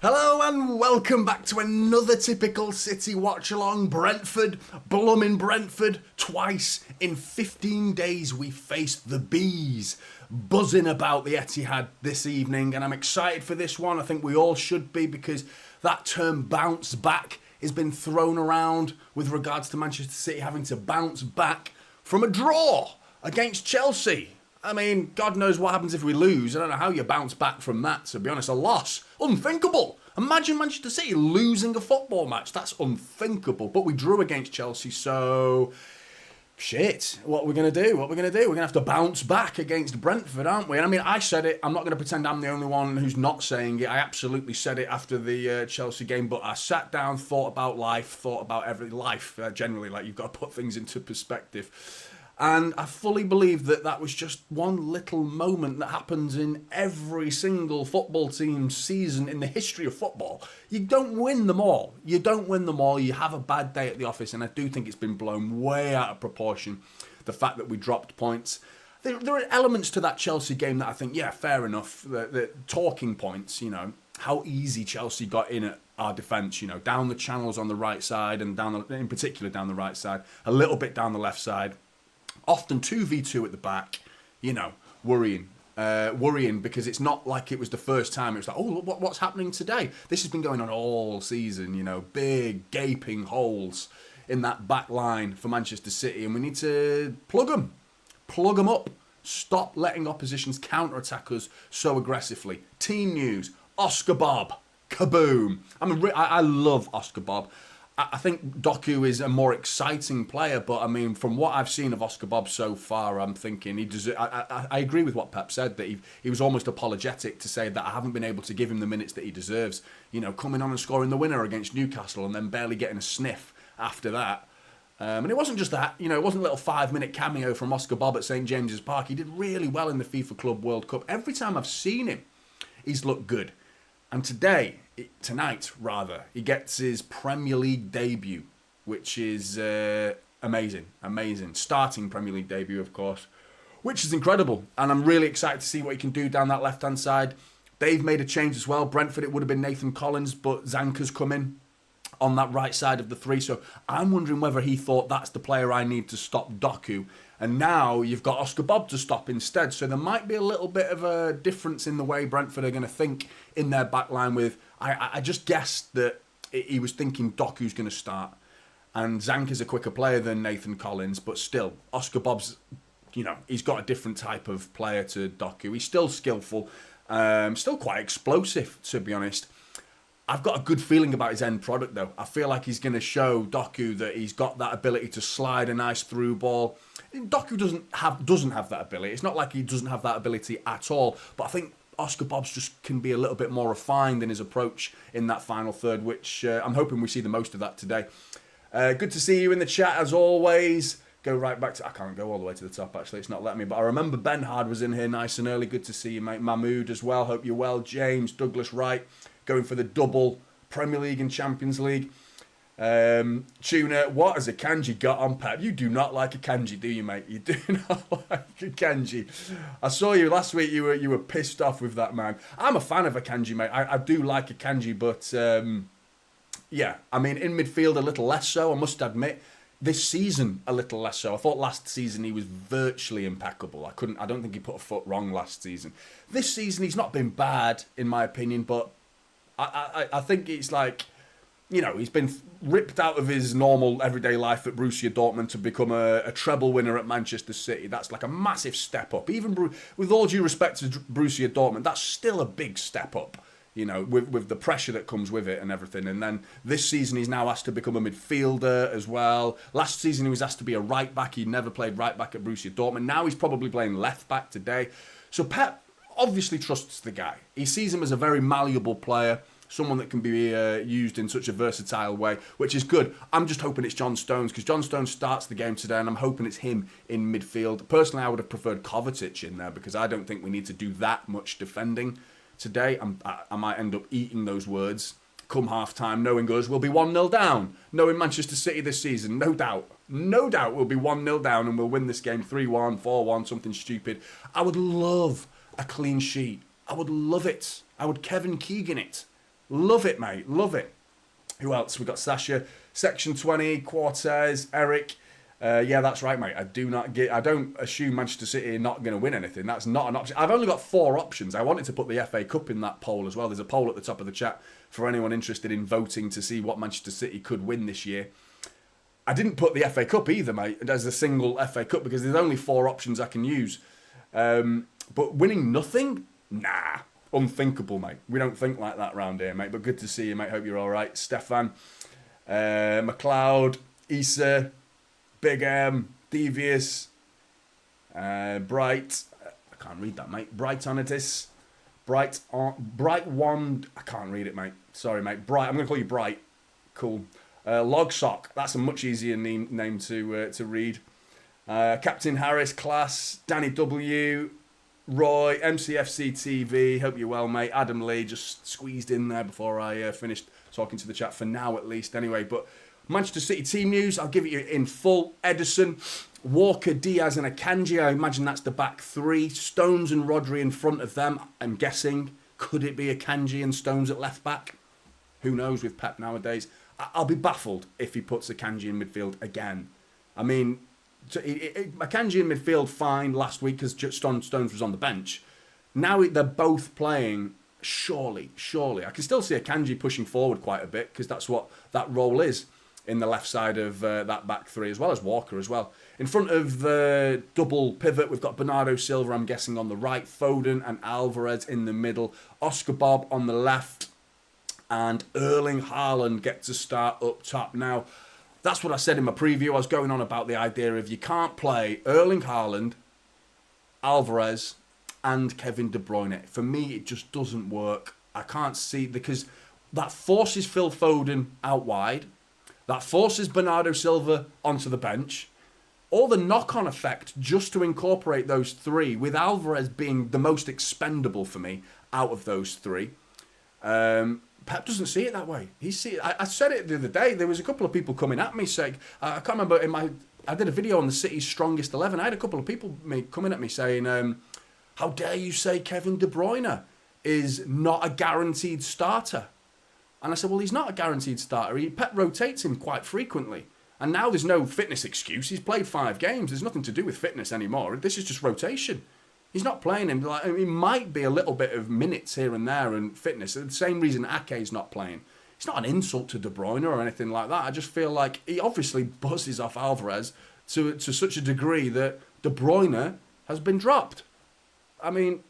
Hello and welcome back to another typical City watch-along. Brentford, blooming Brentford, twice in 15 days we faced the Bees. Buzzing about the Etihad this evening, and I'm excited for this one. I think we all should be, because that term bounce back has been thrown around with regards to Manchester City having to bounce back from a draw against Chelsea. I mean, God knows what happens if we lose. I don't know how you bounce back from that, to be honest. A loss. Unthinkable. Imagine Manchester City losing a football match. That's unthinkable. But we drew against Chelsea, so... shit. What are we going to do? We're going to have to bounce back against Brentford, aren't we? And I mean, I said it. I'm not going to pretend I'm the only one who's not saying it. I absolutely said it after the Chelsea game. But I sat down, thought about life, thought about every life, generally. Like, you've got to put things into perspective. And I fully believe that that was just one little moment that happens in every single football team's season in the history of football. You don't win them all. You have a bad day at the office, and I do think it's been blown way out of proportion, the fact that we dropped points. There are elements to that Chelsea game that I think, yeah, fair enough. The talking points, you know, how easy Chelsea got in at our defence, you know, down the channels on the right side, and in particular down the right side, a little bit down the left side. Often 2v2 at the back, you know, worrying because it's not like it was the first time. It was like, oh, what's happening today? This has been going on all season, you know, big gaping holes in that back line for Manchester City, and we need to plug them up. Stop letting oppositions counter-attack us so aggressively. Team news, Oscar Bob, kaboom. I love Oscar Bob. I think Doku is a more exciting player, but I mean, from what I've seen of Oscar Bob so far, I'm thinking he deserves. I agree with what Pep said, that he was almost apologetic to say that I haven't been able to give him the minutes that he deserves. You know, coming on and scoring the winner against Newcastle and then barely getting a sniff after that. And it wasn't just that, you know, it wasn't a little 5-minute cameo from Oscar Bob at St James's Park. He did really well in the FIFA Club World Cup. Every time I've seen him, he's looked good. And tonight, he gets his Premier League debut, which is amazing. Starting Premier League debut, of course, which is incredible. And I'm really excited to see what he can do down that left-hand side. They've made a change as well. Brentford, it would have been Nathan Collins, but Zanka's come in on that right side of the three. So I'm wondering whether he thought that's the player I need to stop Doku. And now you've got Oscar Bob to stop instead. So there might be a little bit of a difference in the way Brentford are going to think in their back line with... I just guessed that he was thinking Doku's going to start. And Zanka's a quicker player than Nathan Collins, but still, Oscar Bob's, you know, he's got a different type of player to Doku. He's still skillful, still quite explosive, to be honest. I've got a good feeling about his end product, though. I feel like he's going to show Doku that he's got that ability to slide a nice through ball. Doku doesn't have that ability. It's not like he doesn't have that ability at all. But I think Oscar Bob's just can be a little bit more refined in his approach in that final third, which I'm hoping we see the most of that today. Good to see you in the chat, as always. Go right back to... I can't go all the way to the top, actually. It's not letting me. But I remember Ben Hard was in here nice and early. Good to see you, mate. Mahmood as well. Hope you're well. James, Douglas Wright, going for the double Premier League and Champions League. Tuna, what has Akanji got on Pep? You do not like Akanji, do you, mate? You do not like Akanji. I saw you last week. You were pissed off with that man. I'm a fan of Akanji, mate. I do like Akanji, but yeah, I mean, in midfield a little less so, I must admit. This season a little less so. I thought last season he was virtually impeccable. I don't think he put a foot wrong last season. This season he's not been bad in my opinion, but I think it's like, you know, he's been ripped out of his normal everyday life at Borussia Dortmund to become a treble winner at Manchester City. That's like a massive step up. Even with all due respect to Borussia Dortmund, that's still a big step up. You know, with the pressure that comes with it and everything. And then this season he's now asked to become a midfielder as well. Last season he was asked to be a right back. He'd never played right back at Borussia Dortmund. Now he's probably playing left back today. So Pep obviously trusts the guy. He sees him as a very malleable player, someone that can be used in such a versatile way, which is good. I'm just hoping it's John Stones, because John Stones starts the game today, and I'm hoping it's him in midfield. Personally, I would have preferred Kovacic in there, because I don't think we need to do that much defending today. I might end up eating those words come half-time, knowing us we'll be 1-0 down. Knowing Manchester City this season, no doubt we'll be 1-0 down and we'll win this game 3-1, 4-1, something stupid. I would love a clean sheet. I would love it. I would Kevin Keegan it. Love it, mate. Love it. Who else? We've got Sasha, Section 20, Cortez, Eric. Yeah, that's right, mate. I don't assume Manchester City are not going to win anything. That's not an option. I've only got 4 options. I wanted to put the FA Cup in that poll as well. There's a poll at the top of the chat for anyone interested in voting to see what Manchester City could win this year. I didn't put the FA Cup either, mate, as a single FA Cup, because there's only 4 options I can use. But winning nothing? Nah. Unthinkable, mate. We don't think like that round here, mate. But good to see you, mate. Hope you're all right. Stefan, McLeod, Issa, Big M, Devious, Bright. I can't read that, mate. Brightonatis, Bright Wand. I can't read it, mate. Sorry, mate. Bright. I'm going to call you Bright. Cool. Logsock. That's a much easier name to read. Captain Harris, Class, Danny W, Roy, MCFC TV. Hope you're well, mate. Adam Lee just squeezed in there before I finished talking to the chat, for now at least. Anyway, but Manchester City team news, I'll give it you in full. Edison, Walker, Diaz and Akanji. I imagine that's the back 3. Stones and Rodri in front of them, I'm guessing. Could it be Akanji and Stones at left back? Who knows with Pep nowadays. I'll be baffled if he puts Akanji in midfield again. I mean, Akanji in midfield fine last week because Stones was on the bench. Now they're both playing. Surely. I can still see Akanji pushing forward quite a bit, because that's what that role is in the left side of that back 3, as well as Walker as well. In front of the double pivot, we've got Bernardo Silva, I'm guessing, on the right, Foden and Alvarez in the middle, Oscar Bob on the left, and Erling Haaland gets to start up top. Now, that's what I said in my preview. I was going on about the idea of you can't play Erling Haaland, Alvarez, and Kevin De Bruyne. For me, it just doesn't work. I can't see, because that forces Phil Foden out wide. That forces Bernardo Silva onto the bench. All the knock-on effect just to incorporate those 3, with Alvarez being the most expendable for me out of those 3. Pep doesn't see it that way. I said it the other day. There was a couple of people coming at me saying, I can't remember, I did a video on the City's strongest 11. I had a couple of people coming at me saying, how dare you say Kevin De Bruyne is not a guaranteed starter? And I said, well, he's not a guaranteed starter. Pep rotates him quite frequently. And now there's no fitness excuse. He's played 5 games. There's nothing to do with fitness anymore. This is just rotation. He's not playing him. He might be a little bit of minutes here and there and fitness. The same reason Ake's not playing. It's not an insult to De Bruyne or anything like that. I just feel like he obviously buzzes off Alvarez to such a degree that De Bruyne has been dropped. I mean,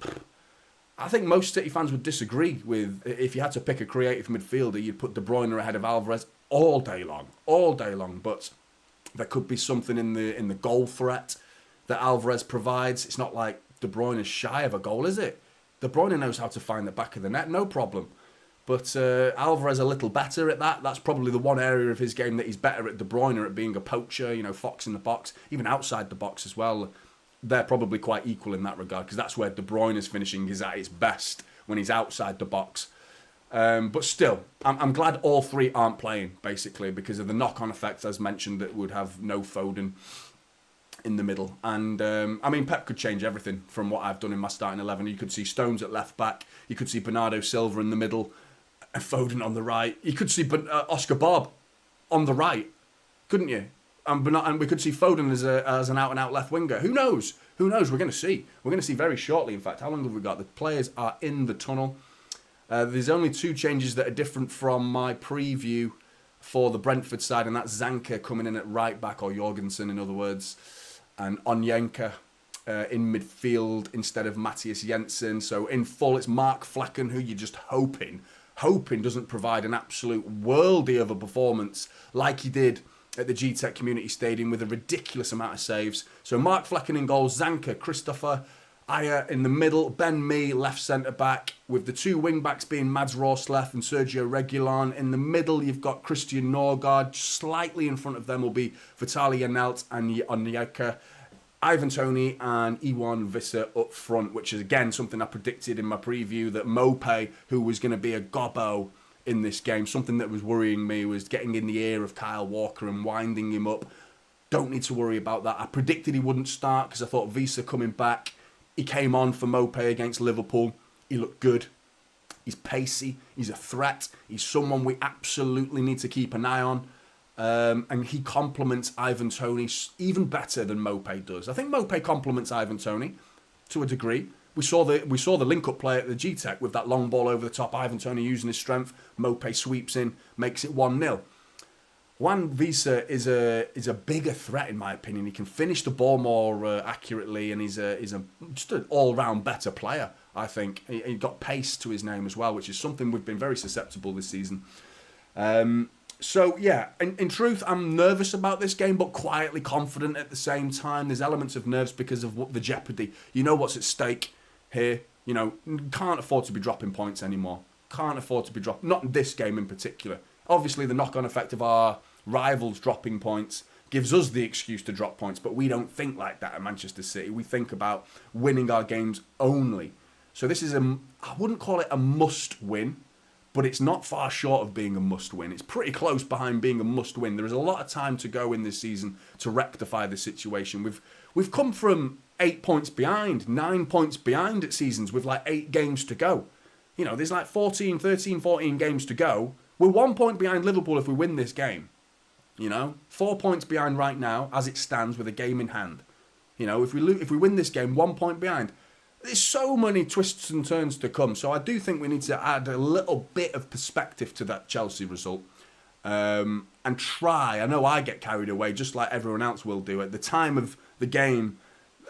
I think most City fans would disagree with, if you had to pick a creative midfielder, you'd put De Bruyne ahead of Alvarez all day long. But there could be something in the goal threat that Alvarez provides. It's not like De Bruyne is shy of a goal, is it? De Bruyne knows how to find the back of the net, no problem. But Alvarez a little better at that. That's probably the one area of his game that he's better at. De Bruyne at being a poacher, fox in the box, even outside the box as well. They're probably quite equal in that regard, because that's where De Bruyne's finishing is at its best, when he's outside the box. But still, I'm glad all three aren't playing, basically, because of the knock-on effects, as mentioned, that would have no Foden in the middle. And, I mean, Pep could change everything from what I've done in my starting 11. You could see Stones at left-back. You could see Bernardo Silva in the middle and Foden on the right. You could see Oscar Bob on the right, couldn't you? And we could see Foden as an out-and-out left winger. Who knows? Who knows? We're going to see. We're going to see very shortly, in fact. How long have we got? The players are in the tunnel. There's only two changes that are different from my preview for the Brentford side, and that's Zanka coming in at right back, or Jorgensen in other words, and Onyenka in midfield instead of Matthias Jensen. So in full, it's Mark Flecken, who you're just hoping doesn't provide an absolute worldie of a performance like he did at the G-Tech Community Stadium with a ridiculous amount of saves. So Mark Flecken in goals, Zanka, Christopher Ayer in the middle, Ben Mee left centre-back, with the two wing-backs being Mads Rorsleff and Sergio Reguilon. In the middle, you've got Christian Norgard. Slightly in front of them will be Vitaly Janelt and Onyeka. Ivan Toney and Iwan Visser up front, which is, again, something I predicted in my preview, that Mopé, who was going to be a gobbo in this game, something that was worrying me, was getting in the ear of Kyle Walker and winding him up. Don't need to worry about that. I predicted he wouldn't start because I thought Visser coming back. He came on for Mopé against Liverpool. He looked good. He's pacey. He's a threat. He's someone we absolutely need to keep an eye on. And he complements Ivan Toney even better than Mopé does. I think Mopé complements Ivan Toney to a degree. We saw the link-up play at the G-Tech with that long ball over the top. Ivan Toney using his strength. Mopé sweeps in, makes it 1-0. Juan Visser is a bigger threat, in my opinion. He can finish the ball more accurately, and he's just an all-round better player, I think. He got pace to his name as well, which is something we've been very susceptible this season. So, yeah, in truth, I'm nervous about this game, but quietly confident at the same time. There's elements of nerves because of the jeopardy. You know what's at stake here. You know, can't afford to be dropping points anymore. Can't afford to be dropping, not in this game in particular. Obviously, the knock-on effect of our rivals dropping points gives us the excuse to drop points, but we don't think like that at Manchester City. We think about winning our games only. So this is I wouldn't call it a must-win, but it's not far short of being a must-win. It's pretty close behind being a must-win. There is a lot of time to go in this season to rectify the situation. We've come from 8 points behind, 9 points behind at seasons with like 8 games to go. You know, there's like 13, 14 games to go. We're 1 point behind Liverpool if we win this game. You know, 4 points behind right now as it stands with a game in hand. You know, if we win this game, 1 point behind. There's so many twists and turns to come. So I do think we need to add a little bit of perspective to that Chelsea result. And try, I know I get carried away just like everyone else will do at the time of the game.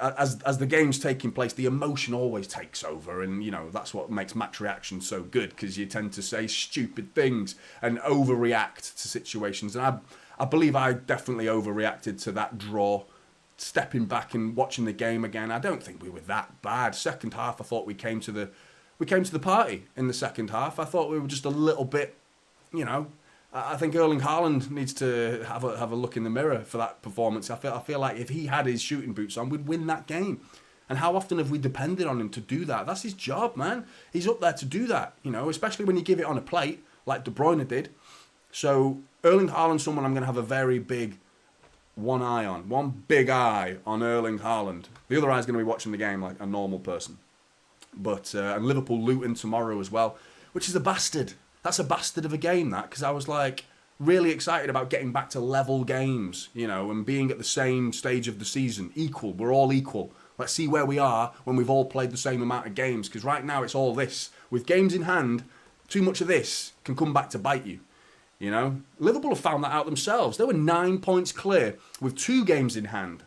As the game's taking place, the emotion always takes over, and you know that's what makes match reaction so good, because you tend to say stupid things and overreact to situations. And I believe I definitely overreacted to that draw. Stepping back and watching the game again, I don't think we were that bad. Second half, I thought we came to the party in the second half. I thought we were just a little bit, you know. I think Erling Haaland needs to have a look in the mirror for that performance. I feel like if he had his shooting boots on, we'd win that game. And how often have we depended on him to do that? That's his job, man. He's up there to do that, you know, especially when you give it on a plate, like De Bruyne did. So Erling Haaland, someone I'm going to have a very big one big eye on Erling Haaland. The other eye is going to be watching the game like a normal person. But and Liverpool Luton tomorrow as well, which is a bastard. That's a bastard of a game, that, because I was like really excited about getting back to level games, you know, and being at the same stage of the season, equal. We're all equal. Let's see where we are when we've all played the same amount of games, because right now it's all this. With games in hand, too much of this can come back to bite you, you know. Liverpool have found that out themselves. They were 9 points clear with 2 games in hand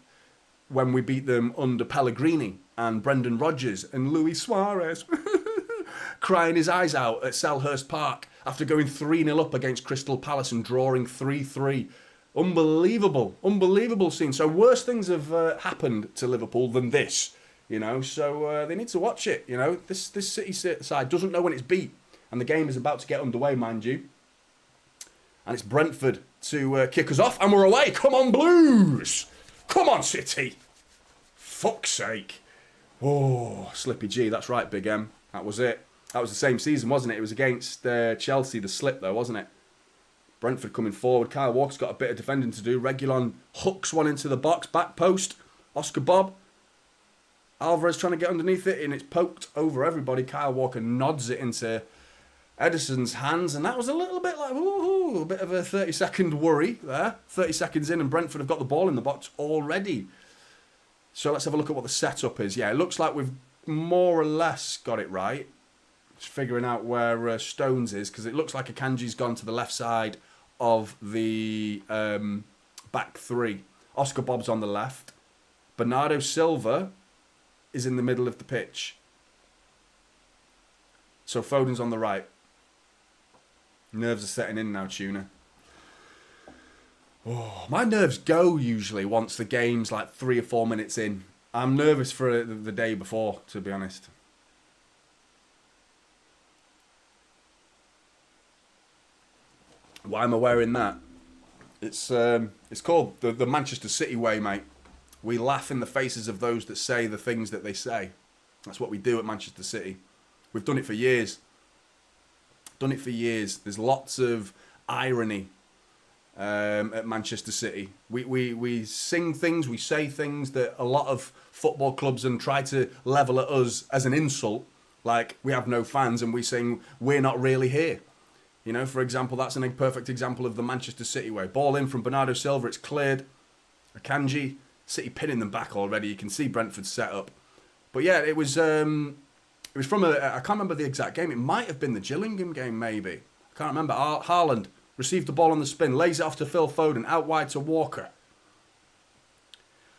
when we beat them under Pellegrini and Brendan Rodgers and Luis Suarez. Crying his eyes out at Selhurst Park after going 3-0 up against Crystal Palace and drawing 3-3. Unbelievable scene. So worse things have happened to Liverpool than this, you know. So they need to watch it, you know. This City side doesn't know when it's beat, and the game is about to get underway, mind you. And it's Brentford to kick us off, and we're away. Come on, Blues! Come on, City! Fuck's sake. Oh, Slippy G, that's right, Big M. That was it. That was the same season, wasn't it? It was against Chelsea, the slip though, wasn't it? Brentford coming forward. Kyle Walker's got a bit of defending to do. Reguilon hooks one into the box, back post. Oscar Bob. Alvarez trying to get underneath it, and it's poked over everybody. Kyle Walker nods it into Ederson's hands, and that was a little bit like, ooh, a bit of a 30-second worry there. 30 seconds in, and Brentford have got the ball in the box already. So let's have a look at what the setup is. Yeah, it looks like we've more or less got it right. Just figuring out where Stones is, because it looks like Akanji's gone to the left side of the back three. Oscar Bob's on the left. Bernardo Silva is in the middle of the pitch. So Foden's on the right. Nerves are setting in now, Tuna. Oh, my nerves go usually once the game's like 3 or 4 minutes in. I'm nervous for the day before, to be honest. Why am I wearing that? It's called the Manchester City way, mate. We laugh in the faces of those that say the things that they say. That's what we do at Manchester City. We've done it for years. Done it for years. There's lots of irony at Manchester City. We sing things, we say things that a lot of football clubs and try to level at us as an insult. Like, we have no fans and we sing, we're not really here. You know, for example, that's a perfect example of the Manchester City way. Ball in from Bernardo Silva, it's cleared. Akanji, City pinning them back already. You can see Brentford's set up. But yeah, it was from I can't remember the exact game. It might have been the Gillingham game, maybe. I can't remember. Harland received the ball on the spin, lays it off to Phil Foden, out wide to Walker.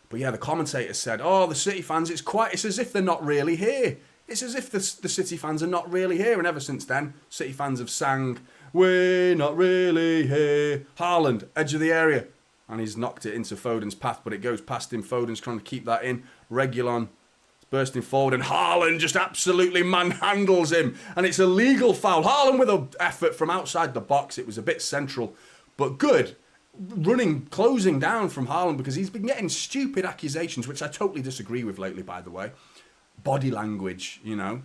But yeah, the commentator said, oh, the City fans, it's as if they're not really here. It's as if the City fans are not really here. And ever since then, City fans have sang, we're not really here. Harland, edge of the area. And he's knocked it into Foden's path, but it goes past him. Foden's trying to keep that in. Reguilon bursting forward, and Harland just absolutely manhandles him. And it's a legal foul. Harland with an effort from outside the box. It was a bit central, but good. Closing down from Harland, because he's been getting stupid accusations, which I totally disagree with lately, by the way. Body language, you know.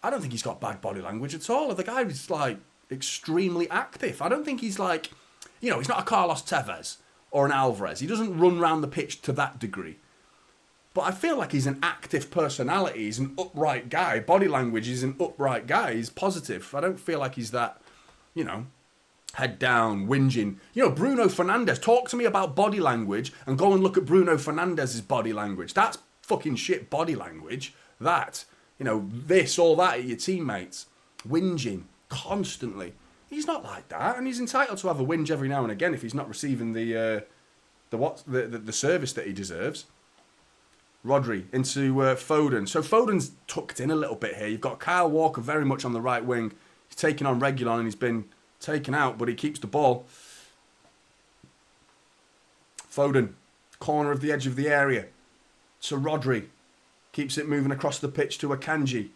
I don't think he's got bad body language at all. The guy is, like, extremely active. I don't think he's like, you know, he's not a Carlos Tevez or an Alvarez. He doesn't run around the pitch to that degree. But I feel like he's an active personality. He's an upright guy. Body language, he's an upright guy. He's positive. I don't feel like he's that, you know, head down, whinging. You know, Bruno Fernandes. Talk to me about body language and go and look at Bruno Fernandes's body language. That's fucking shit body language. That, you know, this or that at your teammates. Whinging constantly. He's not like that, and he's entitled to have a whinge every now and again if he's not receiving the service that he deserves. Rodri into Foden. So Foden's tucked in a little bit here. You've got Kyle Walker very much on the right wing. He's taking on Reguilon and he's been taken out, but he keeps the ball. Foden, corner of the edge of the area. To Rodri. Keeps it moving across the pitch to Akanji.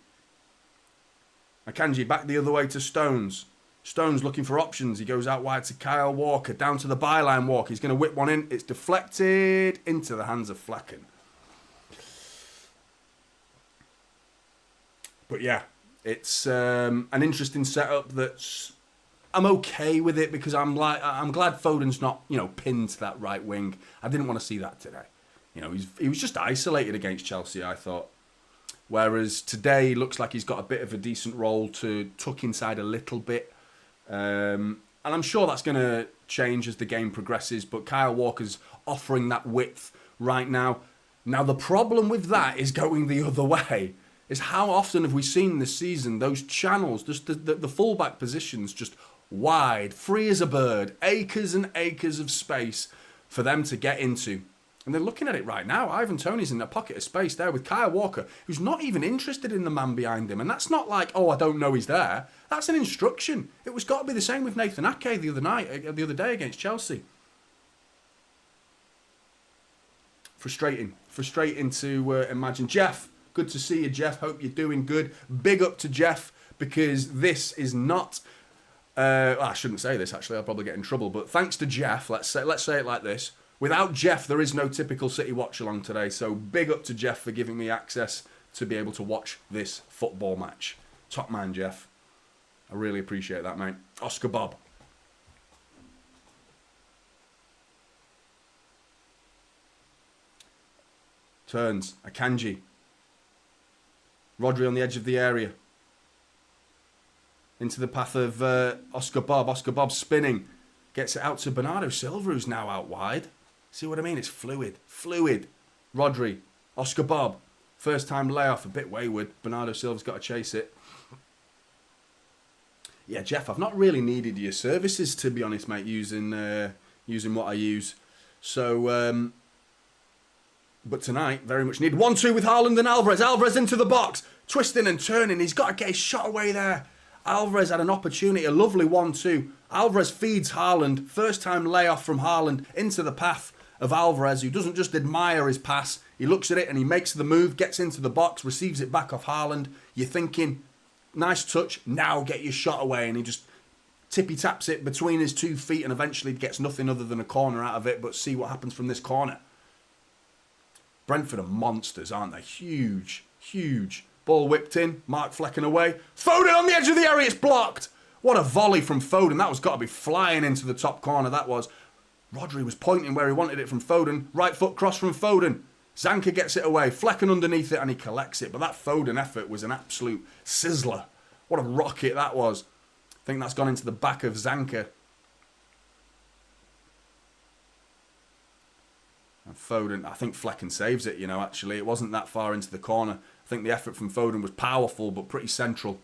Akanji back the other way to Stones. Stones looking for options. He goes out wide to Kyle Walker. Down to the byline Walker. He's going to whip one in. It's deflected into the hands of Flecken. But yeah, it's an interesting setup that's... I'm okay with it because I'm glad Foden's not, you know, pinned to that right wing. I didn't want to see that today. You know, he was just isolated against Chelsea, I thought. Whereas today, looks like he's got a bit of a decent role to tuck inside a little bit. And I'm sure that's going to change as the game progresses. But Kyle Walker's offering that width right now. Now, the problem with that is going the other way. Is how often have we seen this season those channels, just the fullback positions, just wide, free as a bird, acres and acres of space for them to get into. And they're looking at it right now. Ivan Toney's in a pocket of space there with Kyle Walker, who's not even interested in the man behind him. And that's not like, oh, I don't know he's there. That's an instruction. It was got to be the same with Nathan Ake the other day against Chelsea. Frustrating to imagine. Jeff, good to see you, Jeff. Hope you're doing good. Big up to Jeff, because this is not... I shouldn't say this, actually. I'll probably get in trouble. But thanks to Jeff, let's say it like this. Without Jeff, there is no typical City watch-along today. So big up to Jeff for giving me access to be able to watch this football match. Top man, Jeff. I really appreciate that, mate. Oscar Bob. Turns. Akanji. Rodri on the edge of the area. Into the path of Oscar Bob. Oscar Bob spinning. Gets it out to Bernardo Silva, who's now out wide. See what I mean? It's fluid. Fluid. Rodri. Oscar Bob. First time layoff. A bit wayward. Bernardo Silva's got to chase it. Yeah, Jeff, I've not really needed your services, to be honest, mate, using what I use. So, but tonight, very much needed. 1-2 with Harland and Alvarez. Alvarez into the box. Twisting and turning. He's got to get his shot away there. Alvarez had an opportunity. A lovely 1-2. Alvarez feeds Harland. First time layoff from Harland into the path of Alvarez, who doesn't just admire his pass. He looks at it and he makes the move, gets into the box, receives it back off Harland. You're thinking, nice touch, now get your shot away. And he just tippy-taps it between his 2 feet and eventually gets nothing other than a corner out of it. But see what happens from this corner. Brentford are monsters, aren't they? Huge, huge. Ball whipped in, Mark Flecken away. Foden on the edge of the area, it's blocked. What a volley from Foden. That was got to be flying into the top corner, that was. Rodri was pointing where he wanted it from Foden. Right foot cross from Foden. Zanka gets it away. Flecken underneath it and he collects it. But that Foden effort was an absolute sizzler. What a rocket that was. I think that's gone into the back of Zanka. And Foden, I think Flecken saves it, you know, actually. It wasn't that far into the corner. I think the effort from Foden was powerful but pretty central.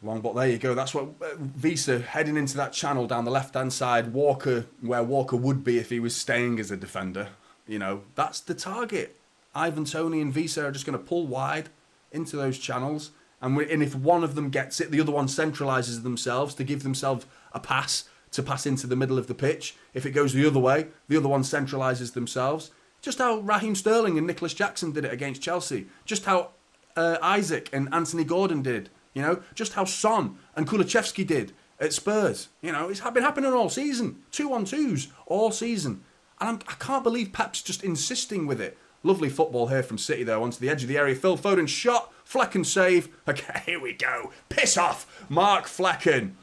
Long, but there you go. That's what Visa heading into that channel down the left-hand side. Walker, where Walker would be if he was staying as a defender. You know, that's the target. Ivan Toney and Visa are just going to pull wide into those channels. And if one of them gets it, the other one centralises themselves to give themselves a pass to pass into the middle of the pitch. If it goes the other way, the other one centralises themselves. Just how Raheem Sterling and Nicholas Jackson did it against Chelsea. Just how Isaac and Anthony Gordon did. You know, just how Son and Kulusevski did at Spurs. You know, it's been happening all season. 2-on-2s all season. And I can't believe Pep's just insisting with it. Lovely football here from City, though, onto the edge of the area. Phil Foden shot. Flecken save. Okay, here we go. Piss off, Mark Flecken.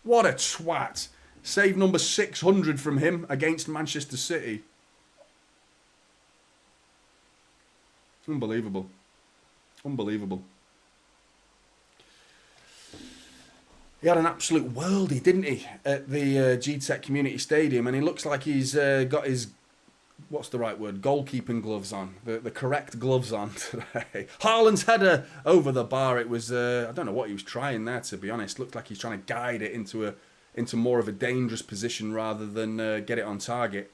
What a twat. Save number 600 from him against Manchester City. Unbelievable. Unbelievable. He had an absolute worldie, didn't he, at the GTEC Community Stadium, and he looks like he's got his, what's the right word, goalkeeping gloves on, the correct gloves on today. Harland's header over the bar. It was, I don't know what he was trying there, to be honest. Looked like he's trying to guide it into more of a dangerous position rather than get it on target.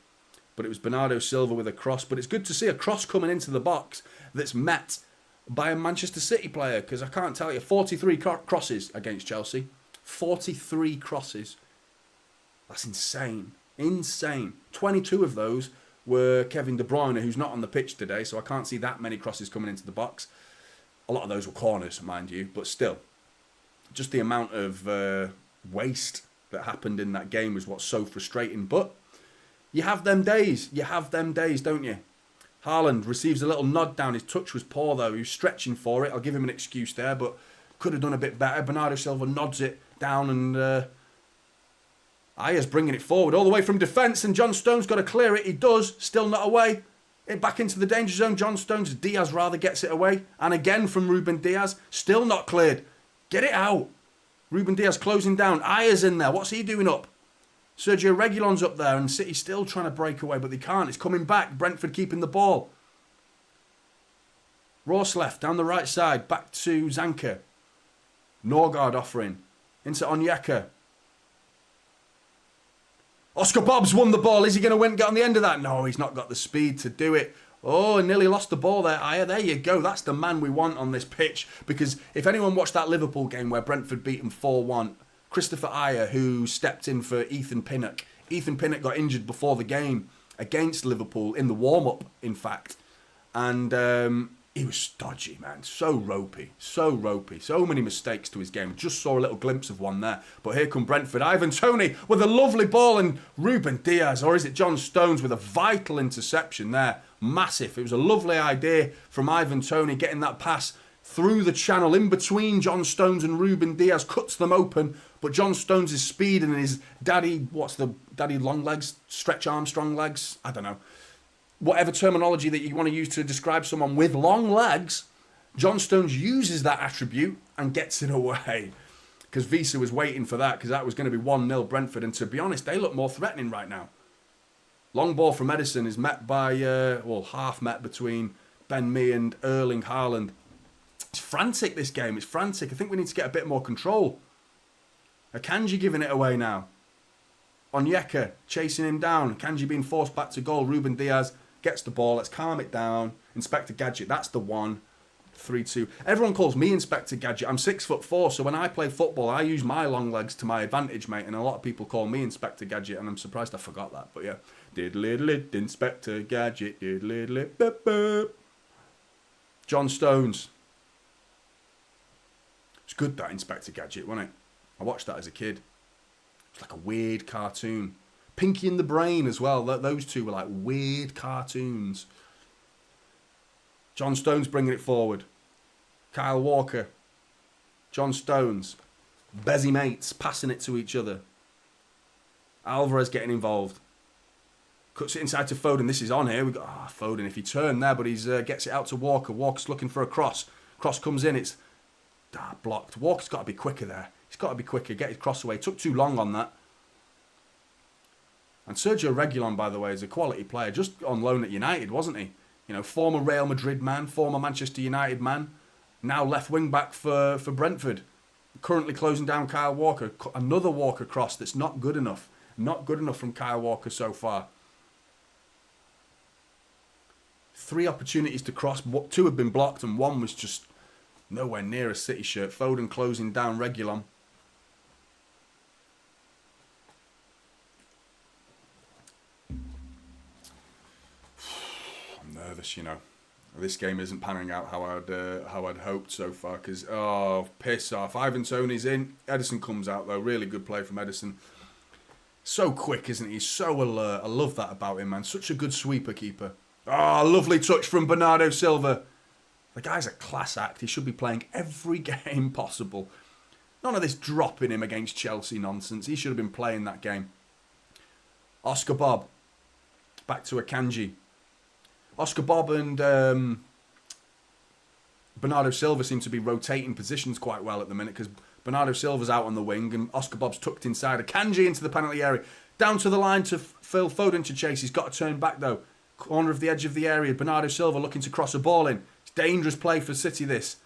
But it was Bernardo Silva with a cross. But it's good to see a cross coming into the box that's met by a Manchester City player, because I can't tell you, 43 crosses against Chelsea. 43 crosses. That's insane. Insane. 22 of those were Kevin De Bruyne, who's not on the pitch today, so I can't see that many crosses coming into the box. A lot of those were corners, mind you, but still. Just the amount of waste that happened in that game was what's so frustrating. But you have them days. You have them days, don't you? Harland receives a little nod down. His touch was poor, though. He was stretching for it. I'll give him an excuse there, but could have done a bit better. Bernardo Silva nods it down, and Aya's bringing it forward all the way from defence, and John Stone's got to clear it. He does. Still not away. It back into the danger zone. John Stones, Diaz rather, gets it away. And again from Ruben Diaz. Still not cleared. Get it out. Ruben Diaz closing down. Aya's in there. What's he doing up? Sergio Reguilon's up there, and City still trying to break away, but they can't. It's coming back. Brentford keeping the ball. Ross left down the right side. Back to Zanka. Norgard offering. Into Onyeka. Oscar Bobb's won the ball. Is he going to get on the end of that? No, he's not got the speed to do it. Oh, nearly lost the ball there, Aya. There you go. That's the man we want on this pitch. Because if anyone watched that Liverpool game where Brentford beat them 4-1, Christopher Aya, who stepped in for Ethan Pinnock. Ethan Pinnock got injured before the game against Liverpool, in the warm-up, in fact. And he was stodgy, man. So ropey. So ropey. So many mistakes to his game. Just saw a little glimpse of one there. But here come Brentford. Ivan Toney with a lovely ball, and Ruben Diaz, or is it John Stones, with a vital interception there. Massive. It was a lovely idea from Ivan Toney, getting that pass through the channel in between John Stones and Ruben Diaz, cuts them open. But John Stones' speed and his daddy long legs? Stretch Armstrong legs? I don't know. Whatever terminology that you want to use to describe someone with long legs, John Stones uses that attribute and gets it away. Because Visa was waiting for that, because that was going to be 1-0 Brentford. And to be honest, they look more threatening right now. Long ball from Edison is met by, half met between Ben Mee and Erling Haaland. It's frantic, this game. It's frantic. I think we need to get a bit more control. Akanji giving it away now. Onyeka chasing him down. Akanji being forced back to goal. Ruben Diaz gets the ball. Let's calm it down. Inspector Gadget, that's the one. 3-2. Everyone calls me Inspector Gadget. I'm 6'4", so when I play football, I use my long legs to my advantage, mate. And a lot of people call me Inspector Gadget, and I'm surprised I forgot that. But yeah, diddle-diddle-it, Inspector Gadget, diddle-diddle-it, boop, boop. John Stones. It's good, that Inspector Gadget, wasn't it? I watched that as a kid. It's like a weird cartoon. Pinky and the Brain as well. Those two were like weird cartoons. John Stones bringing it forward. Kyle Walker. John Stones. Bezzy mates passing it to each other. Alvarez getting involved. Cuts it inside to Foden. This is on here. We got Foden if he turned there, but he gets it out to Walker. Walker's looking for a cross. Cross comes in. It's blocked. Walker's got to be quicker there. He's got to be quicker. Get his cross away. Took too long on that. And Sergio Reguilon, by the way, is a quality player. Just on loan at United, wasn't he? You know, former Real Madrid man, former Manchester United man. Now left wing back for Brentford. Currently closing down Kyle Walker. Another Walker cross that's not good enough. Not good enough from Kyle Walker so far. 3 opportunities to cross. 2 have been blocked and 1 was just nowhere near a City shirt. Foden closing down Reguilon. I'm nervous, you know. This game isn't panning out how I'd hoped so far. Because piss off. Ivan Toney's in. Edison comes out though. Really good play from Edison. So quick, isn't he? So alert. I love that about him, man. Such a good sweeper keeper. Lovely touch from Bernardo Silva. The guy's a class act. He should be playing every game possible. None of this dropping him against Chelsea nonsense. He should have been playing that game. Oscar Bob. Back to Akanji. Oscar Bob and Bernardo Silva seem to be rotating positions quite well at the minute, because Bernardo Silva's out on the wing and Oscar Bob's tucked inside. Akanji into the penalty area. Down to the line to Phil Foden to chase. He's got to turn back though. Corner of the edge of the area. Bernardo Silva looking to cross a ball in. It's dangerous play for City, this.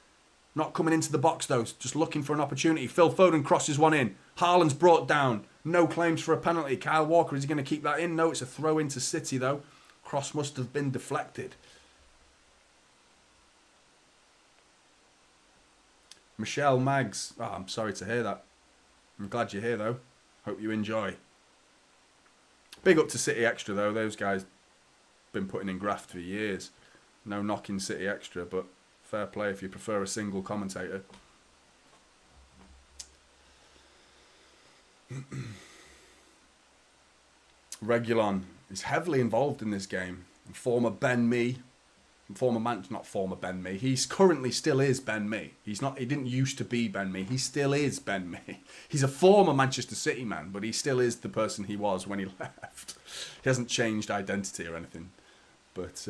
Not coming into the box though. Just looking for an opportunity. Phil Foden crosses one in. Harland's brought down. No claims for a penalty. Kyle Walker, is he going to keep that in? No, it's a throw into City though. Cross must have been deflected. Michelle Maggs. I'm sorry to hear that. I'm glad you're here though. Hope you enjoy. Big up to City Extra though. Those guys been putting in graft for years. No knocking City Extra, but fair play if you prefer a single commentator. Reguilon is heavily involved in this game. Former Ben Mee, not former Ben Mee. He's currently still is Ben Mee. He's not. He didn't used to be Ben Mee. He still is Ben Mee. He's a former Manchester City man, but he still is the person he was when he left. He hasn't changed identity or anything. But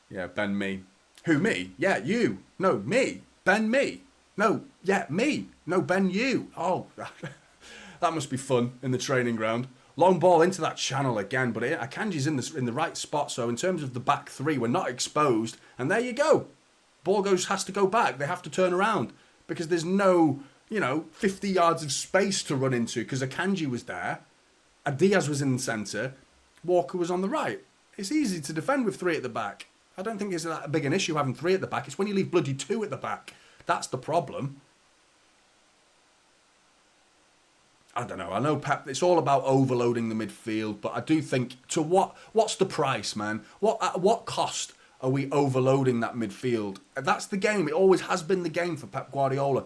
yeah, Ben Mee. Who, me? Yeah, you. No, me. Ben Mee. No, yeah, me. No, Ben you. Oh, that must be fun in the training ground. Long ball into that channel again, but Akanji's in the right spot. So in terms of the back 3, we're not exposed. And there you go. Ball has to go back. They have to turn around because there's no, 50 yards of space to run into because Akanji was there. Diaz was in the centre. Walker was on the right. It's easy to defend with 3 at the back. I don't think it's that big an issue having 3 at the back. It's when you leave bloody 2 at the back. That's the problem. I don't know. I know Pep, it's all about overloading the midfield, but I do think what's the price, man? At what cost are we overloading that midfield? That's the game. It always has been the game for Pep Guardiola.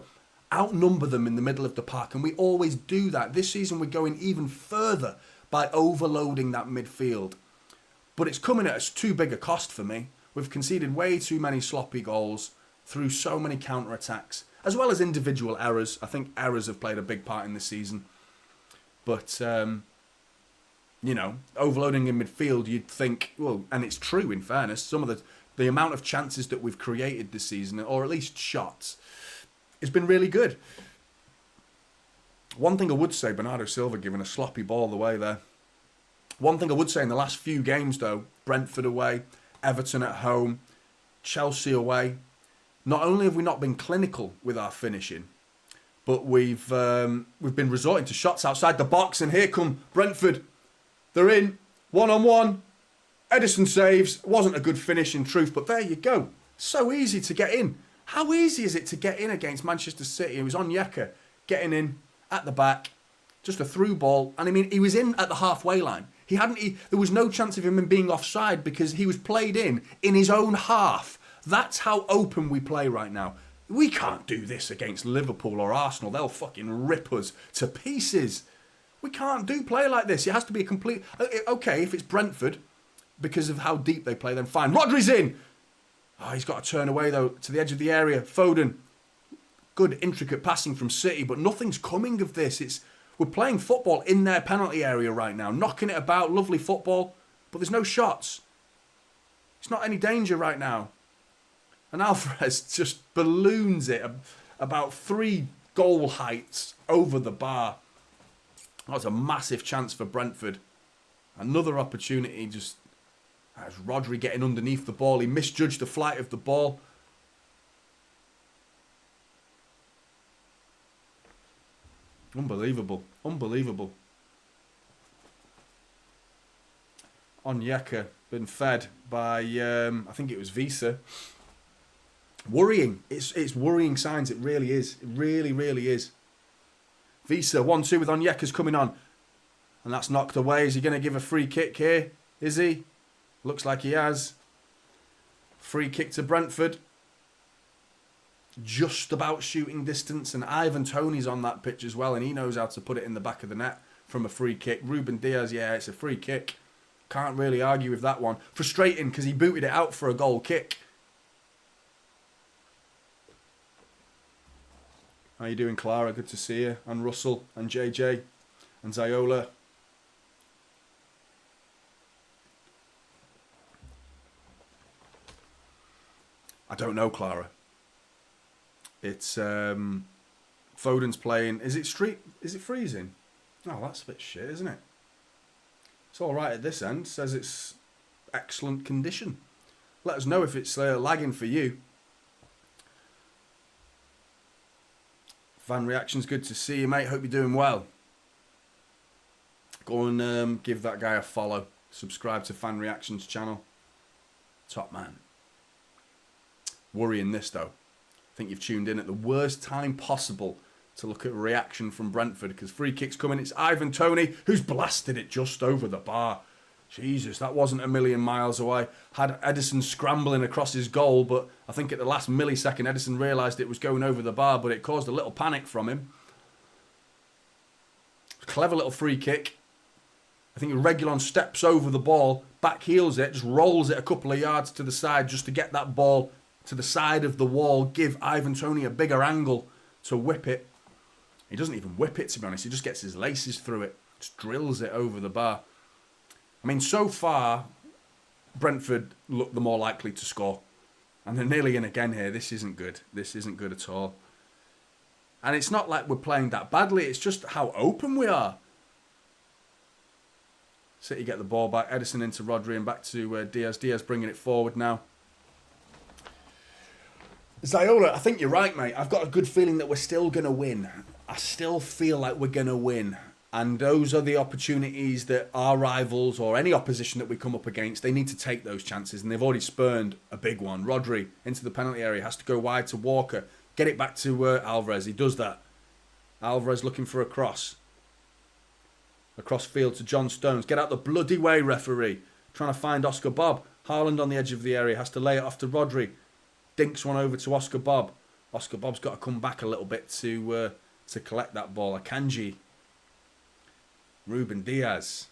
Outnumber them in the middle of the park, and we always do that. This season we're going even further by overloading that midfield. But it's coming at us too big a cost for me. We've conceded way too many sloppy goals through so many counter-attacks, as well as individual errors. I think errors have played a big part in this season. But, you know, overloading in midfield, you'd think, well, and it's true in fairness, some of the amount of chances that we've created this season, or at least shots, has been really good. One thing I would say, Bernardo Silva giving a sloppy ball the way there. One thing I would say in the last few games, though, Brentford away, Everton at home, Chelsea away, not only have we not been clinical with our finishing, but we've been resorting to shots outside the box, and here come Brentford. They're in, one-on-one. Edison saves. Wasn't a good finish in truth, but there you go. So easy to get in. How easy is it to get in against Manchester City? It was Onyeka getting in at the back, just a through ball. And I mean, he was in at the halfway line. There was no chance of him being offside because he was played in his own half. That's how open we play right now. We can't do this against Liverpool or Arsenal. They'll fucking rip us to pieces. We can't play like this. It has to be a complete... Okay, if it's Brentford, because of how deep they play, then fine. Rodri's in! Oh, he's got to turn away, though, to the edge of the area. Foden. Good, intricate passing from City, but nothing's coming of this. We're playing football in their penalty area right now, knocking it about, lovely football, but there's no shots. It's not any danger right now. And Alvarez just balloons it about 3 goal heights over the bar. That was a massive chance for Brentford. Another opportunity, just as Rodri getting underneath the ball. He misjudged the flight of the ball. Unbelievable. Unbelievable. Onyeka been fed by, I think it was Visa. Worrying. It's worrying signs. It really is. It really, really is. Visa, 1-2 with Onyeka's coming on. And that's knocked away. Is he going to give a free kick here? Is he? Looks like he has. Free kick to Brentford. Just about shooting distance. And Ivan Toney's on that pitch as well. And he knows how to put it in the back of the net from a free kick. Ruben Diaz, yeah, it's a free kick. Can't really argue with that one. Frustrating because he booted it out for a goal kick. How you doing, Clara? Good to see you. And Russell and JJ and Ziola. I don't know, Clara. It's Foden's playing. Is it freezing? Oh, that's a bit shit, isn't it? It's all right at this end. Says it's excellent condition. Let us know if it's lagging for you. Fan reactions, good to see you, mate. Hope you're doing well. Go and give that guy a follow. Subscribe to Fan Reactions channel. Top man. Worrying this, though. I think you've tuned in at the worst time possible to look at a reaction from Brentford because free kick's coming. It's Ivan Toney who's blasted it just over the bar. Jesus, that wasn't a million miles away. Had Edison scrambling across his goal, but I think at the last millisecond, Edison realised it was going over the bar, but it caused a little panic from him. Clever little free kick. I think Reguilon steps over the ball, back heels it, just rolls it a couple of yards to the side just to get that ball to the side of the wall, give Ivan Toney a bigger angle to whip it. He doesn't even whip it, to be honest. He just gets his laces through it, just drills it over the bar. I mean, so far, Brentford look the more likely to score. And they're nearly in again here. This isn't good. This isn't good at all. And it's not like we're playing that badly. It's just how open we are. City get the ball back. Edison into Rodri and back to Diaz. Diaz bringing it forward now. Ziola, I think you're right, mate. I've got a good feeling that we're still going to win. I still feel like we're going to win. And those are the opportunities that our rivals or any opposition that we come up against, they need to take those chances. And they've already spurned a big one. Rodri into the penalty area, has to go wide to Walker. Get it back to Alvarez. He does that. Alvarez looking for a cross. Across field to John Stones. Get out the bloody way, referee. Trying to find Oscar Bob. Harland on the edge of the area has to lay it off to Rodri. Dinks one over to Oscar Bob. Oscar Bob's got to come back a little bit to collect that ball. Akanji. Ruben Diaz.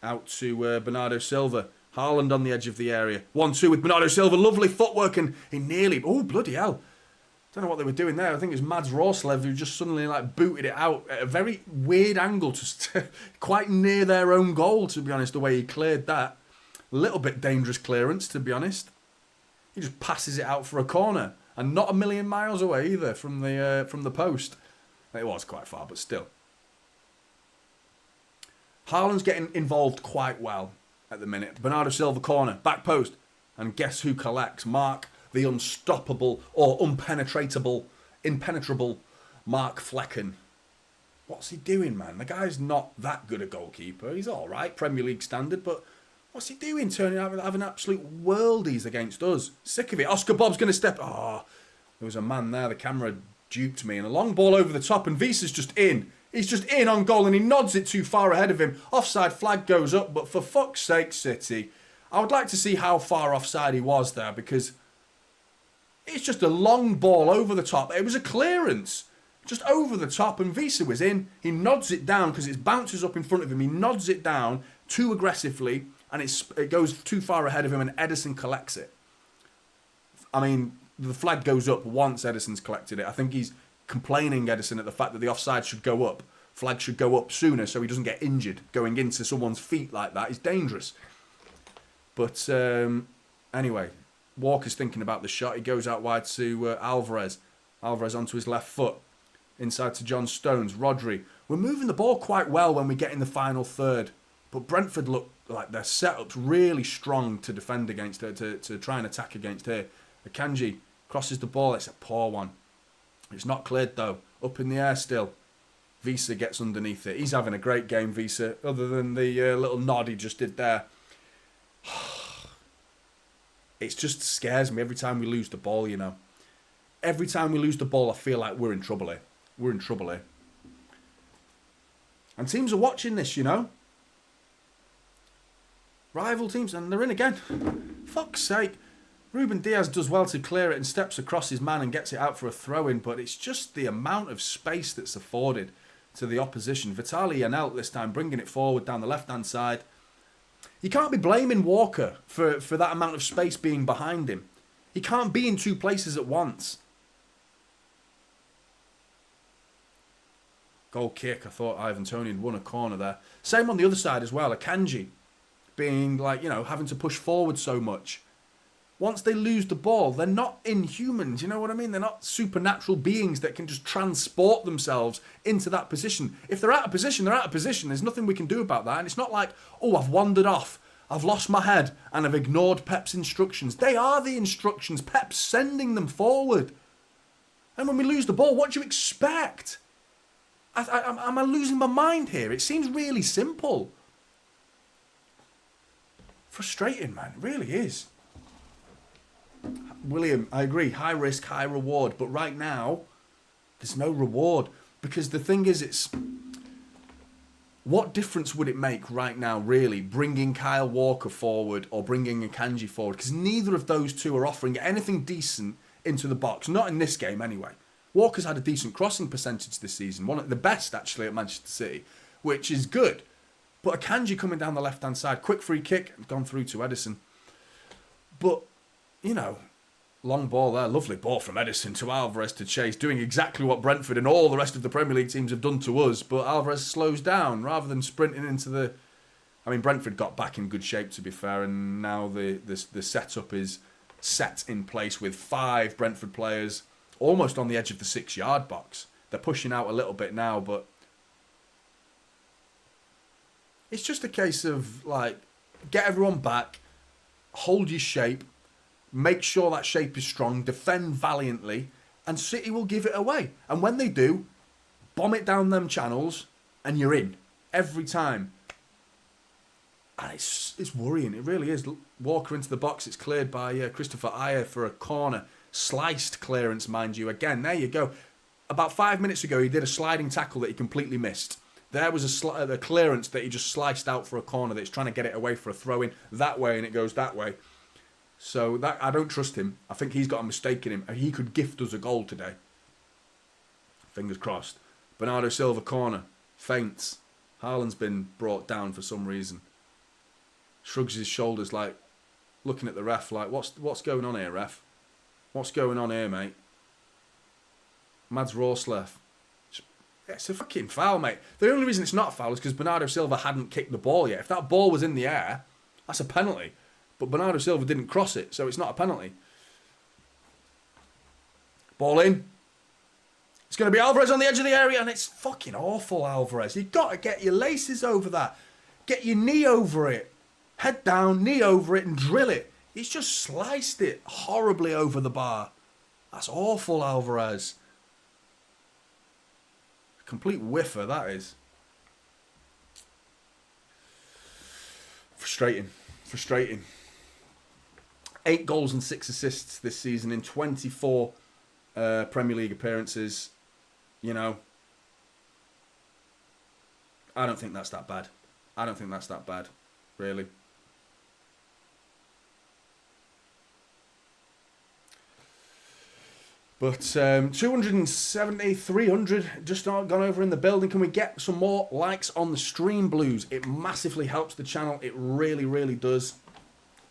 Out to Bernardo Silva. Harland on the edge of the area. 1-2 with Bernardo Silva. Lovely footwork, and he nearly... Oh, bloody hell. Don't know what they were doing there. I think it was Mads Rorslev who just suddenly booted it out at a very weird angle, just quite near their own goal, to be honest, the way he cleared that. A little bit dangerous clearance, to be honest. He just passes it out for a corner, and not a million miles away either from the post. It was quite far, but still. Harland's getting involved quite well at the minute. Bernardo Silva corner, back post, and guess who collects? Mark, the unstoppable or impenetrable Mark Flecken. What's he doing, man? The guy's not that good a goalkeeper. He's all right, Premier League standard, but what's he doing? Turning out having absolute worldies against us. Sick of it. Oscar Bob's going to step... Oh, there was a man there. The camera duped me. And a long ball over the top, and Visa's just in. He's just in on goal, and he nods it too far ahead of him. Offside flag goes up, but for fuck's sake, City, I would like to see how far offside he was there, because it's just a long ball over the top. It was a clearance, just over the top, and Visa was in. He nods it down because it bounces up in front of him. He nods it down too aggressively, and it goes too far ahead of him, and Ederson collects it. I mean, the flag goes up once Ederson's collected it. I think he's complaining, Ederson, at the fact that the offside should go up. Flag should go up sooner so he doesn't get injured. Going into someone's feet like that is dangerous. But anyway, Walker's thinking about the shot. He goes out wide to Alvarez. Alvarez onto his left foot. Inside to John Stones. Rodri. We're moving the ball quite well when we get in the final third. But Brentford look like their setup's really strong to defend against her, to try and attack against her. Akanji crosses the ball. It's a poor one. It's not cleared though. Up in the air still. Visa gets underneath it. He's having a great game, Visa, other than the little nod he just did there. It just scares me every time we lose the ball, you know. Every time we lose the ball, I feel like we're in trouble here. We're in trouble here. And teams are watching this, you know. Rival teams, and they're in again. Fuck's sake. Ruben Diaz does well to clear it and steps across his man and gets it out for a throw-in, but it's just the amount of space that's afforded to the opposition. Vitaly Janelt this time bringing it forward down the left-hand side. You can't be blaming Walker for that amount of space being behind him. He can't be in two places at once. Goal kick. I thought Ivan Toney had won a corner there. Same on the other side as well. Akanji being like, you know, having to push forward so much. Once they lose the ball, they're not inhumans, you know what I mean? They're not supernatural beings that can just transport themselves into that position. If they're out of position, they're out of position. There's nothing we can do about that. And it's not like, oh, I've wandered off, I've lost my head, and I've ignored Pep's instructions. They are the instructions. Pep's sending them forward. And when we lose the ball, what do you expect? Am I losing my mind here? It seems really simple. Frustrating, man. It really is. William, I agree. High risk, high reward. But right now, there's no reward. Because the thing is, it's... What difference would it make right now, really, bringing Kyle Walker forward or bringing Akanji forward? Because neither of those two are offering anything decent into the box. Not in this game, anyway. Walker's had a decent crossing percentage this season. One of the best, actually, at Manchester City. Which is good. But Akanji coming down the left-hand side. Quick free kick. Gone through to Ederson. But... You know, long ball there, lovely ball from Ederson to Alvarez to chase, doing exactly what Brentford and all the rest of the Premier League teams have done to us, but Alvarez slows down rather than sprinting into the... I mean, Brentford got back in good shape, to be fair, and now the setup is set in place with 5 Brentford players almost on the edge of the 6-yard box. They're pushing out a little bit now, but it's just a case of, like, get everyone back, hold your shape, make sure that shape is strong, defend valiantly, and City will give it away. And when they do, bomb it down them channels, and you're in. Every time. And it's worrying. It really is. Walker into the box. It's cleared by Christopher Ayer for a corner. Sliced clearance, mind you. Again, there you go. About 5 minutes ago, he did a sliding tackle that he completely missed. There was a clearance that he just sliced out for a corner that's trying to get it away for a throw-in that way, and it goes that way. So that I don't trust him. I think he's got a mistake in him. He could gift us a goal today. Fingers crossed. Bernardo Silva corner. Feints. Harland's been brought down for some reason. Shrugs his shoulders like looking at the ref like, what's going on here, ref? What's going on here, mate? Mads Rorsleff. It's a fucking foul, mate. The only reason it's not a foul is because Bernardo Silva hadn't kicked the ball yet. If that ball was in the air, that's a penalty. But Bernardo Silva didn't cross it, so it's not a penalty. Ball in. It's going to be Alvarez on the edge of the area, and it's fucking awful, Alvarez. You've got to get your laces over that. Get your knee over it. Head down, knee over it, and drill it. He's just sliced it horribly over the bar. That's awful, Alvarez. Complete whiffer, that is. Frustrating. Frustrating. 8 goals and 6 assists this season in 24 Premier League appearances. You know, I don't think that's that bad. I don't think that's that bad, really. But 270, 300 just not gone over in the building. Can we get some more likes on the stream, Blues? It massively helps the channel. It really, really does.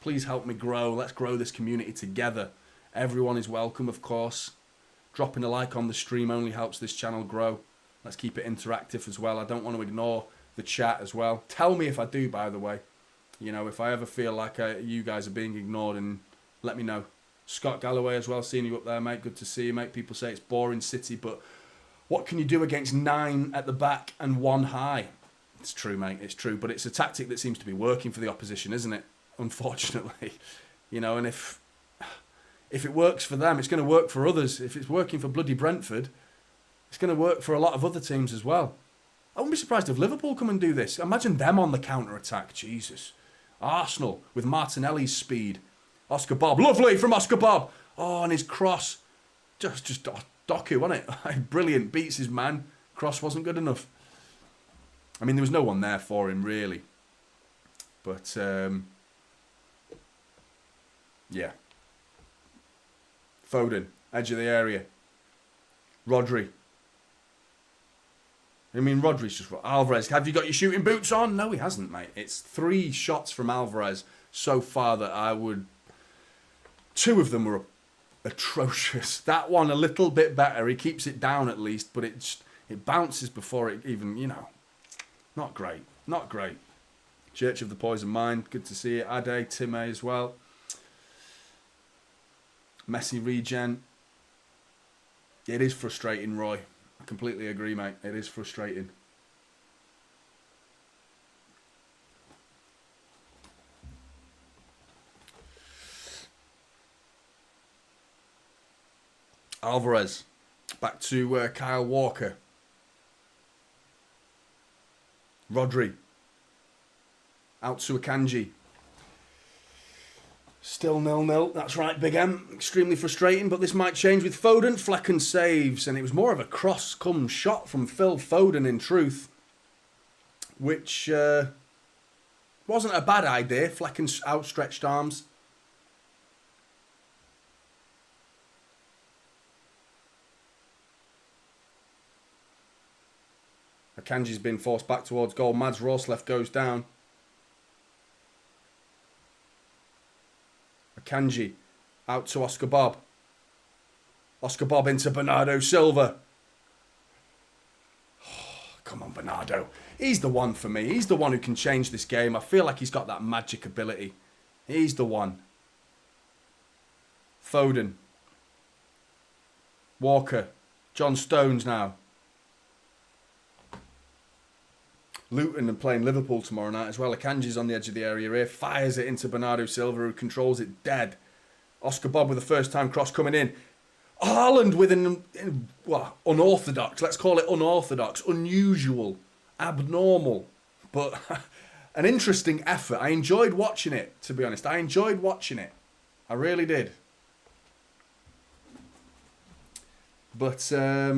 Please help me grow. Let's grow this community together. Everyone is welcome, of course. Dropping a like on the stream only helps this channel grow. Let's keep it interactive as well. I don't want to ignore the chat as well. Tell me if I do, by the way. You know, if I ever feel like you guys are being ignored, and let me know. Scott Galloway as well, seeing you up there, mate. Good to see you, mate. People say it's boring City, but what can you do against 9 at the back and 1 high? It's true, mate. It's true. But it's a tactic that seems to be working for the opposition, isn't it? Unfortunately. You know, and if it works for them, it's going to work for others. If it's working for bloody Brentford, it's going to work for a lot of other teams as well. I wouldn't be surprised if Liverpool come and do this. Imagine them on the counter-attack. Jesus. Arsenal with Martinelli's speed. Oscar Bob. Lovely from Oscar Bob. Oh, and his cross. Just Doku, wasn't it? Brilliant. Beats his man. Cross wasn't good enough. I mean, there was no one there for him, really. But, yeah. Foden. Edge of the area. Rodri. I mean, Rodri's just... Alvarez, have you got your shooting boots on? No, he hasn't, mate. It's 3 shots from Alvarez so far that I would... 2 of them were atrocious. That one a little bit better. He keeps it down at least, but it bounces before it even, you know. Not great. Not great. Church of the Poison Mind. Good to see you. Ade, Time as well. Messi regen. It is frustrating, Roy. I completely agree, mate. It is frustrating. Alvarez. Back to Kyle Walker. Rodri. Out to Akanji. Still 0-0. That's right, Big M. Extremely frustrating, but this might change with Foden. Flecken saves, and it was more of a cross-come shot from Phil Foden, in truth, which wasn't a bad idea. Flecken's outstretched arms. Akanji's been forced back towards goal. Mads Rorsleff goes down. Akanji out to Oscar Bob. Oscar Bob into Bernardo Silva. Oh, come on, Bernardo. He's the one for me. He's the one who can change this game. I feel like he's got that magic ability. He's the one. Foden. Walker. John Stones now. Luton and playing Liverpool tomorrow night as well. Akanji's on the edge of the area here. Fires it into Bernardo Silva, who controls it dead. Oscar Bob with a first-time cross coming in. Harland with an unorthodox, let's call it unorthodox, unusual, abnormal, but an interesting effort. I enjoyed watching it, to be honest. I enjoyed watching it. I really did. But, yeah,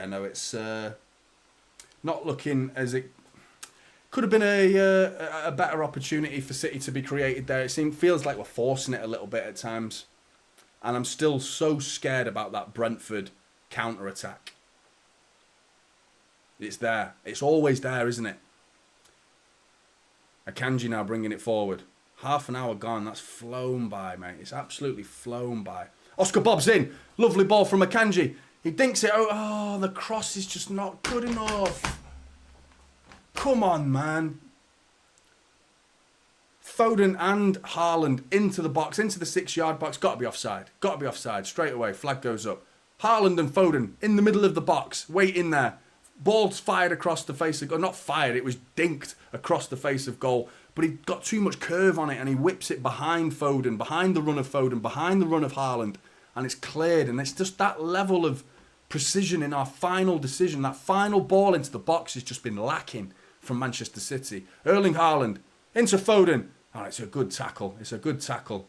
no, it's... not looking as it... Could have been a better opportunity for City to be created there. It feels like we're forcing it a little bit at times. And I'm still so scared about that Brentford counter-attack. It's there. It's always there, isn't it? Akanji now bringing it forward. Half an hour gone. That's flown by, mate. It's absolutely flown by. Oscar Bob's in. Lovely ball from Akanji. He dinks it out. Oh, the cross is just not good enough. Come on, man. Foden and Harland into the box, into the 6-yard box. Got to be offside. Got to be offside. Straight away. Flag goes up. Harland and Foden in the middle of the box. Waiting there. Ball's fired across the face of goal. Not fired, it was dinked across the face of goal. But he got too much curve on it and he whips it behind Foden, behind the run of Foden, behind the run of Harland. And it's cleared. And it's just that level of precision in our final decision. That final ball into the box has just been lacking from Manchester City. Erling Haaland into Foden. Oh, it's a good tackle. It's a good tackle.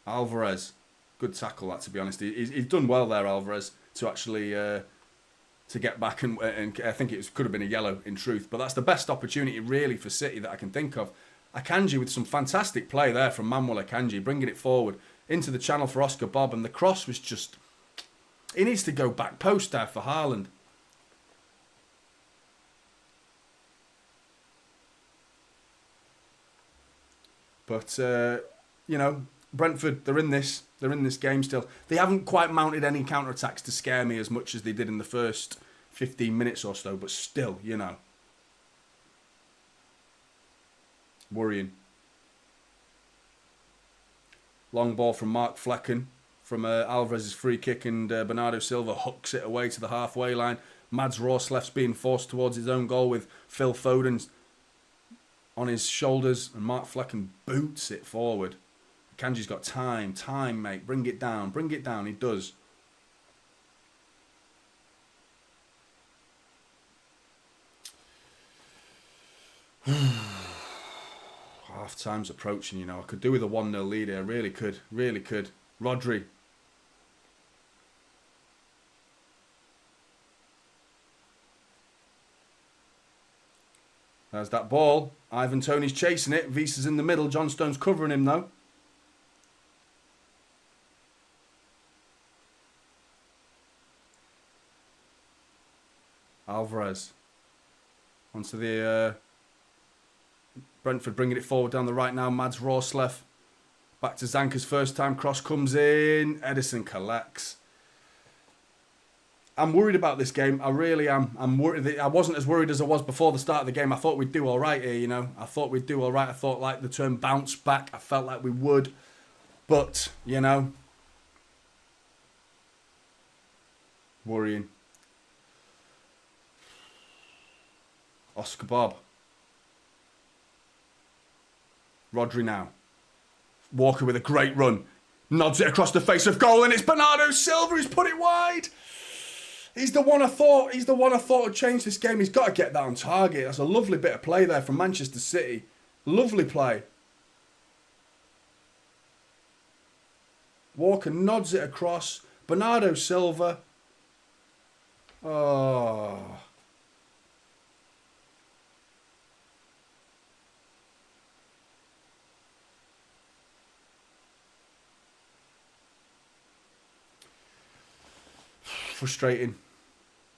Alvarez. Good tackle, that, to be honest. He's done well there, Alvarez, to actually to get back. And I think it could have been a yellow, in truth. But that's the best opportunity, really, for City that I can think of. Akanji with some fantastic play there from Manuel Akanji, bringing it forward into the channel for Oscar Bob. And the cross was just... He needs to go back post there for Harland. But, you know, Brentford, they're in this game still. They haven't quite mounted any counter-attacks to scare me as much as they did in the first 15 minutes or so. But still, you know. Worrying. Long ball from Mark Flecken from Alvarez's free kick, and Bernardo Silva hooks it away to the halfway line. Mads Roslef's being forced towards his own goal with Phil Foden on his shoulders, and Mark Flecken boots it forward. Kanji's got time, mate. Bring it down, he does. Half time's approaching, you know. I could do with a 1-0 lead here, really could. Rodri. There's that ball. Ivan Toney's chasing it. Visa's in the middle. John Stone's covering him, though. Alvarez. Onto the... Brentford bringing it forward down the right now. Mads Roslef. Back to Zanka's first time. Cross comes in. Edison collects. I'm worried about this game. I really am. I'm worried. I wasn't as worried as I was before the start of the game. I thought we'd do all right here, you know. I thought we'd do all right. I thought, like, the term bounce back. I felt like we would. But, you know. Worrying. Oscar Bob. Rodri now. Walker with a great run. Nods it across the face of goal, and it's Bernardo Silva who's put it wide. He's the one I thought would change this game. He's got to get that on target. That's a lovely bit of play there from Manchester City. Lovely play. Walker nods it across. Bernardo Silva. Oh. Frustrating.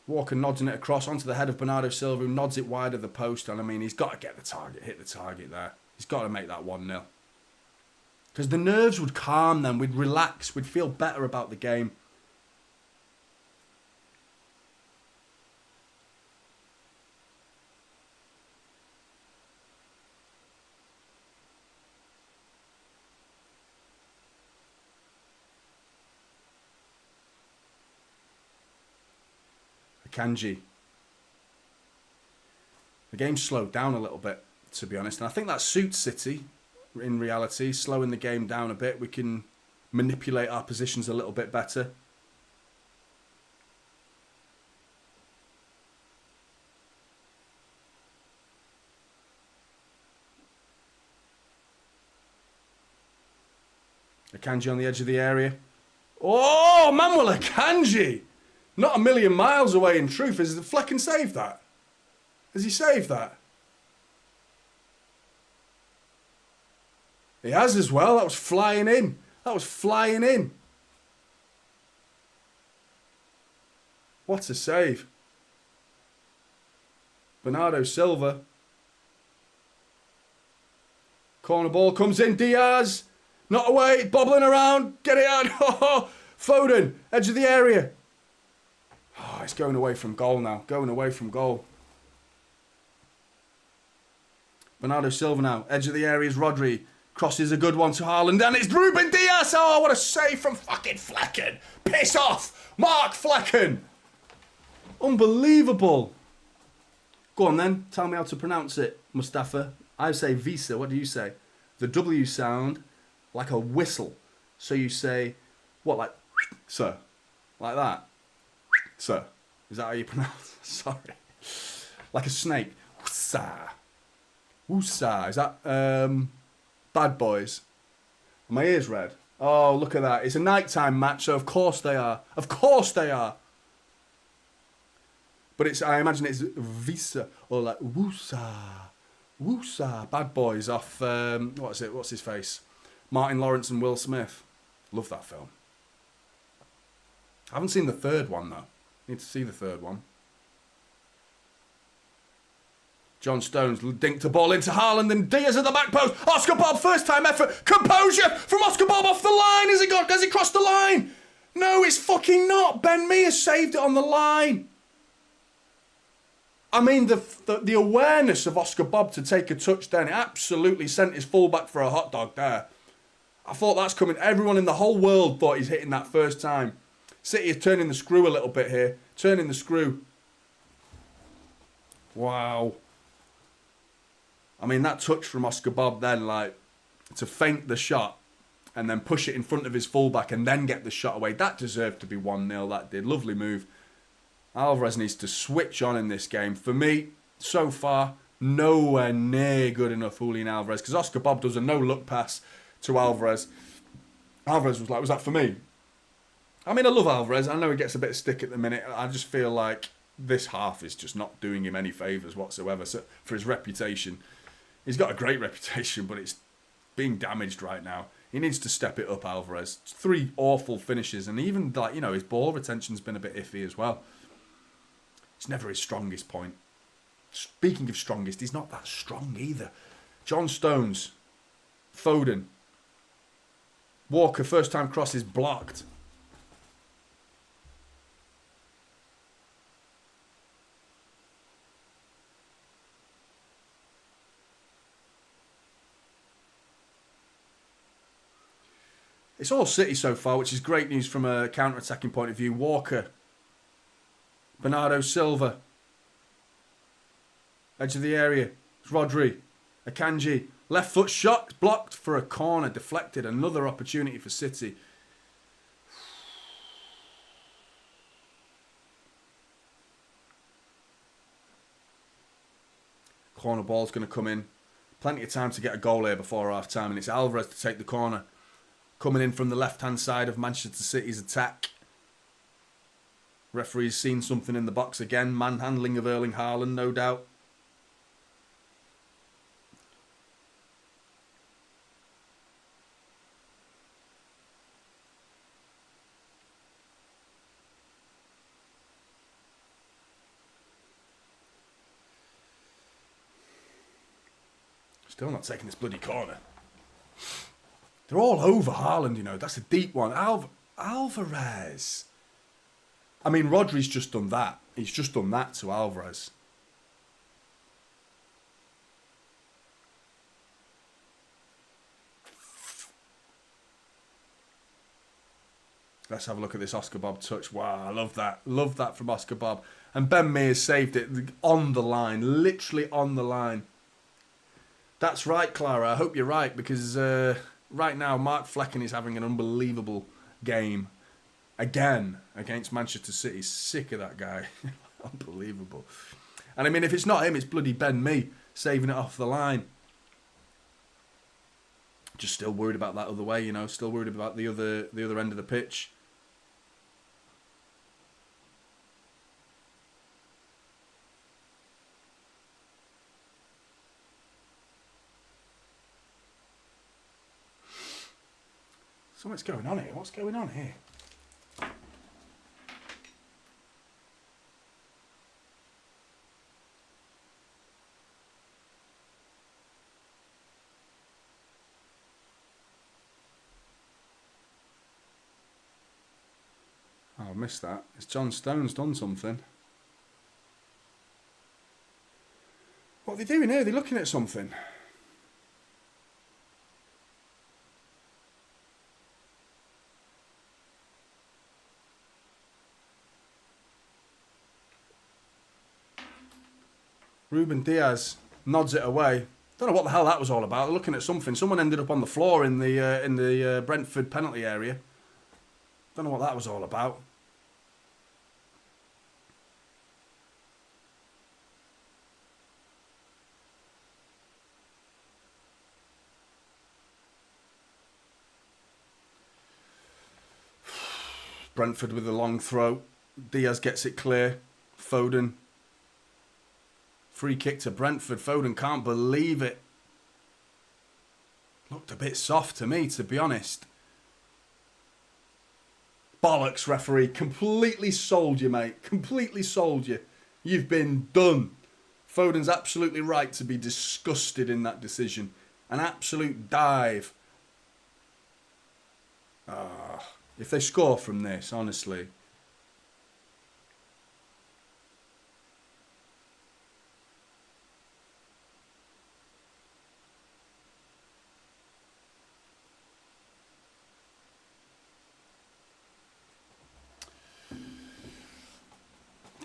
Walker nods it across onto the head of Bernardo Silva, who nods it wide of the post. And I mean, he's got to get the target, hit the target there. He's got to make that 1-0. Because the nerves would calm then. We'd relax. We'd feel better about the game. Akanji. The game's slowed down a little bit, to be honest. And I think that suits City, in reality. Slowing the game down a bit. We can manipulate our positions a little bit better. Akanji on the edge of the area. Oh, Manuel Akanji! Not a million miles away in truth. Has Flecken saved that? Has he saved that? He has as well. That was flying in. That was flying in. What a save. Bernardo Silva. Corner ball comes in. Diaz. Not away. Bobbling around. Get it out. Oh, Foden. Edge of the area. Oh, it's going away from goal now. Going away from goal. Bernardo Silva now. Edge of the area is Rodri. Crosses a good one to Harland. And it's Ruben Diaz. Oh, what a save from fucking Flecken. Piss off. Mark Flecken. Unbelievable. Go on then. Tell me how to pronounce it, Mustafa. I say Visa. What do you say? The W sound like a whistle. So you say, what, like, sir? Like that? Sir. Is that how you pronounce it? Sorry. Like a snake. Woosa. Woosa. Is that Bad Boys? Are my ears red? Oh, look at that. It's a nighttime match, so of course they are. Of course they are. But it's, I imagine it's Visa or like Woosa. Woosa. Bad Boys off, what is it? What's his face? Martin Lawrence and Will Smith. Love that film. I haven't seen the third one though. Need to see the third one. John Stones dinked a ball into Harland and Diaz at the back post. Oscar Bob, first time effort. Composure from Oscar Bob off the line. Has it crossed the line? No, it's fucking not. Ben Mee has saved it on the line. I mean, the awareness of Oscar Bob to take a touch then, it absolutely sent his fullback for a hot dog there. I thought that's coming. Everyone in the whole world thought he's hitting that first time. City is turning the screw a little bit here. Turning the screw. Wow. I mean, that touch from Oscar Bob then, like, to feint the shot and then push it in front of his fullback and then get the shot away, that deserved to be 1-0, that did. Lovely move. Alvarez needs to switch on in this game. For me, so far, nowhere near good enough Julian Alvarez, because Oscar Bob does a no-look pass to Alvarez. Alvarez was like, was that for me? I mean, I love Alvarez. I know he gets a bit of stick at the minute. I just feel like this half is just not doing him any favours whatsoever. So for his reputation, he's got a great reputation, but it's being damaged right now. He needs to step it up, Alvarez. 3 awful finishes, and even, like, you know, his ball retention's been a bit iffy as well. It's never his strongest point. Speaking of strongest, he's not that strong either. John Stones, Foden, Walker, first time cross is blocked. It's all City so far, which is great news from a counter-attacking point of view. Walker, Bernardo Silva, edge of the area. It's Rodri, Akanji, left foot shot, blocked for a corner, deflected. Another opportunity for City. Corner ball's going to come in. Plenty of time to get a goal here before half time, and it's Alvarez to take the corner. Coming in from the left-hand side of Manchester City's attack. Referee's seen something in the box again. Manhandling of Erling Haaland, no doubt. Still not taking this bloody corner. They're all over Harland, you know. That's a deep one. Alvarez. I mean, Rodri's just done that. He's just done that to Alvarez. Let's have a look at this Oscar Bob touch. Wow, I love that. Love that from Oscar Bob. And Ben Mee has saved it on the line. Literally on the line. That's right, Clara. I hope you're right, because right now Mark Flecken is having an unbelievable game. Again, against Manchester City. Sick of that guy. Unbelievable. And I mean, if it's not him, it's bloody Ben Mee saving it off the line. Just still worried about that other way, you know. Still worried about the other end of the pitch. So what's going on here? What's going on here? Oh, I missed that. It's John Stones done something. What are they doing here? They're looking at something. Ruben Diaz nods it away. Don't know what the hell that was all about. They're looking at something. Someone ended up on the floor in the Brentford penalty area. Don't know what that was all about. Brentford with a long throw. Diaz gets it clear. Foden. Free kick to Brentford. Foden can't believe it. Looked a bit soft to me, to be honest. Bollocks, referee. Completely sold you, mate. Completely sold you. You've been done. Foden's absolutely right to be disgusted in that decision. An absolute dive. If they score from this, honestly.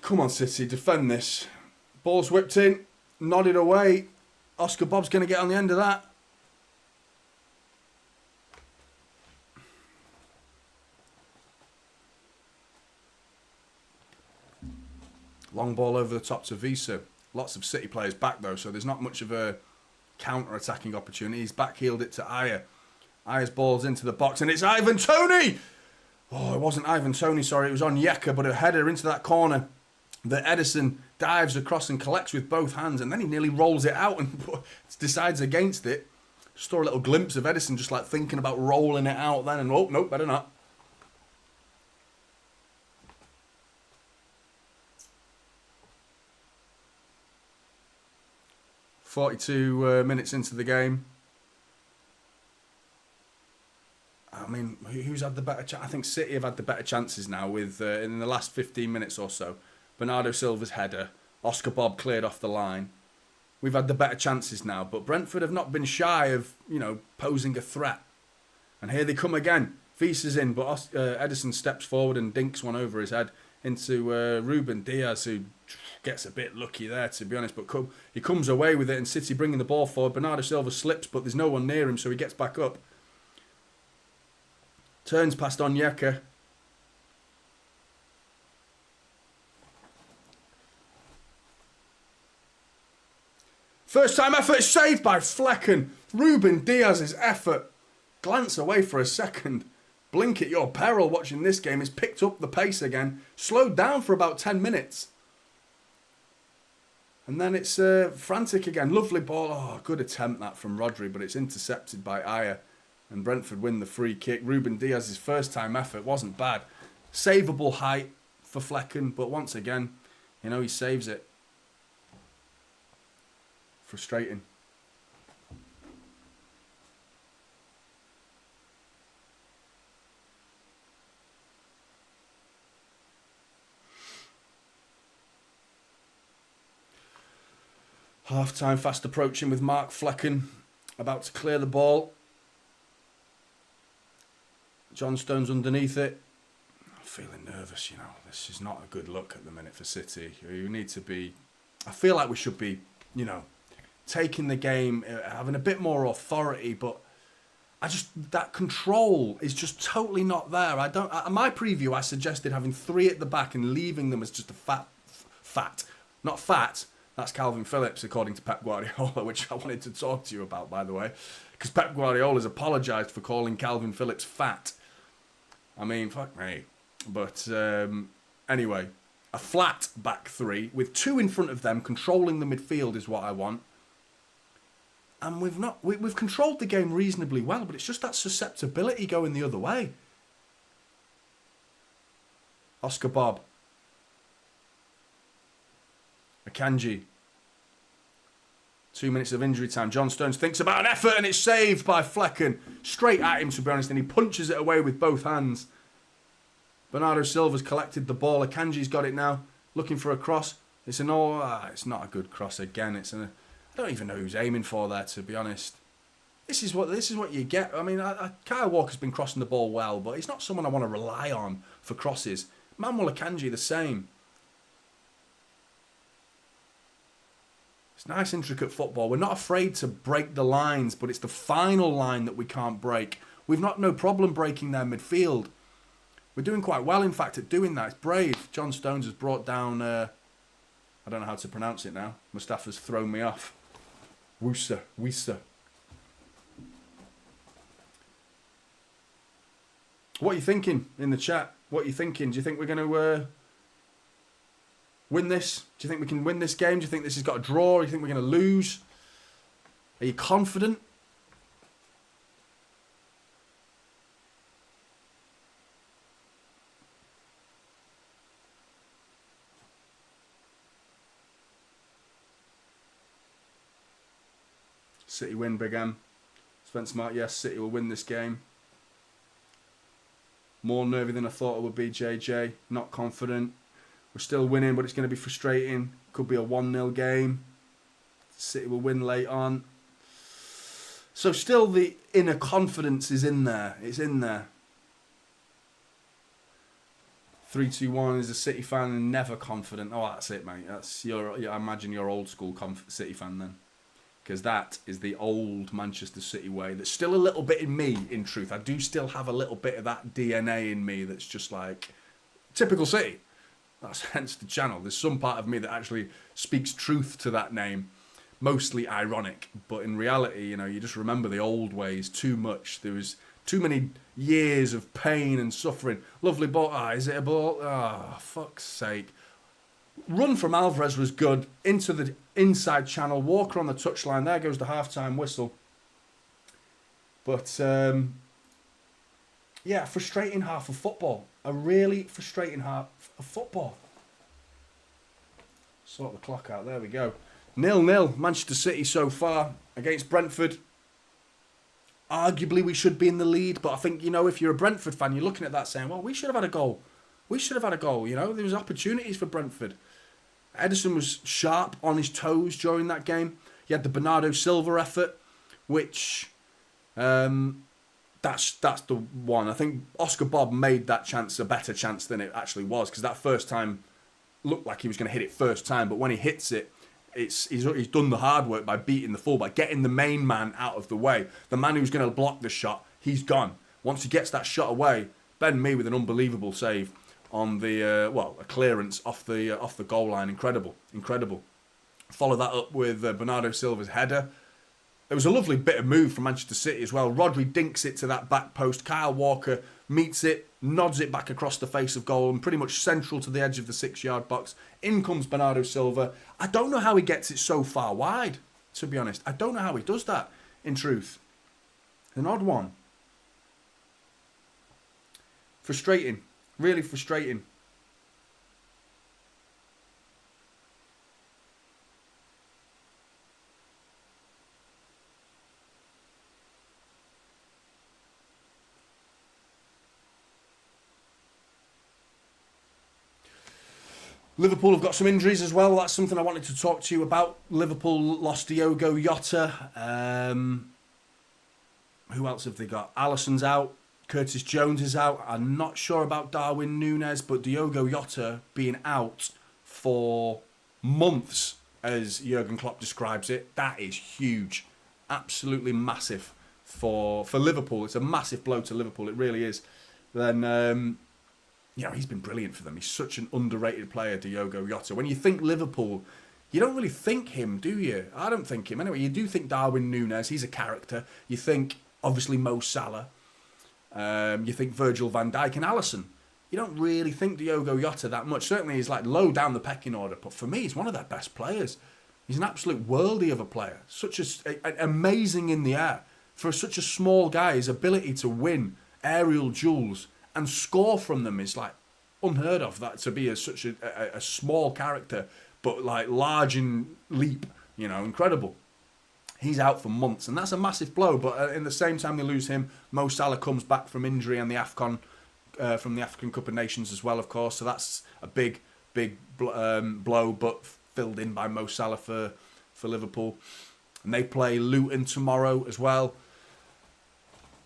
Come on, City, defend this. Ball's whipped in, nodded away. Oscar Bob's going to get on the end of that. Long ball over the top to Visa. Lots of City players back though, so there's not much of a counter-attacking opportunity. He's backheeled it to Ayer. Ayer's ball's into the box, and it's Ivan Toney! Oh, it wasn't Ivan Toney, sorry. It was Onyeka, but a header into that corner that Edison dives across and collects with both hands, and then he nearly rolls it out and decides against it. Just saw a little glimpse of Edison just like thinking about rolling it out then, and oh, nope, better not. "42 minutes into the game." I mean, who's had the better chance? I think City have had the better chances now with in the last 15 minutes or so. Bernardo Silva's header. Oscar Bob cleared off the line. We've had the better chances now, but Brentford have not been shy of, posing a threat. And here they come again. Visa's in, but Edison steps forward and dinks one over his head into Ruben Diaz, who gets a bit lucky there, to be honest. But he comes away with it, and City bringing the ball forward. Bernardo Silva slips, but there's no one near him, so he gets back up. Turns past Onyeka. First time effort saved by Flecken. Ruben Diaz's effort. Glance away for a second. Blink at your peril watching this game. He's picked up the pace again. Slowed down for about 10 minutes. And then it's frantic again. Lovely ball. Oh, good attempt that from Rodri, but it's intercepted by Ayer. And Brentford win the free kick. Ruben Diaz's first time effort wasn't bad. Savable height for Flecken, but once again, he saves it. Frustrating. Half time fast approaching with Mark Flecken about to clear the ball. John Stones underneath it. I'm feeling nervous, This is not a good look at the minute for City. You need to be... I feel like we should be, taking the game, having a bit more authority, but that control is just totally not there. My preview, I suggested having 3 at the back and leaving them as just a not fat. That's Calvin Phillips, according to Pep Guardiola, which I wanted to talk to you about, by the way, because Pep Guardiola's apologised for calling Calvin Phillips fat. I mean, fuck me. But anyway, a flat back 3 with 2 in front of them, controlling the midfield is what I want. And we've controlled the game reasonably well, but it's just that susceptibility going the other way. Oscar Bob. Akanji. 2 minutes of injury time. John Stones thinks about an effort and it's saved by Flecken. Straight at him, to be honest, and he punches it away with both hands. Bernardo Silva's collected the ball. Akanji's got it now. Looking for a cross. It's not a good cross again. I don't even know who's aiming for there, to be honest. This is what you get. I mean, Kyle Walker's been crossing the ball well, but he's not someone I want to rely on for crosses. Manuel Akanji, the same. It's nice, intricate football. We're not afraid to break the lines, but it's the final line that we can't break. We've no problem breaking their midfield. We're doing quite well, in fact, at doing that. It's brave. John Stones has brought down... I don't know how to pronounce it now. Mustafa's thrown me off. Wissa. What are you thinking in the chat? What are you thinking? Do you think we're going to win this? Do you think we can win this game? Do you think this has got a draw? Do you think we're going to lose? Are you confident? City win, Big M. Spence Smart, yes, City will win this game. More nervy than I thought it would be, JJ. Not confident. We're still winning, but it's going to be frustrating. Could be a 1-0 game. City will win late on. So still the inner confidence is in there. It's in there. 3-2-1 is a City fan and never confident. Oh, that's it, mate. I imagine you're old school City fan then. Because that is the old Manchester City way. That's still a little bit in me, in truth. I do still have a little bit of that DNA in me that's just like typical City. That's hence the channel. There's some part of me that actually speaks truth to that name. Mostly ironic. But in reality, you just remember the old ways too much. There was too many years of pain and suffering. Lovely ball. Is it a ball? Fuck's sake. Run from Alvarez was good. Into the inside channel. Walker on the touchline. There goes the half-time whistle. But, yeah, frustrating half of football. A really frustrating half of football. Sort the clock out. There we go. 0-0. Manchester City so far against Brentford. Arguably, we should be in the lead. But I think, if you're a Brentford fan, you're looking at that saying, well, we should have had a goal. We should have had a goal, There was opportunities for Brentford. Edison was sharp on his toes during that game. He had the Bernardo Silva effort, which that's the one. I think Oscar Bob made that chance a better chance than it actually was, because that first time looked like he was going to hit it first time, but when he hits it, he's done the hard work by beating the fullback, getting the main man out of the way. The man who's going to block the shot, he's gone. Once he gets that shot away, Ben Mee with an unbelievable save on the a clearance off the goal line. Incredible. Follow that up with Bernardo Silva's header. There was a lovely bit of move from Manchester City as well. Rodri dinks it to that back post. Kyle Walker meets it, nods it back across the face of goal and pretty much central to the edge of the 6-yard box. In comes Bernardo Silva. I don't know how he gets it so far wide, to be honest. I don't know how he does that, in truth. An odd one. Frustrating. Really frustrating. Liverpool have got some injuries as well. That's something I wanted to talk to you about. Liverpool lost Diogo Jota. Who else have they got? Alisson's out. Curtis Jones is out. I'm not sure about Darwin Núñez, but Diogo Jota being out for months, as Jurgen Klopp describes it, that is huge. Absolutely massive for Liverpool. It's a massive blow to Liverpool. It really is. Then, he's been brilliant for them. He's such an underrated player, Diogo Jota. When you think Liverpool, you don't really think him, do you? I don't think him. Anyway, you do think Darwin Núñez. He's a character. You think, obviously, Mo Salah. You think Virgil van Dijk and Alisson. You don't really think Diogo Jota that much. Certainly he's like low down the pecking order, but for me, he's one of their best players. He's an absolute worldie of a player. Amazing in the air. For such a small guy, his ability to win aerial duels and score from them is like unheard of. That to be such a small character, but like large in leap, incredible. He's out for months, and that's a massive blow. But in the same time they lose him, Mo Salah comes back from injury and the AFCON, from the African Cup of Nations as well, of course. So that's a big blow, but filled in by Mo Salah for Liverpool. And they play Luton tomorrow as well.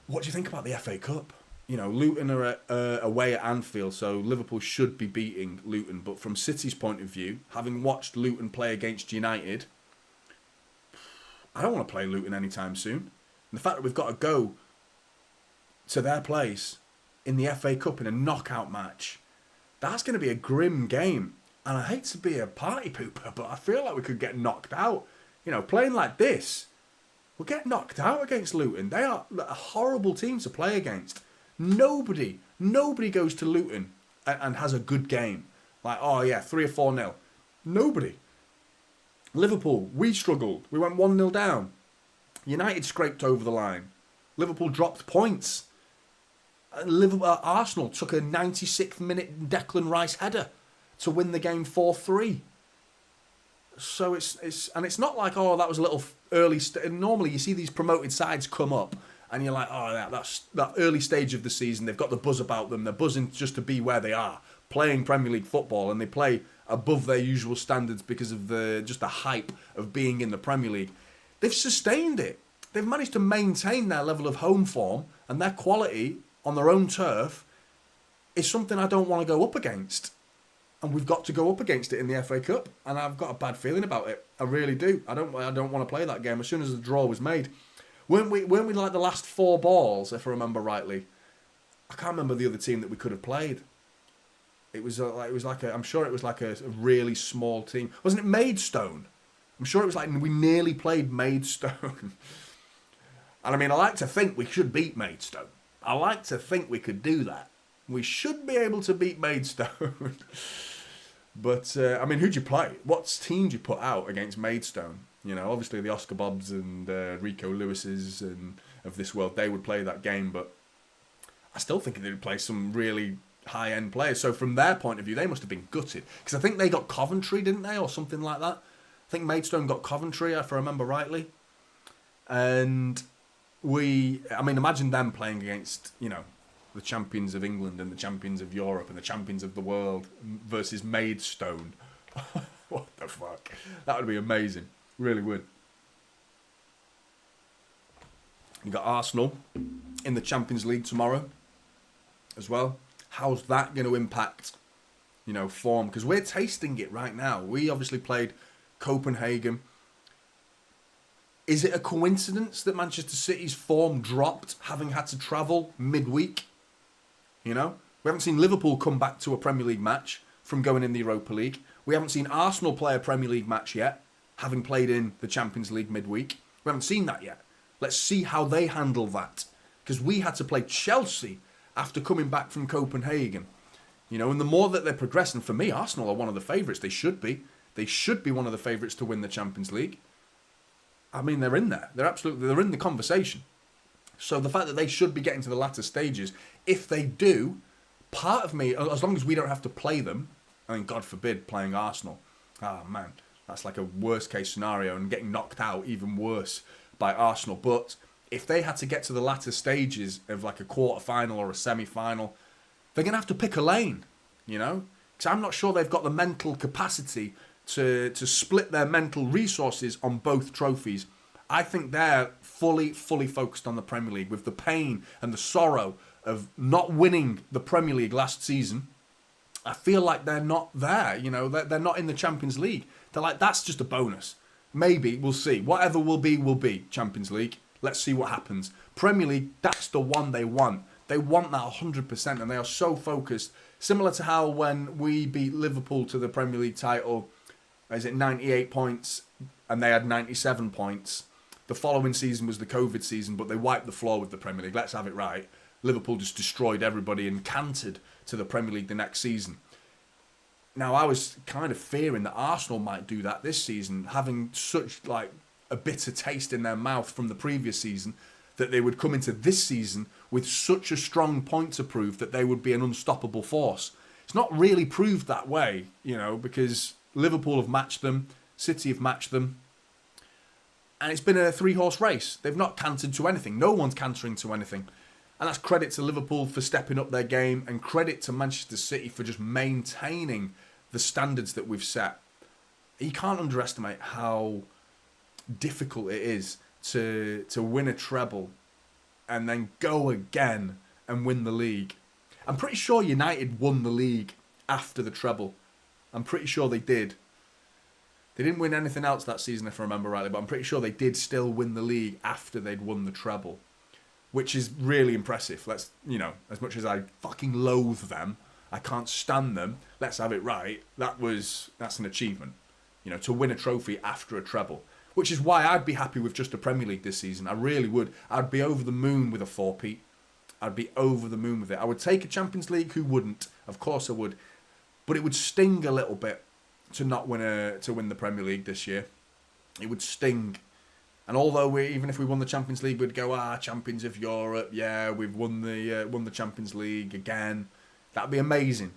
What do you think about the FA Cup? Luton are away at Anfield, so Liverpool should be beating Luton. But from City's point of view, having watched Luton play against United, I don't want to play Luton anytime soon. And the fact that we've got to go to their place in the FA Cup in a knockout match, that's going to be a grim game. And I hate to be a party pooper, but I feel like we could get knocked out. Playing like this, we'll get knocked out against Luton. They are a horrible team to play against. Nobody goes to Luton and has a good game. Like, 3 or 4-0. Nobody. Liverpool, we struggled. We went 1-0 down. United scraped over the line. Liverpool dropped points. Arsenal took a 96th minute Declan Rice header to win the game 4-3. So it's not like, that was a little early. Normally you see these promoted sides come up and you're like, that's that early stage of the season. They've got the buzz about them. They're buzzing just to be where they are, playing Premier League football, and they play above their usual standards because of the hype of being in the Premier League. They've sustained it. They've managed to maintain their level of home form, and their quality on their own turf is something I don't want to go up against. And we've got to go up against it in the FA Cup, and I've got a bad feeling about it. I really do. I don't want to play that game. As soon as the draw was made, weren't we like the last 4 balls, if I remember rightly? I can't remember the other team that we could have played. I'm sure it was like a really small team. Wasn't it Maidstone? I'm sure it was like we nearly played Maidstone. And I mean, I like to think we should beat Maidstone. I like to think we could do that. We should be able to beat Maidstone. But, who'd you play? What team do you put out against Maidstone? Obviously the Oscar Bobs and Rico Lewis's and of this world, they would play that game. But I still think they would play some really high-end players. So from their point of view, they must have been gutted. Because I think they got Coventry, didn't they? Or something like that. I think Maidstone got Coventry, if I remember rightly. And imagine them playing against, the champions of England and the champions of Europe and the champions of the world versus Maidstone. What the fuck? That would be amazing. Really would. You got Arsenal in the Champions League tomorrow as well. How's that going to impact, form? Because we're tasting it right now. We obviously played Copenhagen. Is it a coincidence that Manchester City's form dropped, having had to travel midweek? We haven't seen Liverpool come back to a Premier League match from going in the Europa League. We haven't seen Arsenal play a Premier League match yet, having played in the Champions League midweek. We haven't seen that yet. Let's see how they handle that. Because we had to play Chelsea after coming back from Copenhagen. And the more that they're progressing, for me, Arsenal are one of the favourites. They should be. They should be one of the favourites to win the Champions League. They're in there. They're in the conversation. So the fact that they should be getting to the latter stages, if they do, part of me, as long as we don't have to play them, God forbid playing Arsenal. Man, that's like a worst case scenario, and getting knocked out even worse by Arsenal. But if they had to get to the latter stages of like a quarter-final or a semi-final, they're going to have to pick a lane, Because I'm not sure they've got the mental capacity to split their mental resources on both trophies. I think they're fully focused on the Premier League with the pain and the sorrow of not winning the Premier League last season. I feel like they're not there, they're not in the Champions League. They're like, that's just a bonus. Maybe, we'll see. Whatever will be Champions League. Let's see what happens. Premier League, that's the one they want. They want that 100%, and they are so focused. Similar to how when we beat Liverpool to the Premier League title, 98 points, and they had 97 points. The following season was the COVID season, but they wiped the floor with the Premier League. Let's have it right. Liverpool just destroyed everybody and cantered to the Premier League the next season. Now, I was kind of fearing that Arsenal might do that this season, having such like a bitter taste in their mouth from the previous season, that they would come into this season with such a strong point to prove that they would be an unstoppable force. It's not really proved that way, because Liverpool have matched them, City have matched them, and it's been a three-horse race. They've not cantered to anything. No one's cantering to anything. And that's credit to Liverpool for stepping up their game, and credit to Manchester City for just maintaining the standards that we've set. You can't underestimate how difficult it is to win a treble and then go again and win the league. I'm pretty sure United won the league after the treble. I'm pretty sure they did. They didn't win anything else that season, if I remember rightly, but I'm pretty sure they did still win the league after they'd won the treble, which is really impressive. Let's, as much as I fucking loathe them, I can't stand them, let's have it right. That's an achievement, to win a trophy after a treble, which is why I'd be happy with just a Premier League this season. I really would. I'd be over the moon with a four-peat. I'd be over the moon with it. I would take a Champions League. Who wouldn't? Of course I would. But it would sting a little bit to not win the Premier League this year. It would sting. And although even if we won the Champions League, we'd go, champions of Europe, yeah, we've won the Champions League again. That'd be amazing.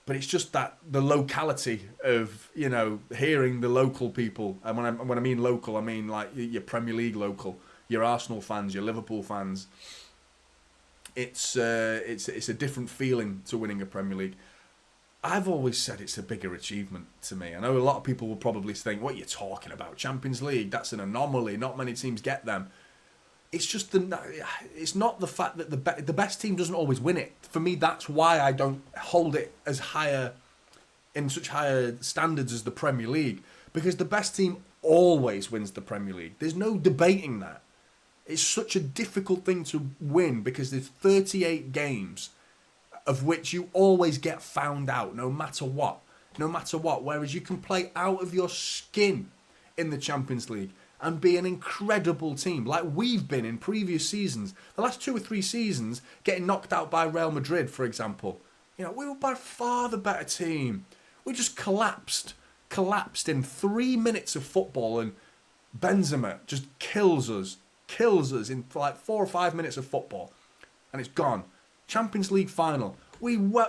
But it's just that the locality of, hearing the local people, and when I mean local, I mean like your Premier League local, your Arsenal fans, your Liverpool fans. It's a different feeling to winning a Premier League. I've always said it's a bigger achievement to me. I know a lot of people will probably think, what are you talking about? Champions League, that's an anomaly. Not many teams get them. It's just it's not the fact that the best team doesn't always win it. For me, that's why I don't hold it as in such higher standards as the Premier League. Because the best team always wins the Premier League. There's no debating that. It's such a difficult thing to win because there's 38 games of which you always get found out, no matter what. Whereas you can play out of your skin in the Champions League and be an incredible team, like we've been in previous seasons. The last 2 or 3 seasons, getting knocked out by Real Madrid, for example. We were by far the better team. We just collapsed in 3 minutes of football, and Benzema just kills us in like 4 or 5 minutes of football, and it's gone. Champions League final. We were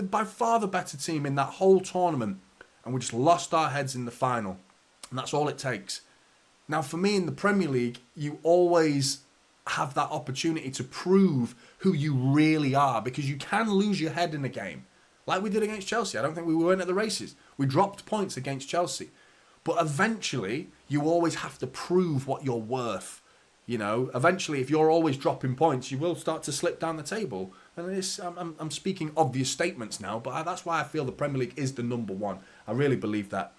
by far the better team in that whole tournament, and we just lost our heads in the final, and that's all it takes. Now, for me in the Premier League, you always have that opportunity to prove who you really are, because you can lose your head in a game, like we did against Chelsea. I don't think we weren't at the races. We dropped points against Chelsea, but eventually you always have to prove what you're worth. Eventually, if you're always dropping points, you will start to slip down the table. And I'm speaking obvious statements now, but that's why I feel the Premier League is the number one. I really believe that.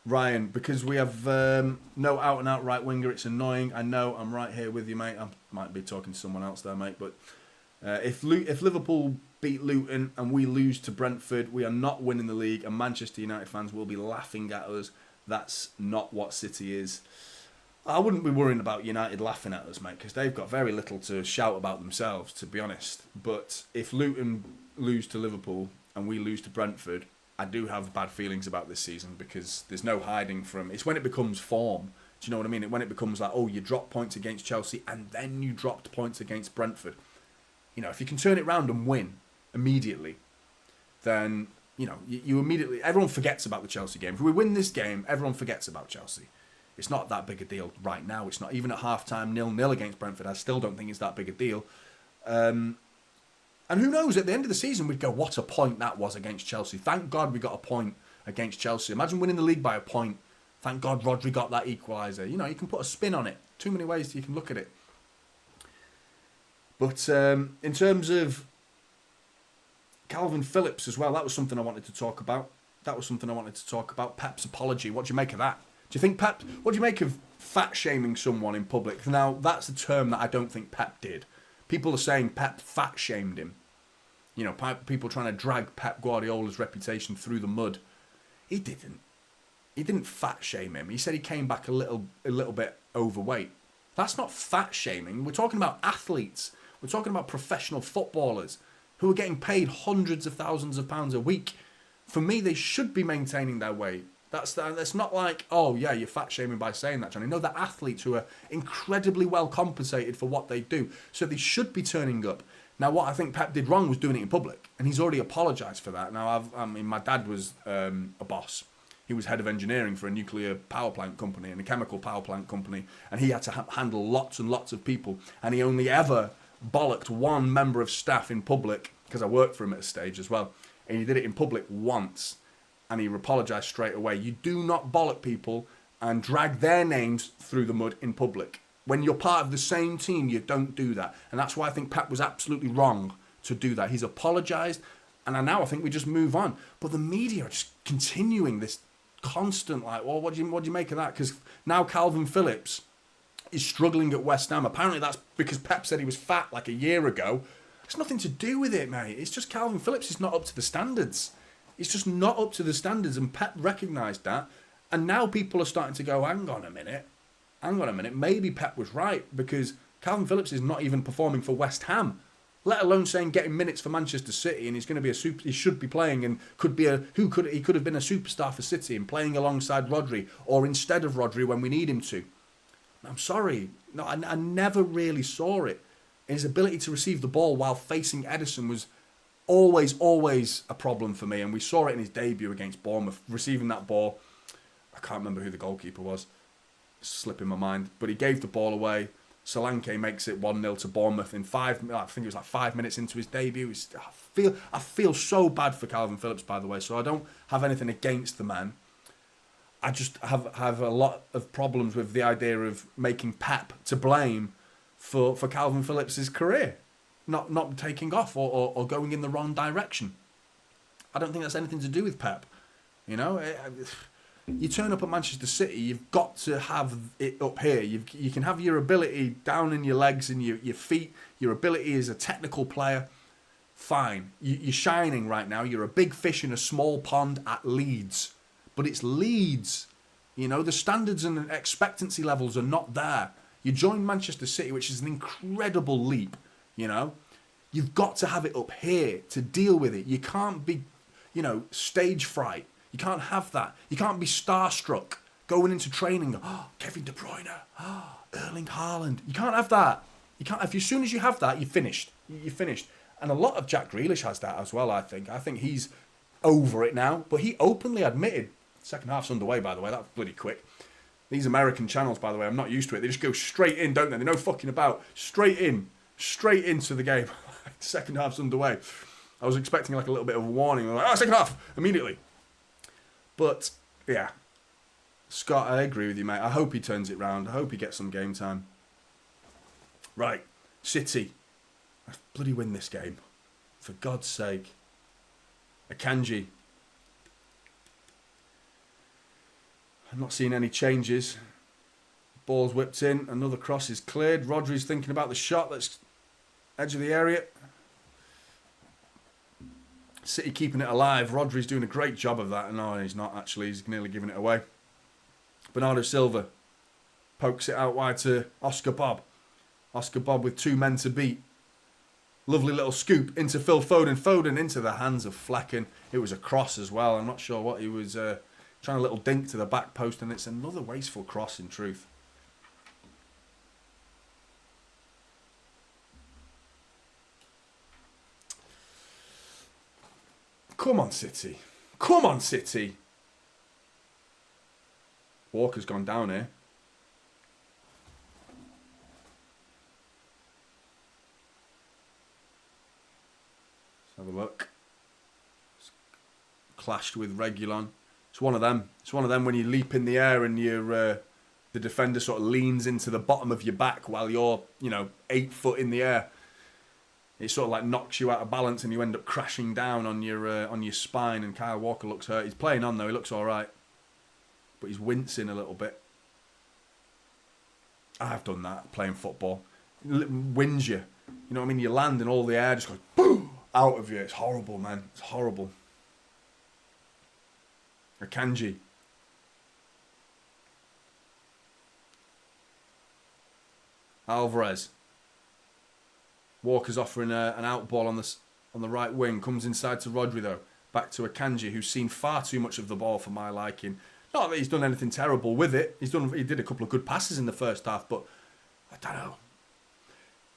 Ryan, because we have no out-and-out right winger, it's annoying. I know, I'm right here with you, mate. I might be talking to someone else there, mate. But if Liverpool beat Luton and we lose to Brentford, we are not winning the league, and Manchester United fans will be laughing at us. That's not what City is. I wouldn't be worrying about United laughing at us, mate, because they've got very little to shout about themselves, to be honest. But if Luton lose to Liverpool and we lose to Brentford, I do have bad feelings about this season, because there's no hiding from... It's when it becomes form. Do you know what I mean? When it becomes like, you dropped points against Chelsea and then you dropped points against Brentford. If you can turn it round and win immediately, then... you immediately... Everyone forgets about the Chelsea game. If we win this game, everyone forgets about Chelsea. It's not that big a deal right now. It's not even at half-time 0-0 against Brentford. I still don't think it's that big a deal. And who knows, at the end of the season, we'd go, what a point that was against Chelsea. Thank God we got a point against Chelsea. Imagine winning the league by a point. Thank God Rodri got that equaliser. You can put a spin on it. Too many ways you can look at it. But in terms of Calvin Phillips as well, that was something I wanted to talk about. Pep's apology. What do you make of that? Do you think what do you make of fat-shaming someone in public? Now, that's a term that I don't think Pep did. People are saying Pep fat-shamed him. People trying to drag Pep Guardiola's reputation through the mud. He didn't. He didn't fat-shame him. He said he came back a little bit overweight. That's not fat-shaming. We're talking about athletes. We're talking about professional footballers who are getting paid hundreds of thousands of pounds a week. For me, they should be maintaining their weight. That's not like, oh yeah, you're fat shaming by saying that, Johnny. No, they're athletes who are incredibly well compensated for what they do. So they should be turning up. Now, what I think Pep did wrong was doing it in public, and he's already apologised for that. Now, my dad was a boss. He was head of engineering for a nuclear power plant company and a chemical power plant company, and he had to handle lots and lots of people, and he only ever bollocked one member of staff in public, because I worked for him at a stage as well, and he did it in public once, and he apologised straight away. You do not bollock people and drag their names through the mud in public. When you're part of the same team, you don't do that. And that's why I think Pep was absolutely wrong to do that. He's apologised, and now I think we just move on. But the media are just continuing this constant, like, well, what do you make of that? Because now Calvin Phillips is struggling at West Ham. Apparently that's because Pep said he was fat like a year ago. It's nothing to do with it, mate. It's just Calvin Phillips is not up to the standards. It's just not up to the standards, and Pep recognised that. And now people are starting to go, hang on a minute, maybe Pep was right, because Calvin Phillips is not even performing for West Ham, let alone saying getting minutes for Manchester City, and he's going to be he should be playing, and he could have been a superstar for City and playing alongside Rodri or instead of Rodri when we need him to. I'm sorry, no, I never really saw it. His ability to receive the ball while facing Ederson was always a problem for me, and we saw it in his debut against Bournemouth, receiving that ball. I can't remember who the goalkeeper was, it's slipping my mind, but he gave the ball away. Solanke makes it 1-0 to Bournemouth in I think it was like 5 minutes into his debut. I feel so bad for Calvin Phillips, by the way, so I don't have anything against the man. I just have a lot of problems with the idea of making Pep to blame for Calvin Phillips' career not taking off or going in the wrong direction. I don't think that's anything to do with Pep. You know, you turn up at Manchester City, you've got to have it up here. You can have your ability down in your legs and your feet, your ability as a technical player. Fine, you're shining right now. You're a big fish in a small pond at Leeds. But it's Leeds. You know, the standards and expectancy levels are not there. You join Manchester City, which is an incredible leap, you know. You've got to have it up here to deal with it. You can't be, you know, stage fright. You can't have that. You can't be starstruck going into training. Oh, Kevin De Bruyne. Oh, Erling Haaland. You can't have that. You can't. As soon as you have that, you're finished. You're finished. And a lot of Jack Grealish has that as well, I think. I think he's over it now. But he openly admitted, second half's underway, by the way. That's bloody quick. These American channels, by the way, I'm not used to it. They just go straight in, don't they? They're no fucking about. Straight into the game. Second half's underway. I was expecting like a little bit of a warning. I'm like, second half, immediately. But, yeah. Scott, I agree with you, mate. I hope he turns it round. I hope he gets some game time. Right. City. Let's bloody win this game. For God's sake. Akanji. I'm not seeing any changes. Ball's whipped in. Another cross is cleared. Rodri's thinking about the shot. That's edge of the area. City keeping it alive. Rodri's doing a great job of that. No, he's not actually. He's nearly giving it away. Bernardo Silva pokes it out wide to Oscar Bob. Oscar Bob with 2 men to beat. Lovely little scoop into Phil Foden. Foden into the hands of Flecken. It was a cross as well. I'm not sure what he was trying, a little dink to the back post, and it's another wasteful cross in truth. Come on, City. Come on, City. Walker's gone down here. Let's have a look. It's clashed with Reguilon. It's one of them. It's one of them when you leap in the air and you're, the defender sort of leans into the bottom of your back while you're, 8 foot in the air. It sort of like knocks you out of balance and you end up crashing down on your spine, and Kyle Walker looks hurt. He's playing on though, he looks alright. But he's wincing a little bit. I've done that, playing football. It wins you. You know what I mean? You land and all the air just goes boom out of you. It's horrible, man. It's horrible. Akanji. Alvarez. Walker's offering an out ball on this on the right wing. Comes inside to Rodri though. Back to Akanji, who's seen far too much of the ball for my liking. Not that he's done anything terrible with it. He did a couple of good passes in the first half, but I don't know.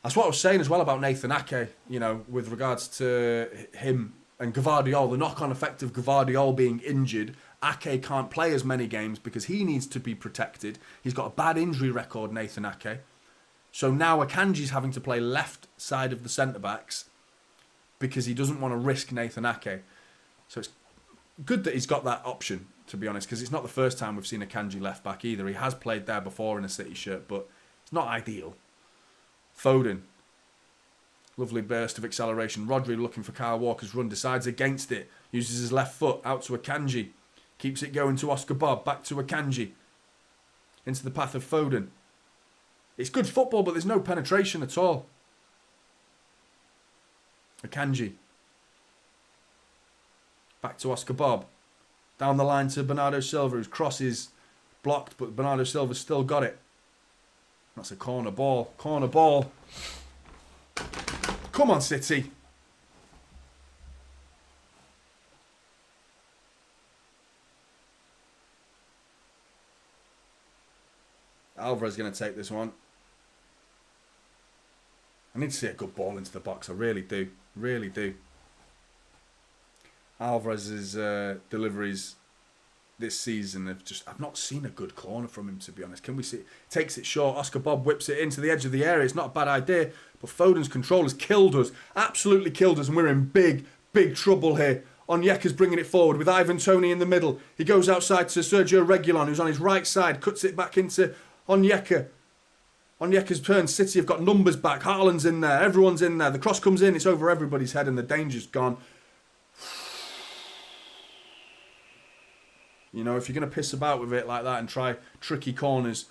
That's what I was saying as well about Nathan Ake, you know, with regards to him and Gvardiol, the knock-on effect of Gvardiol being injured. Ake can't play as many games because he needs to be protected. He's got a bad injury record, Nathan Ake. So now Akanji's having to play left side of the centre-backs because he doesn't want to risk Nathan Ake. So it's good that he's got that option, to be honest, because it's not the first time we've seen Akanji left-back either. He has played there before in a City shirt, but it's not ideal. Foden. Lovely burst of acceleration. Rodri looking for Kyle Walker's run. Decides against it. Uses his left foot. Out to Akanji. Keeps it going to Oscar Bob. Back to Akanji. Into the path of Foden. It's good football, but there's no penetration at all. Akanji. Back to Oscar Bob. Down the line to Bernardo Silva, whose cross is blocked, but Bernardo Silva's still got it. That's a corner ball. Corner ball. Come on, City. Alvarez is going to take this one. I need to see a good ball into the box. I really do. Really do. Alvarez's deliveries this season I've not seen a good corner from him, to be honest. Can we see? Takes it short. Oscar Bob whips it into the edge of the area. It's not a bad idea, but Foden's control has killed us. Absolutely killed us, and we're in big, big trouble here. Onyeka's bringing it forward with Ivan Toney in the middle. He goes outside to Sergio Reguilon, who's on his right side, cuts it back into Onyeka. Onyeka's turn. City have got numbers back. Harland's in there. Everyone's in there. The cross comes in. It's over everybody's head, and the danger's gone. You know, if you're going to piss about with it like that and try tricky corners,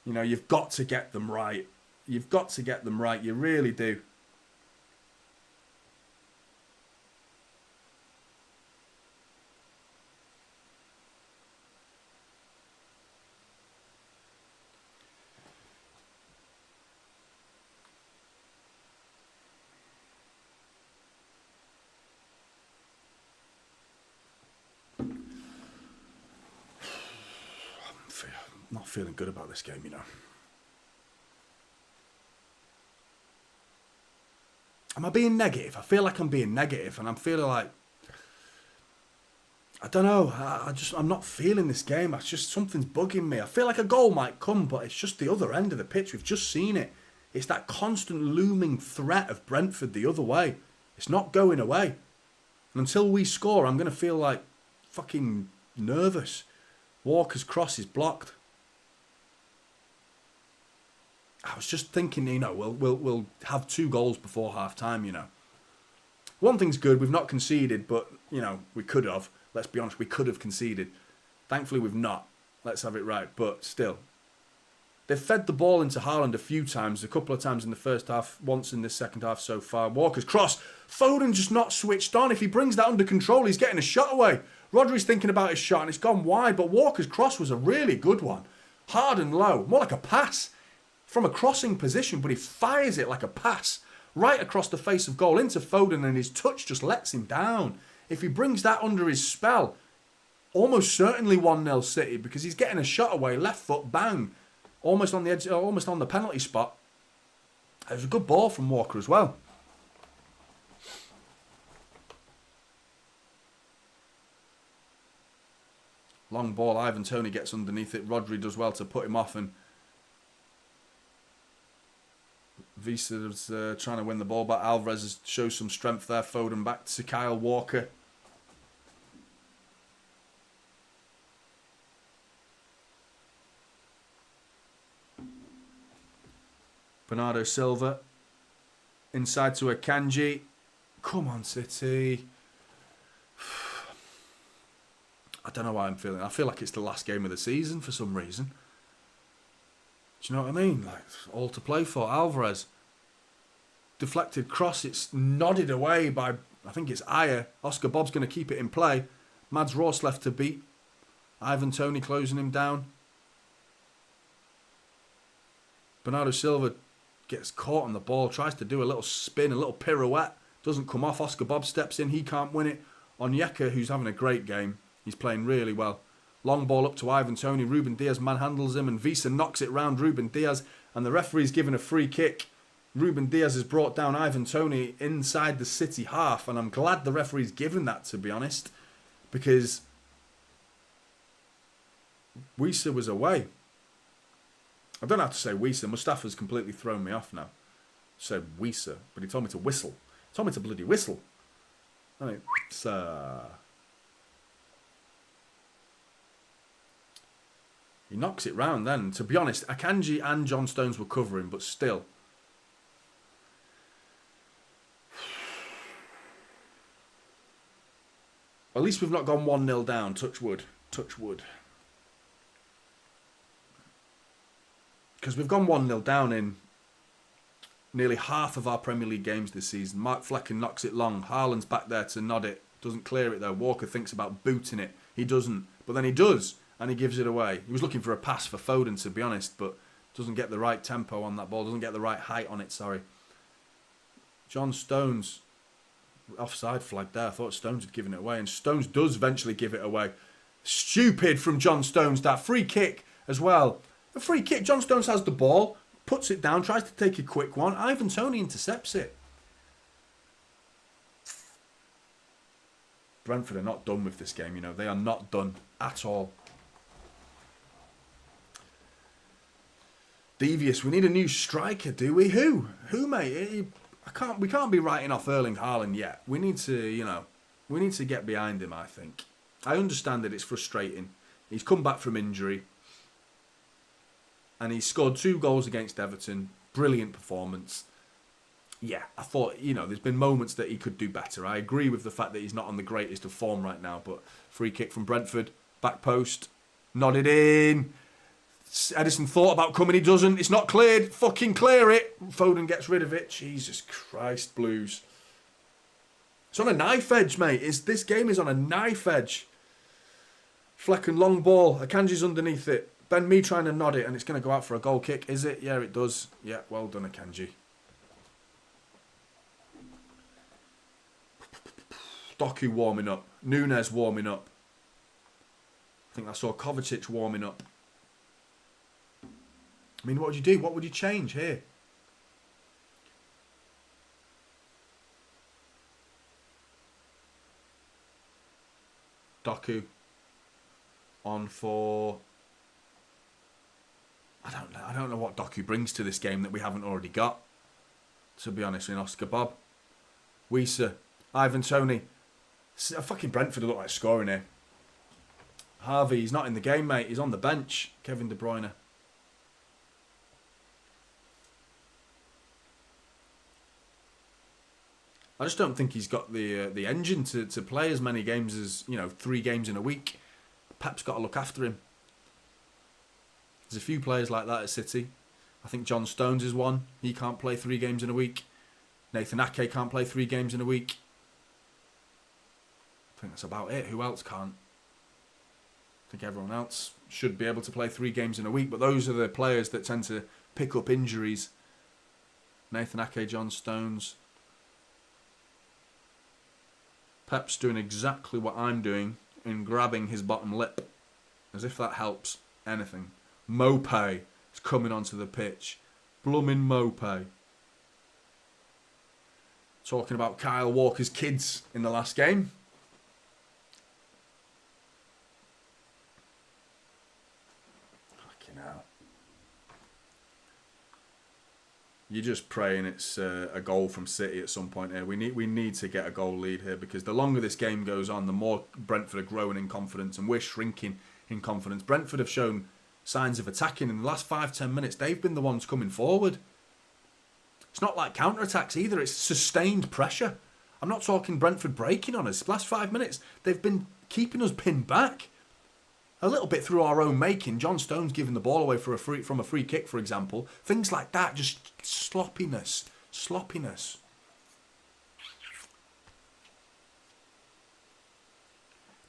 you know, you've got to get them right. You've got to get them right. You really do. Not feeling good about this game, you know. Am I being negative? I feel like I'm being negative, and I'm feeling like, I don't know. I'm not feeling this game. It's just something's bugging me. I feel like a goal might come, but it's just the other end of the pitch. We've just seen it. It's that constant looming threat of Brentford the other way. It's not going away. And until we score, I'm going to feel like fucking nervous. Walker's cross is blocked. I was just thinking, you know, we'll have 2 goals before half time, you know. One thing's good, we've not conceded, but, you know, we could have. Let's be honest, we could have conceded. Thankfully, we've not. Let's have it right, but still. They've fed the ball into Harland a few times, a couple of times in the first half, once in this second half so far. Walker's cross. Foden just not switched on. If he brings that under control, he's getting a shot away. Rodri's thinking about his shot, and it's gone wide, but Walker's cross was a really good one. Hard and low, more like a pass. From a crossing position, but he fires it like a pass right across the face of goal into Foden, and his touch just lets him down. If he brings that under his spell, almost certainly 1-0 City, because he's getting a shot away, left foot, bang, almost on the edge, almost on the penalty spot. It was a good ball from Walker as well. Long ball, Ivan Toney gets underneath it. Rodri does well to put him off, and Visa's trying to win the ball back. Alvarez shows some strength there. Foden back to Kyle Walker. Bernardo Silva. Inside to Akanji. Come on, City. I don't know why I'm feeling. I feel like it's the last game of the season for some reason. Do you know what I mean? Like, all to play for. Alvarez. Deflected cross. It's nodded away by, I think it's Ayer. Oscar Bob's going to keep it in play. Mads Ross left to beat. Ivan Toney closing him down. Bernardo Silva gets caught on the ball. Tries to do a little spin, a little pirouette. Doesn't come off. Oscar Bob steps in. He can't win it. Onyeka, who's having a great game. He's playing really well. Long ball up to Ivan Toney. Ruben Diaz manhandles him and Visa knocks it round Ruben Diaz. And the referee's given a free kick. Ruben Diaz has brought down Ivan Toney inside the City half. And I'm glad the referee's given that, to be honest. Because Wisa was away. I don't have to say Wisa. Mustafa's completely thrown me off now. I said Wisa, but he told me to whistle. He told me to bloody whistle. I mean, he knocks it round then. To be honest, Akanji and John Stones were covering, but still. At least we've not gone 1-0 down. Touch wood. Touch wood. Because we've gone 1-0 down in nearly half of our Premier League games this season. Mark Flecken knocks it long. Harland's back there to nod it. Doesn't clear it though. Walker thinks about booting it. He doesn't. But then he does. And he gives it away. He was looking for a pass for Foden, to be honest. But doesn't get the right tempo on that ball. Doesn't get the right height on it, sorry. John Stones. Offside flag there. I thought Stones had given it away. And Stones does eventually give it away. Stupid from John Stones. That free kick as well. A free kick. John Stones has the ball. Puts it down, tries to take a quick one. Ivan Toney intercepts it. Brentford are not done with this game, you know. They are not done at all. Devious. We need a new striker, do we? Who? Who, mate? We can't be writing off Erling Haaland yet. We need to, you know, we need to get behind him, I think. I understand that it's frustrating. He's come back from injury. And he scored 2 goals against Everton. Brilliant performance. Yeah, I thought, you know, there's been moments that he could do better. I agree with the fact that he's not on the greatest of form right now. But free kick from Brentford. Back post. Nodded in. Edison thought about coming. He doesn't. It's not cleared. Fucking clear it. Foden gets rid of it. Jesus Christ, Blues. It's on a knife edge, mate. This game is on a knife edge. Flecken long ball. Akanji's underneath it. Ben Mee trying to nod it and it's going to go out for a goal kick. Is it? Yeah, it does. Yeah, well done, Akanji. Doku warming up. Nunes warming up. I think I saw Kovacic warming up. I mean, what would you do? What would you change here? Doku on for... I don't know what Doku brings to this game that we haven't already got. To be honest, in Oscar Bob. Wisa. Ivan Toney. Fucking Brentford look like scoring here. Harvey, he's not in the game, mate. He's on the bench. Kevin De Bruyne. I just don't think he's got the engine to play as many games as, you know, 3 games in a week. Pep's got to look after him. There's a few players like that at City. I think John Stones is one. He can't play 3 games in a week. Nathan Ake can't play 3 games in a week. I think that's about it. Who else can't? I think everyone else should be able to play 3 games in a week. But those are the players that tend to pick up injuries. Nathan Ake, John Stones. Pep's doing exactly what I'm doing in grabbing his bottom lip. As if that helps anything. Mopay is coming onto the pitch. Bloomin' Mopay. Talking about Kyle Walker's kids in the last game. Fucking hell. You're just praying it's a goal from City at some point here. We need to get a goal lead here because the longer this game goes on, the more Brentford are growing in confidence and we're shrinking in confidence. Brentford have shown signs of attacking in the last 5-10 minutes. They've been the ones coming forward. It's not like counter-attacks either. It's sustained pressure. I'm not talking Brentford breaking on us. Last 5 minutes, they've been keeping us pinned back. A little bit through our own making. John Stones giving the ball away from a free kick, for example. Things like that. Just sloppiness. Sloppiness.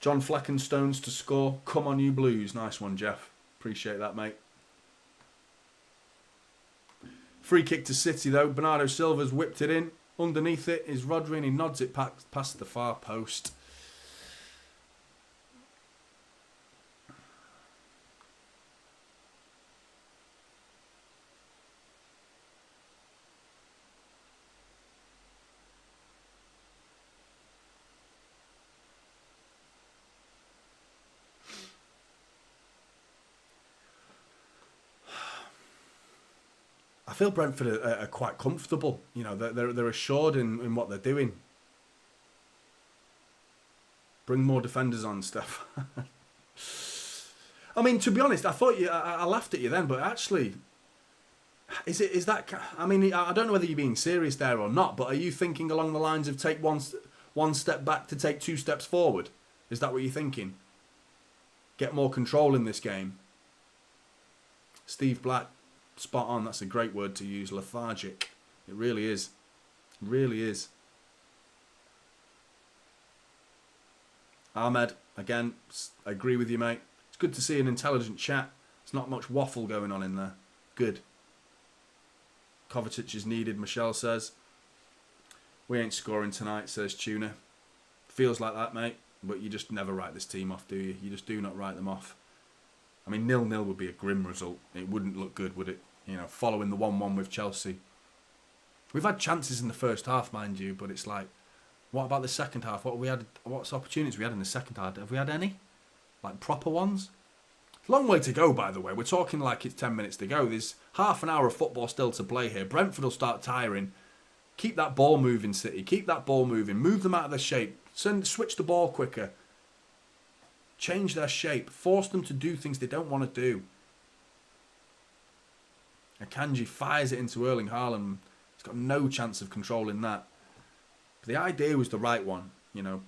John Flecken Stones to score. Come on, you Blues. Nice one, Jeff. Appreciate that, mate. Free kick to City, though. Bernardo Silva's whipped it in. Underneath it is Rodri and he nods it past the far post. I feel Brentford are quite comfortable. You know, they're assured in what they're doing. Bring more defenders on, Steph. I mean, to be honest, I thought I laughed at you then, but actually, is that? I mean, I don't know whether you're being serious there or not, but are you thinking along the lines of take one step back to take 2 steps forward? Is that what you're thinking? Get more control in this game. Steve Black, spot on. That's a great word to use. Lethargic. It really is. It really is. Ahmed, again, I agree with you, mate. It's good to see an intelligent chat. There's not much waffle going on in there. Good. Kovacic is needed, Michelle says. We ain't scoring tonight, says Tuna. Feels like that, mate. But you just never write this team off, do you? You just do not write them off. I mean, 0-0 would be a grim result. It wouldn't look good, would it? You know, following the 1-1 with Chelsea. We've had chances in the first half, mind you, but it's like, what about the second half? What's opportunities we had in the second half? Have we had any? Like proper ones? Long way to go, by the way. We're talking like it's 10 minutes to go. There's half an hour of football still to play here. Brentford will start tiring. Keep that ball moving, City. Keep that ball moving. Move them out of their shape. Switch the ball quicker. Change their shape. Force them to do things they don't want to do. Akanji fires it into Erling Haaland. He's got no chance of controlling that. But the idea was the right one, you know.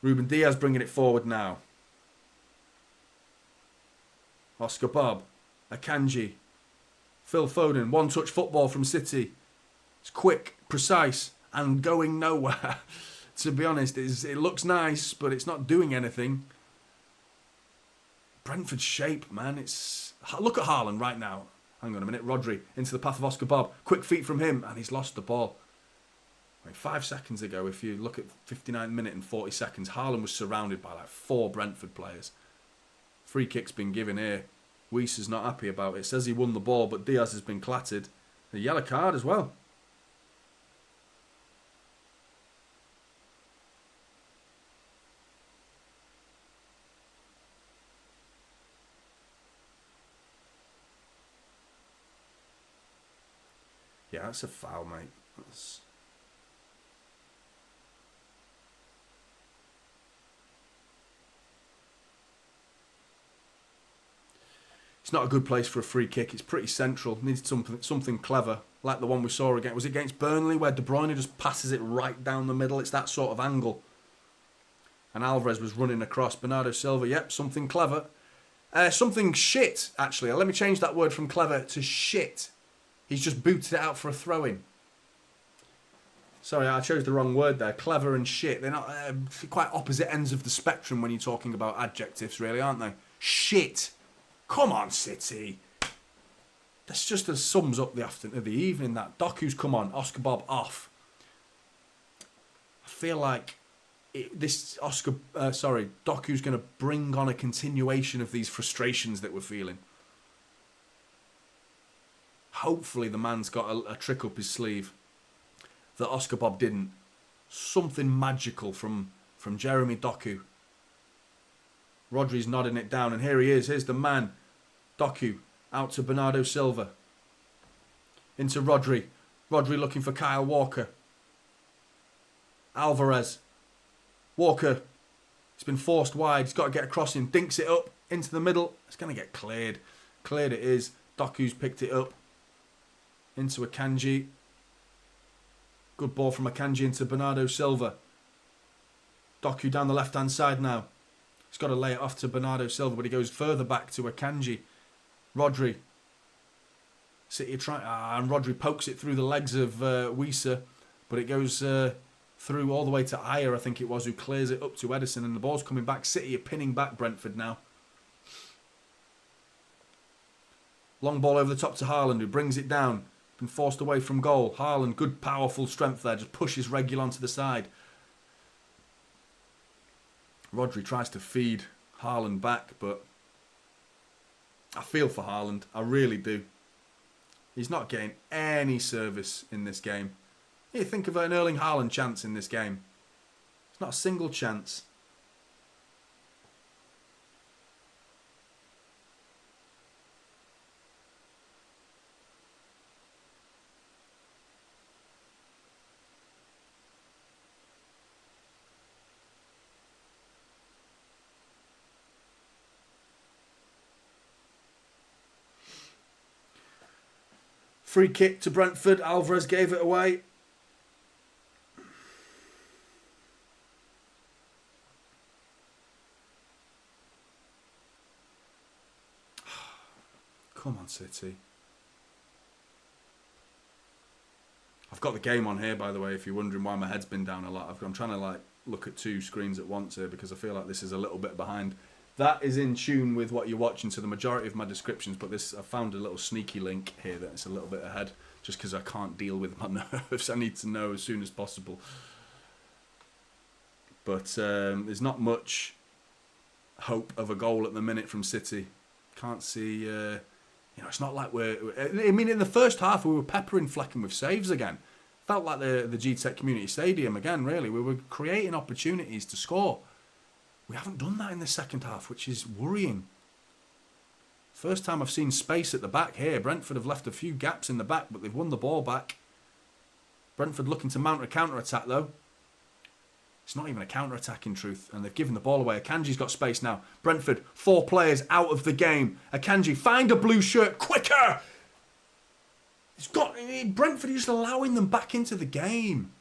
Ruben Diaz bringing it forward now. Oscar Bob. Akanji. Phil Foden. One-touch football from City. It's quick, precise, and going nowhere. To be honest, it looks nice, but it's not doing anything. Brentford's shape, man. Look at Harland right now. Hang on a minute. Rodri into the path of Oscar Bob. Quick feet from him, and he's lost the ball. I mean, 5 seconds ago, if you look at 59 minutes and 40 seconds, Harland was surrounded by like 4 Brentford players. Free kick's been given here. Weiss is not happy about it. Says he won the ball, but Diaz has been clattered. A yellow card as well. Yeah, that's a foul, mate. It's not a good place for a free kick. It's pretty central. Needs something clever, like the one we saw again. Was it against Burnley, where De Bruyne just passes it right down the middle? It's that sort of angle. And Alvarez was running across. Bernardo Silva, yep, something clever. Something shit, actually. Let me change that word from clever to shit. He's just booted it out for a throw-in. Sorry, I chose the wrong word there. Clever and shit. They're not quite opposite ends of the spectrum when you're talking about adjectives, really, aren't they? Shit. Come on, City. That's just as sums up the evening, that. Doku's come on. Oscar Bob off. I feel like Doku's going to bring on a continuation of these frustrations that we're feeling. Hopefully the man's got a trick up his sleeve that Oscar Bob didn't. Something magical from Jeremy Doku. Rodri's nodding it down, and here he is. Here's the man. Doku out to Bernardo Silva. Into Rodri. Rodri looking for Kyle Walker. Alvarez. Walker. He's been forced wide. He's got to get across him. Dinks it up into the middle. It's going to get cleared. Cleared it is. Doku's picked it up. Into Akanji. Good ball from Akanji into Bernardo Silva. Doku down the left-hand side now. He's got to lay it off to Bernardo Silva, but he goes further back to Akanji. Rodri. City and Rodri pokes it through the legs of Wissa, but it goes through all the way to Ayer, I think it was, who clears it up to Edison, and the ball's coming back. City are pinning back Brentford now. Long ball over the top to Harland, who brings it down. Been forced away from goal. Harland, good powerful strength there. Just pushes Regulon to the side. Rodri tries to feed Harland back, but I feel for Harland. I really do. He's not getting any service in this game. Here, think of an Erling Haaland chance in this game. It's not a single chance. Free kick to Brentford. Alvarez gave it away. Come on, City. I've got the game on here, by the way, if you're wondering why my head's been down a lot. I'm trying to look at two screens at once here because I feel like this is a little bit behind. That is in tune with what you're watching, so the majority of my descriptions, but I found a little sneaky link here that's a little bit ahead, just because I can't deal with my nerves. I need to know as soon as possible. But there's not much hope of a goal at the minute from City. Can't see... it's not like I mean, in the first half, we were peppering Flecken with saves again. Felt like the G-Tech Community Stadium again, really. We were creating opportunities to score. We haven't done that in the second half, which is worrying. First time I've seen space at the back here. Brentford have left a few gaps in the back, but they've won the ball back. Brentford looking to mount a counter-attack, though. It's not even a counter-attack, in truth, and they've given the ball away. Akanji's got space now. Brentford, 4 players out of the game. Akanji, find a blue shirt quicker! Brentford is just allowing them back into the game.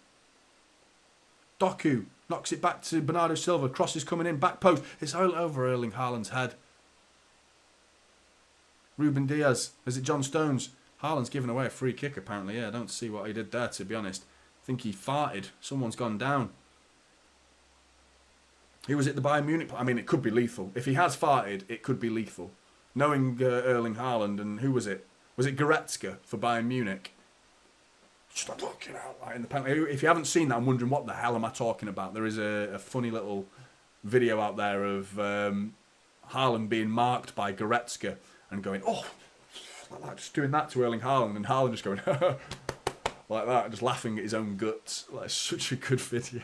Doku knocks it back to Bernardo Silva. Cross is coming in, back post. It's all over Erling Haaland's head. Ruben Diaz. Is it John Stones? Haaland's given away a free kick, apparently. Yeah, I don't see what he did there, to be honest. I think he farted. Someone's gone down. Who was it, the Bayern Munich? I mean, it could be lethal. If he has farted, it could be lethal. Knowing Erling Haaland, and who was it? Was it Goretzka for Bayern Munich? Just looking out like in the penalty. If you haven't seen that, I'm wondering what the hell am I talking about. There is a funny little video out there of Harland being marked by Goretzka and going, oh, like that, just doing that to Erling Haaland, and Haaland just going like that, just laughing at his own guts. Like, such a good video.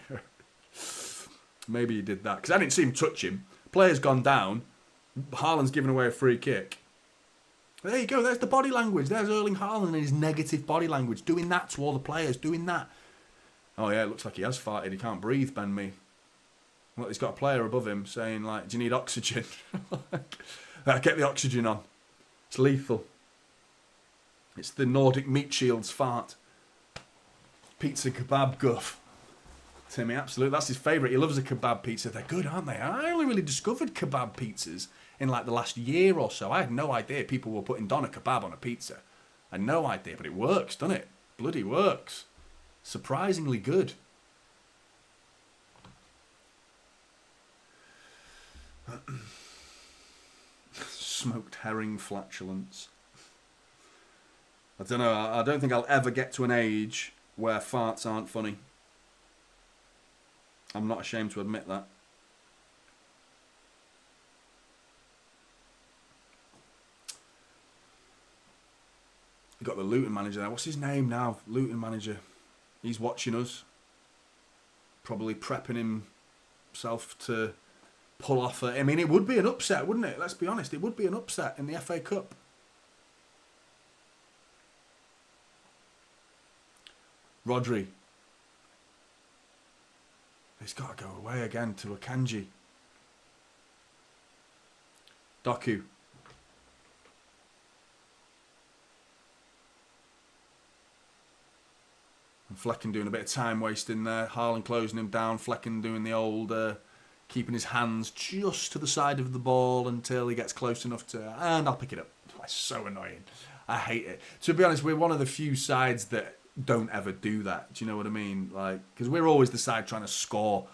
Maybe he did that because I didn't see him touch him. Player's gone down. Haaland's given away a free kick. There you go. There's the body language. There's Erling Haaland and his negative body language. Doing that to all the players. Doing that. Oh, yeah. It looks like he has farted. He can't breathe, Ben Mee. Well, he's got a player above him saying, like, do you need oxygen? Get the oxygen on. It's lethal. It's the Nordic Meat Shield's fart. Pizza kebab guff. Timmy, absolutely. That's his favourite. He loves a kebab pizza. They're good, aren't they? I only really discovered kebab pizzas in like the last year or so. I had no idea people were putting doner kebab on a pizza. I had no idea, but it works, doesn't it? Bloody works. Surprisingly good. Smoked herring flatulence. I don't know. I don't think I'll ever get to an age where farts aren't funny. I'm not ashamed to admit that. You've got the Luton manager there. What's his name now? Luton manager. He's watching us. Probably prepping himself to pull off. I mean, it would be an upset, wouldn't it? Let's be honest. It would be an upset in the FA Cup. Rodri. He's got to go away again to Akanji. Doku. And Flecken doing a bit of time wasting there. Harland closing him down. Flecken doing the old, keeping his hands just to the side of the ball until he gets close enough to... And I'll pick it up. It's so annoying. I hate it. To be honest, we're one of the few sides that don't ever do that. Do you know what I mean? Like, because we're always the side trying to score.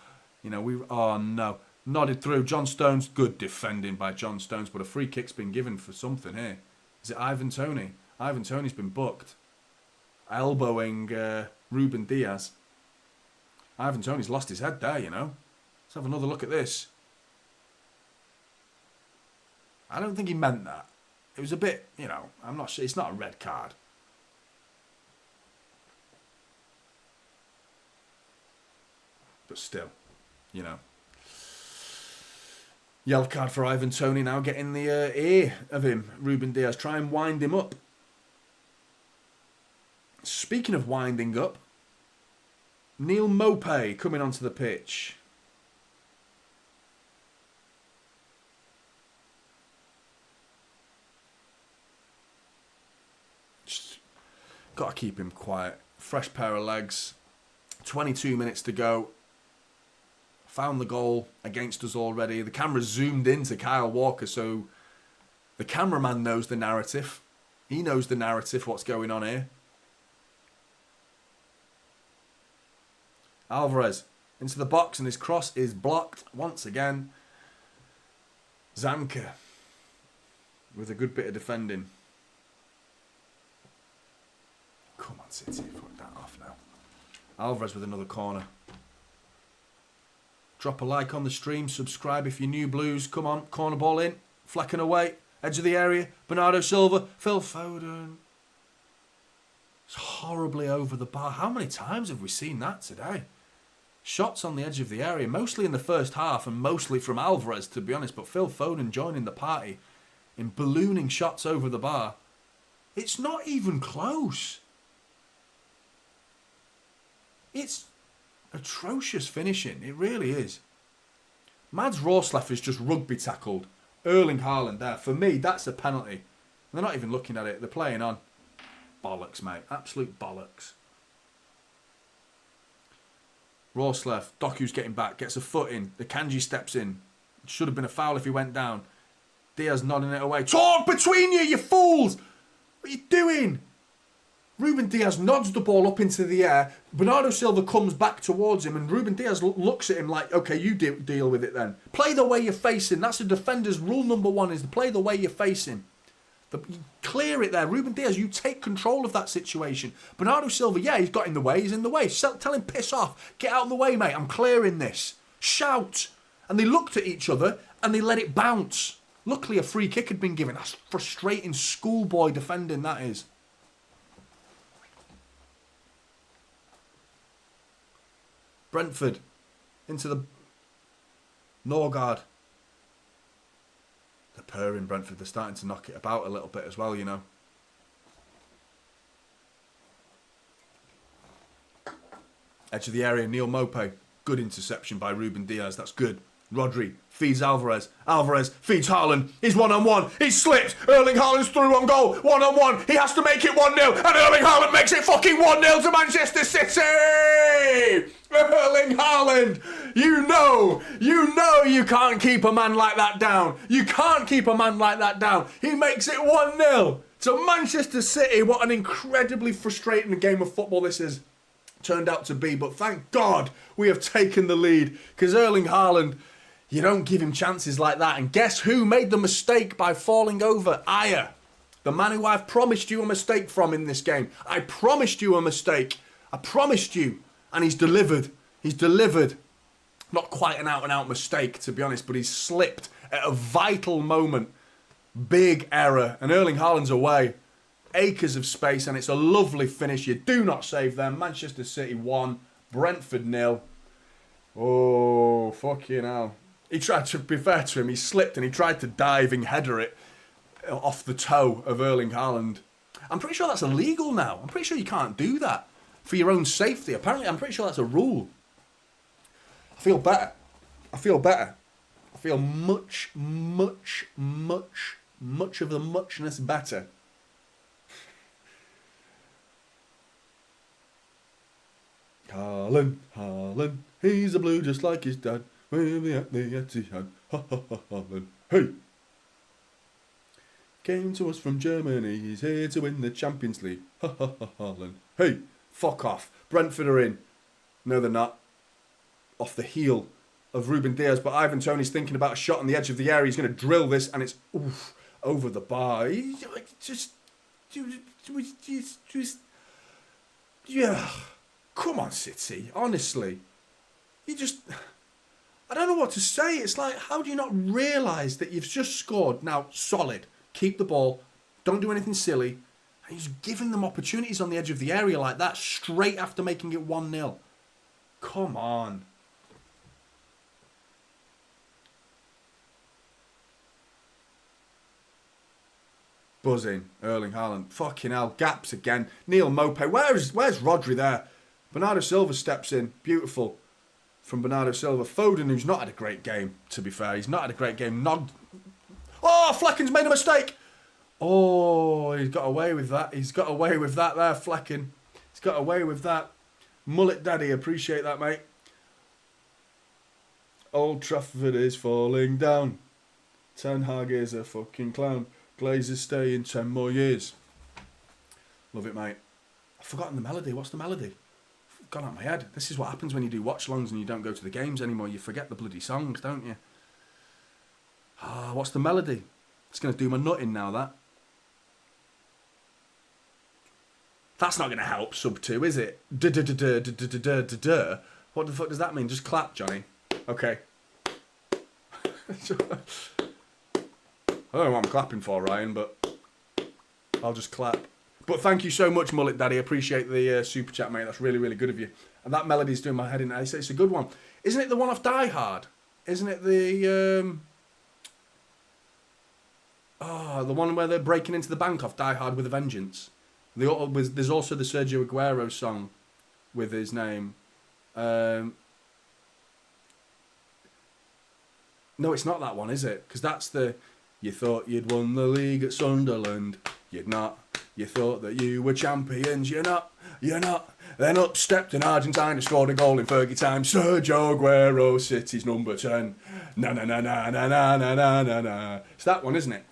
You know, oh no, nodded through. John Stones, good defending by John Stones, but a free kick's been given for something here. Is it Ivan Toney? Ivan Toney's been booked. Elbowing Ruben Diaz. Ivan Toney's lost his head there, you know. Let's have another look at this. I don't think he meant that. It was a bit, you know, I'm not sure. It's not a red card. But still, you know. Yellow card for Ivan Toney now, getting the ear of him, Ruben Diaz. Try and wind him up. Speaking of winding up, Neil Maupay coming onto the pitch. Just got to keep him quiet. Fresh pair of legs. 22 minutes to go. Found the goal against us already. The camera zoomed into Kyle Walker, so the cameraman knows the narrative. He knows the narrative, what's going on here. Alvarez into the box, and his cross is blocked once again. Zamka with a good bit of defending. Come on, City, put that off now. Alvarez with another corner. Drop a like on the stream, subscribe if you're new, Blues. Come on, corner ball in, flecking away, edge of the area, Bernardo Silva, Phil Foden. It's horribly over the bar. How many times have we seen that today? Shots on the edge of the area, mostly in the first half and mostly from Alvarez, to be honest, but Phil Foden joining the party in ballooning shots over the bar. It's not even close. It's atrocious finishing. It really is. Mads Rorsleff is just rugby tackled. Erling Haaland there. For me, that's a penalty. They're not even looking at it. They're playing on. Bollocks, mate. Absolute bollocks. Rorsleff. Doku's getting back. Gets a foot in. The Kanji steps in. It should have been a foul if he went down. Diaz nodding it away. Talk between you, you fools! What are you doing? Ruben Diaz nods the ball up into the air. Bernardo Silva comes back towards him, and Ruben Diaz looks at him like, okay, you deal with it then. Play the way you're facing. That's a defender's rule number one, is to play the way you're facing. You clear it there. Ruben Diaz, you take control of that situation. Bernardo Silva, yeah, he's got in the way. He's in the way. Tell him, piss off. Get out of the way, mate. I'm clearing this. Shout. And they looked at each other, and they let it bounce. Luckily, a free kick had been given. That's frustrating schoolboy defending, that is. Brentford into the Norgard. They're purring, Brentford. They're starting to knock it about a little bit as well, you know. Edge of the area, Neil Maupay. Good interception by Ruben Diaz. That's good. Rodri feeds Alvarez. Alvarez feeds Harland. He's one-on-one. He slips. Erling Haaland's through on goal. One-on-one. He has to make it 1-0. And Erling Haaland makes it fucking 1-0 to Manchester City! Erling Haaland! You know you can't keep a man like that down. You can't keep a man like that down. He makes it 1-0 to Manchester City. What an incredibly frustrating game of football this is turned out to be. But thank God we have taken the lead, because Erling Haaland, you don't give him chances like that. And guess who made the mistake by falling over? Aya. The man who I've promised you a mistake from in this game. I promised you a mistake. I promised you. And he's delivered. He's delivered. Not quite an out-and-out mistake, to be honest, but he's slipped at a vital moment. Big error. And Erling Haaland's away. Acres of space, and it's a lovely finish. You do not save them. Manchester City 1, Brentford 0. Oh, fucking hell. He tried to be fair to him. He slipped and he tried to diving header it off the toe of Erling Haaland. I'm pretty sure that's illegal now. I'm pretty sure you can't do that for your own safety. Apparently, I'm pretty sure that's a rule. I feel better. I feel better. I feel much, much, much, much of the muchness better. Harland, Harland, he's a blue just like his dad. We'll be at the Etihad. Harland, hey! Came to us from Germany, he's here to win the Champions League. Harland, hey! Fuck off. Brentford are in. No, they're not. Off the heel of Ruben Diaz, but Ivan Toney's thinking about a shot on the edge of the area. He's going to drill this, and it's oof, over the bar. Yeah. Come on, City. Honestly. I don't know what to say. It's like, how do you not realise that you've just scored? Now, solid. Keep the ball. Don't do anything silly. And he's giving them opportunities on the edge of the area like that straight after making it 1-0. Come on. Buzzing. Erling Haaland. Fucking hell. Gaps again. Neil Maupay. Where's Rodri there? Bernardo Silva steps in. Beautiful. From Bernardo Silva. Foden, who's not had a great game, to be fair. He's not had a great game. Oh, Flecken's made a mistake. Oh, he's got away with that. He's got away with that there, Flecken. He's got away with that. Mullet Daddy, appreciate that, mate. Old Trafford is falling down. Ten Hag is a fucking clown. Glazers stay in 10 more years. Love it, mate. I've forgotten the melody. What's the melody? Gone out of my head. This is what happens when you do watch-alongs and you don't go to the games anymore. You forget the bloody songs, don't you? Ah, what's the melody? It's going to do my nut in now, that. That's not going to help, sub 2, is it? What the fuck does that mean? Just clap, Johnny. Okay. I don't know what I'm clapping for, Ryan, but I'll just clap. But thank you so much, Mullet Daddy. I appreciate the super chat, mate. That's really, really good of you. And that melody's doing my head in. It's a good one. Isn't it the one off Die Hard? Isn't it the... the one where they're breaking into the bank off Die Hard with a Vengeance? There's also the Sergio Aguero song with his name. No, it's not that one, is it? Because that's the... You thought you'd won the league at Sunderland. You'd not. You thought that you were champions. You're not. You're not. Then up stepped an Argentine and scored a goal in Fergie time. Sergio Aguero, City's number 10. Na na na na na na na na na na. It's that one, isn't it?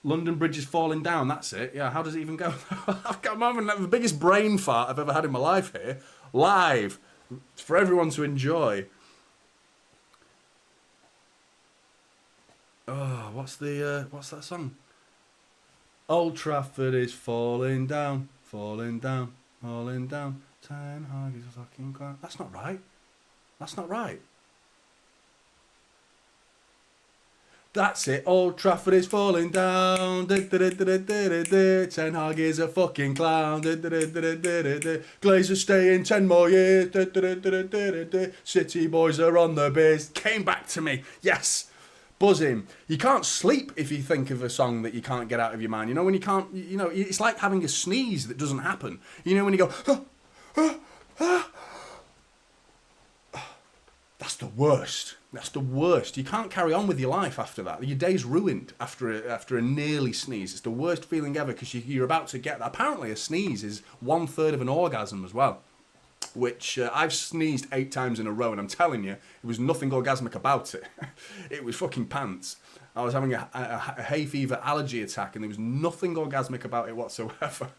London Bridge is falling down. That's it. Yeah. How does it even go? I'm having the biggest brain fart I've ever had in my life here, live, for everyone to enjoy. Oh, what's that song? Old Trafford is falling down, falling down, falling down. Ten Hag is a fucking clown. That's not right. That's not right. That's it. Old Trafford is falling down. Ten Hag is a fucking clown. Glazers stay in 10 more years. City boys are on the biz. Came back to me. Yes. Buzzing. You can't sleep if you think of a song that you can't get out of your mind. You know, when you can't, you know, it's like having a sneeze that doesn't happen. You know, when you go, that's the worst. That's the worst. You can't carry on with your life after that. Your day's ruined after a nearly sneeze. It's the worst feeling ever because you're about to get that. Apparently a sneeze is 1/3 of an orgasm as well. Which I've sneezed 8 times in a row, and I'm telling you, it was nothing orgasmic about it. It was fucking pants. I was having a hay fever allergy attack, and there was nothing orgasmic about it whatsoever.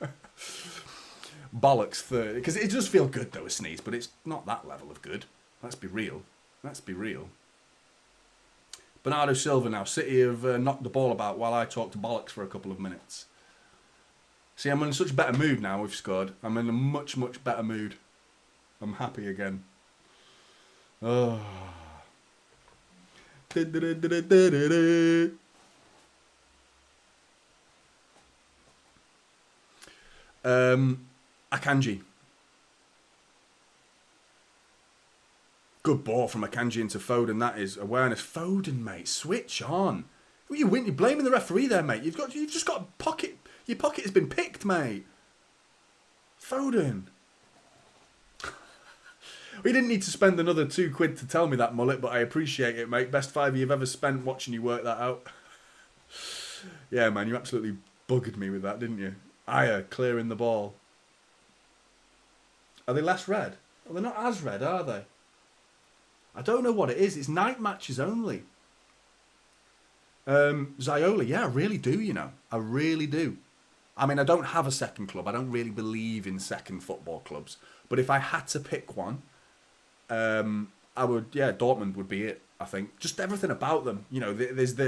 Bollocks, because it does feel good though, a sneeze, but it's not that level of good. Let's be real. Let's be real. Bernardo Silva now. City have knocked the ball about while I talked bollocks for a couple of minutes. See, I'm in such a better mood now we've scored. I'm in a much, much better mood. I'm happy again. Oh. Akanji. Good ball from Akanji into Foden. That is awareness. Foden, mate, switch on. You win. You're blaming the referee there, mate. You've just got a pocket. Your pocket has been picked, mate. Foden. We didn't need to spend another £2 to tell me that, Mullet, but I appreciate it, mate. Best £5 you've ever spent watching you work that out. Yeah, man, you absolutely buggered me with that, didn't you? Aya clearing the ball. Are they less red? Well, they're not as red, are they? I don't know what it is. It's night matches only. Ziola, yeah, I really do, you know. I really do. I mean, I don't have a second club. I don't really believe in second football clubs. But if I had to pick one, I would, yeah, Dortmund would be it, I think. Just everything about them. You know, there's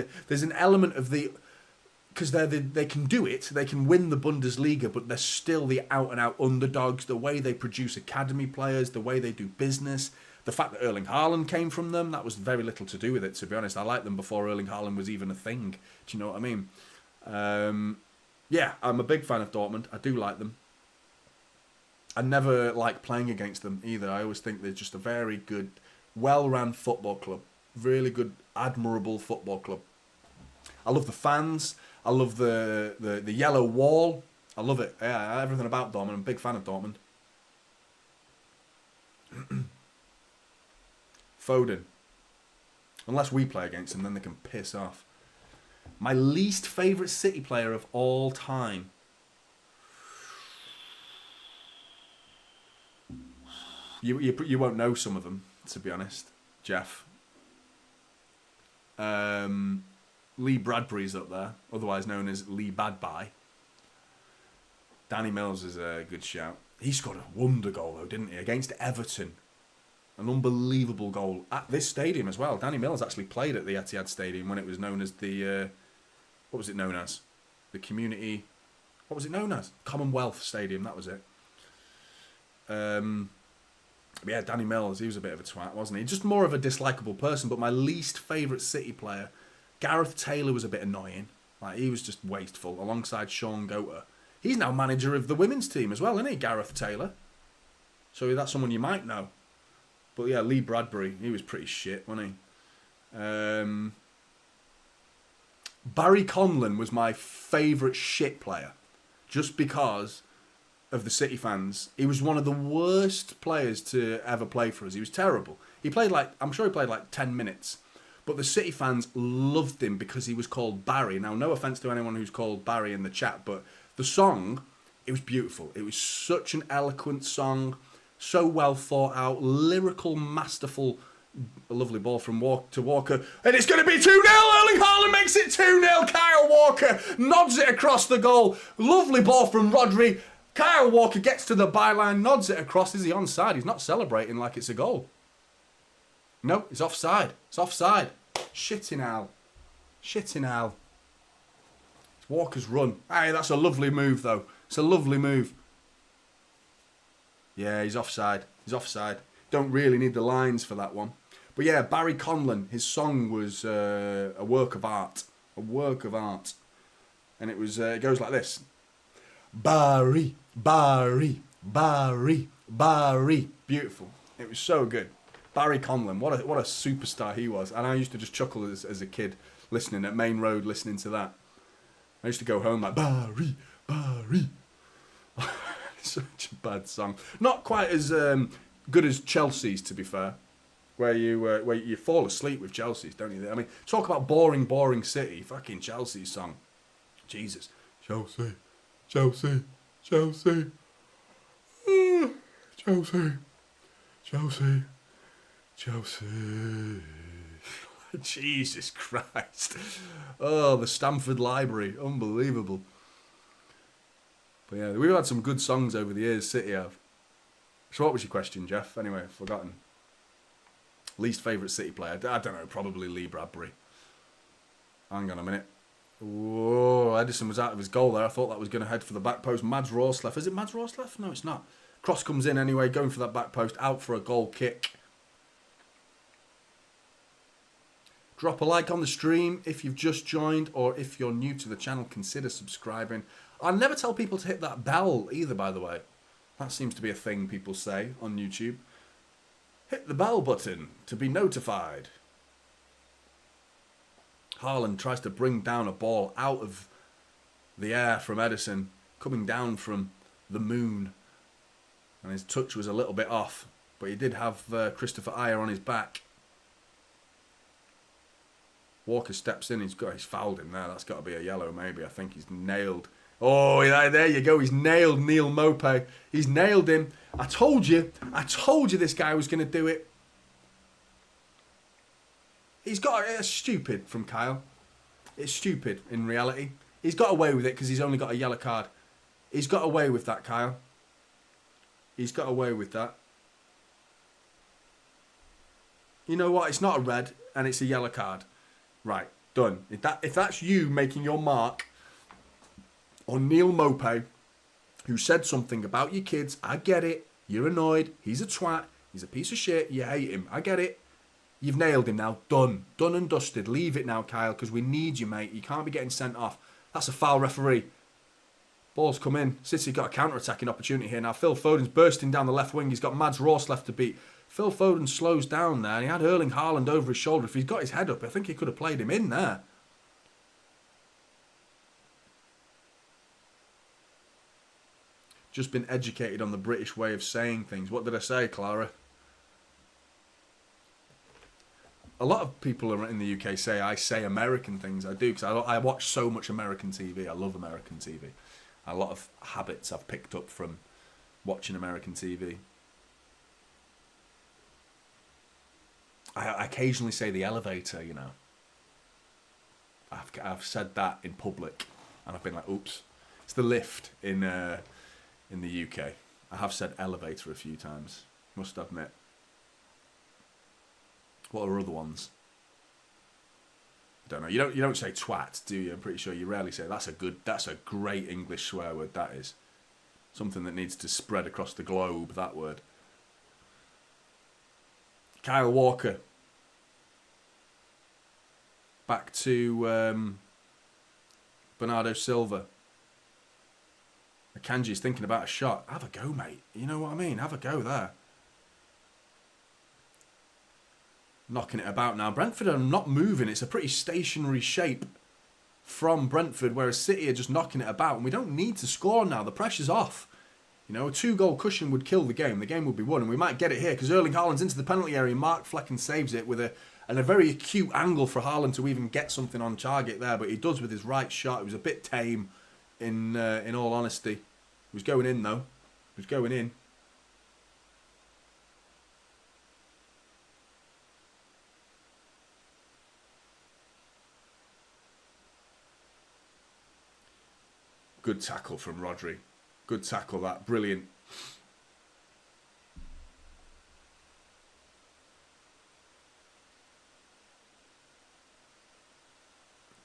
an element of the because they can do it, they can win the Bundesliga, but they're still the out-and-out underdogs. The way they produce academy players, the way they do business, the fact that Erling Haaland came from them, that was very little to do with it, to be honest. I liked them before Erling Haaland was even a thing. Do you know what I mean? Yeah, I'm a big fan of Dortmund. I do like them. I never like playing against them either. I always think they're just a very good, well-run football club. Really good, admirable football club. I love the fans. I love the yellow wall. I love it. Yeah, everything about Dortmund. I'm a big fan of Dortmund. Foden. Unless we play against them, then they can piss off. My least favourite City player of all time. You won't know some of them, to be honest, Jeff. Lee Bradbury's up there, otherwise known as Lee Badby. Danny Mills is a good shout. He scored a wonder goal, though, didn't he? Against Everton. An unbelievable goal at this stadium as well. Danny Mills actually played at the Etihad Stadium when it was known as the... what was it known as? The Community... What was it known as? Commonwealth Stadium, that was it. Yeah, Danny Mills, he was a bit of a twat, wasn't he? Just more of a dislikable person, but my least favourite City player... Gareth Taylor was a bit annoying. Like, he was just wasteful, alongside Sean Goater. He's now manager of the women's team as well, isn't he, Gareth Taylor? So that's someone you might know. But yeah, Lee Bradbury, he was pretty shit, wasn't he? Barry Conlon was my favourite shit player. Just because of the City fans. He was one of the worst players to ever play for us. He was terrible. He played I'm sure he played like 10 minutes. But the City fans loved him because he was called Barry. Now, no offence to anyone who's called Barry in the chat, but the song, it was beautiful. It was such an eloquent song, so well thought out, lyrical, masterful. A lovely ball from Walker. And it's going to be 2-0. Erling Haaland makes it 2-0. Kyle Walker nods it across the goal. Lovely ball from Rodri. Kyle Walker gets to the byline, nods it across. Is he onside? He's not celebrating like it's a goal. No, it's offside. It's offside. Shitting hell. Shitting hell. It's Walker's run. Hey, that's a lovely move, though. It's a lovely move. Yeah, he's offside. He's offside. Don't really need the lines for that one. But yeah, Barry Conlon, his song was a work of art. A work of art. And it goes like this. Barry, Barry, Barry, Barry. Beautiful. It was so good. Barry Conlon, what a superstar he was. And I used to just chuckle as a kid, listening at Main Road, listening to that. I used to go home like, Barry, Barry. Such a bad song. Not quite as good as Chelsea's, to be fair. Where you fall asleep with Chelsea's, don't you? I mean, talk about boring City. Fucking Chelsea's song. Jesus. Chelsea, Chelsea, Chelsea. Chelsea, Chelsea. Chelsea. Jesus Christ. Oh, the Stamford Library. Unbelievable. But yeah, we've had some good songs over the years, City have. So what was your question, Jeff? Anyway, I've forgotten. Least favourite City player? I don't know, probably Lee Bradbury. Hang on a minute. Whoa, Edison was out of his goal there. I thought that was going to head for the back post. Mads Rorsleff. Is it Mads Rorsleff? No, it's not. Cross comes in anyway, going for that back post. Out for a goal kick. Drop a like on the stream if you've just joined, or if you're new to the channel, consider subscribing. I never tell people to hit that bell either, by the way. That seems to be a thing people say on YouTube. Hit the bell button to be notified. Harland tries to bring down a ball out of the air from Edison, coming down from the moon. And his touch was a little bit off, but he did have Christopher Ayer on his back. Walker steps in, he's fouled him there. That's got to be a yellow, maybe. I think he's nailed. Oh, there you go. He's nailed Neil Mope. He's nailed him. I told you this guy was going to do it. He's got it's stupid from Kyle. It's stupid in reality. He's got away with it because he's only got a yellow card. He's got away with that, Kyle. He's got away with that. You know what? It's not a red and it's a yellow card. Right, done. If that's you making your mark or Neil Mopay, who said something about your kids. I get it. You're annoyed. He's a twat. He's a piece of shit. You hate him. I get it. You've nailed him now. Done. Done and dusted. Leave it now, Kyle, because we need you, mate. You can't be getting sent off. That's a foul, referee. Ball's come in. City got a counter-attacking opportunity here. Now Phil Foden's bursting down the left wing. He's got Mads Ross left to beat. Phil Foden slows down there. And he had Erling Haaland over his shoulder. If he's got his head up, I think he could have played him in there. Just been educated on the British way of saying things. What did I say, Clara? A lot of people in the UK say I say American things. I do, because I watch so much American TV. I love American TV. A lot of habits I've picked up from watching American TV. I occasionally say the elevator, you know. I've said that in public, and I've been like, oops. It's the lift in the UK. I have said elevator a few times, must admit. What are other ones? I don't know. You don't say twat, do you? I'm pretty sure you rarely say that's a great English swear word, that is. Something that needs to spread across the globe, that word. Kyle Walker. Back to Bernardo Silva. Akanji's thinking about a shot. Have a go, mate. You know what I mean? Have a go there. Knocking it about now. Brentford are not moving. It's a pretty stationary shape from Brentford, whereas City are just knocking it about. And we don't need to score now. The pressure's off. You know, a 2-goal cushion would kill the game. The game would be won. And we might get it here because Erling Haaland's into the penalty area. Mark Flecken saves it with a very acute angle for Harland to even get something on target there. But he does with his right shot. It was a bit tame, in all honesty. It was going in, though. It was going in. Good tackle from Rodri. Good tackle, that. Brilliant.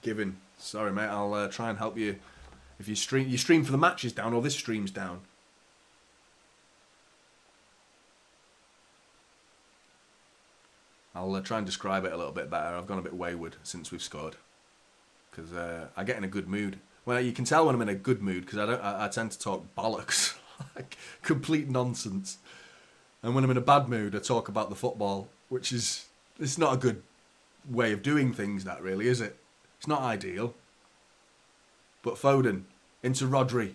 Given. Sorry, mate. I'll try and help you. If you stream for the matches down, or this stream's down. I'll try and describe it a little bit better. I've gone a bit wayward since we've scored. Because I get in a good mood. Well, you can tell when I'm in a good mood because I tend to talk bollocks, like complete nonsense. And when I'm in a bad mood, I talk about the football, which is, it's not a good way of doing things, that really, is it? It's not ideal. But Foden into Rodri.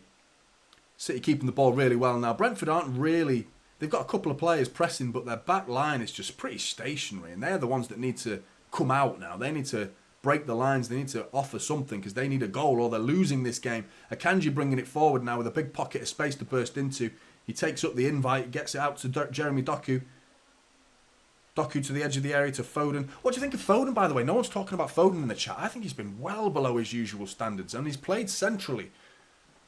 City keeping the ball really well now. Brentford aren't really, they've got a couple of players pressing, but their back line is just pretty stationary, and they're the ones that need to come out now. They need to break the lines. They need to offer something because they need a goal or they're losing this game. Akanji bringing it forward now with a big pocket of space to burst into. He takes up the invite, gets it out to Jeremy Doku. Doku to the edge of the area to Foden. What do you think of Foden, by the way? No one's talking about Foden in the chat. I think he's been well below his usual standards, and he's played centrally.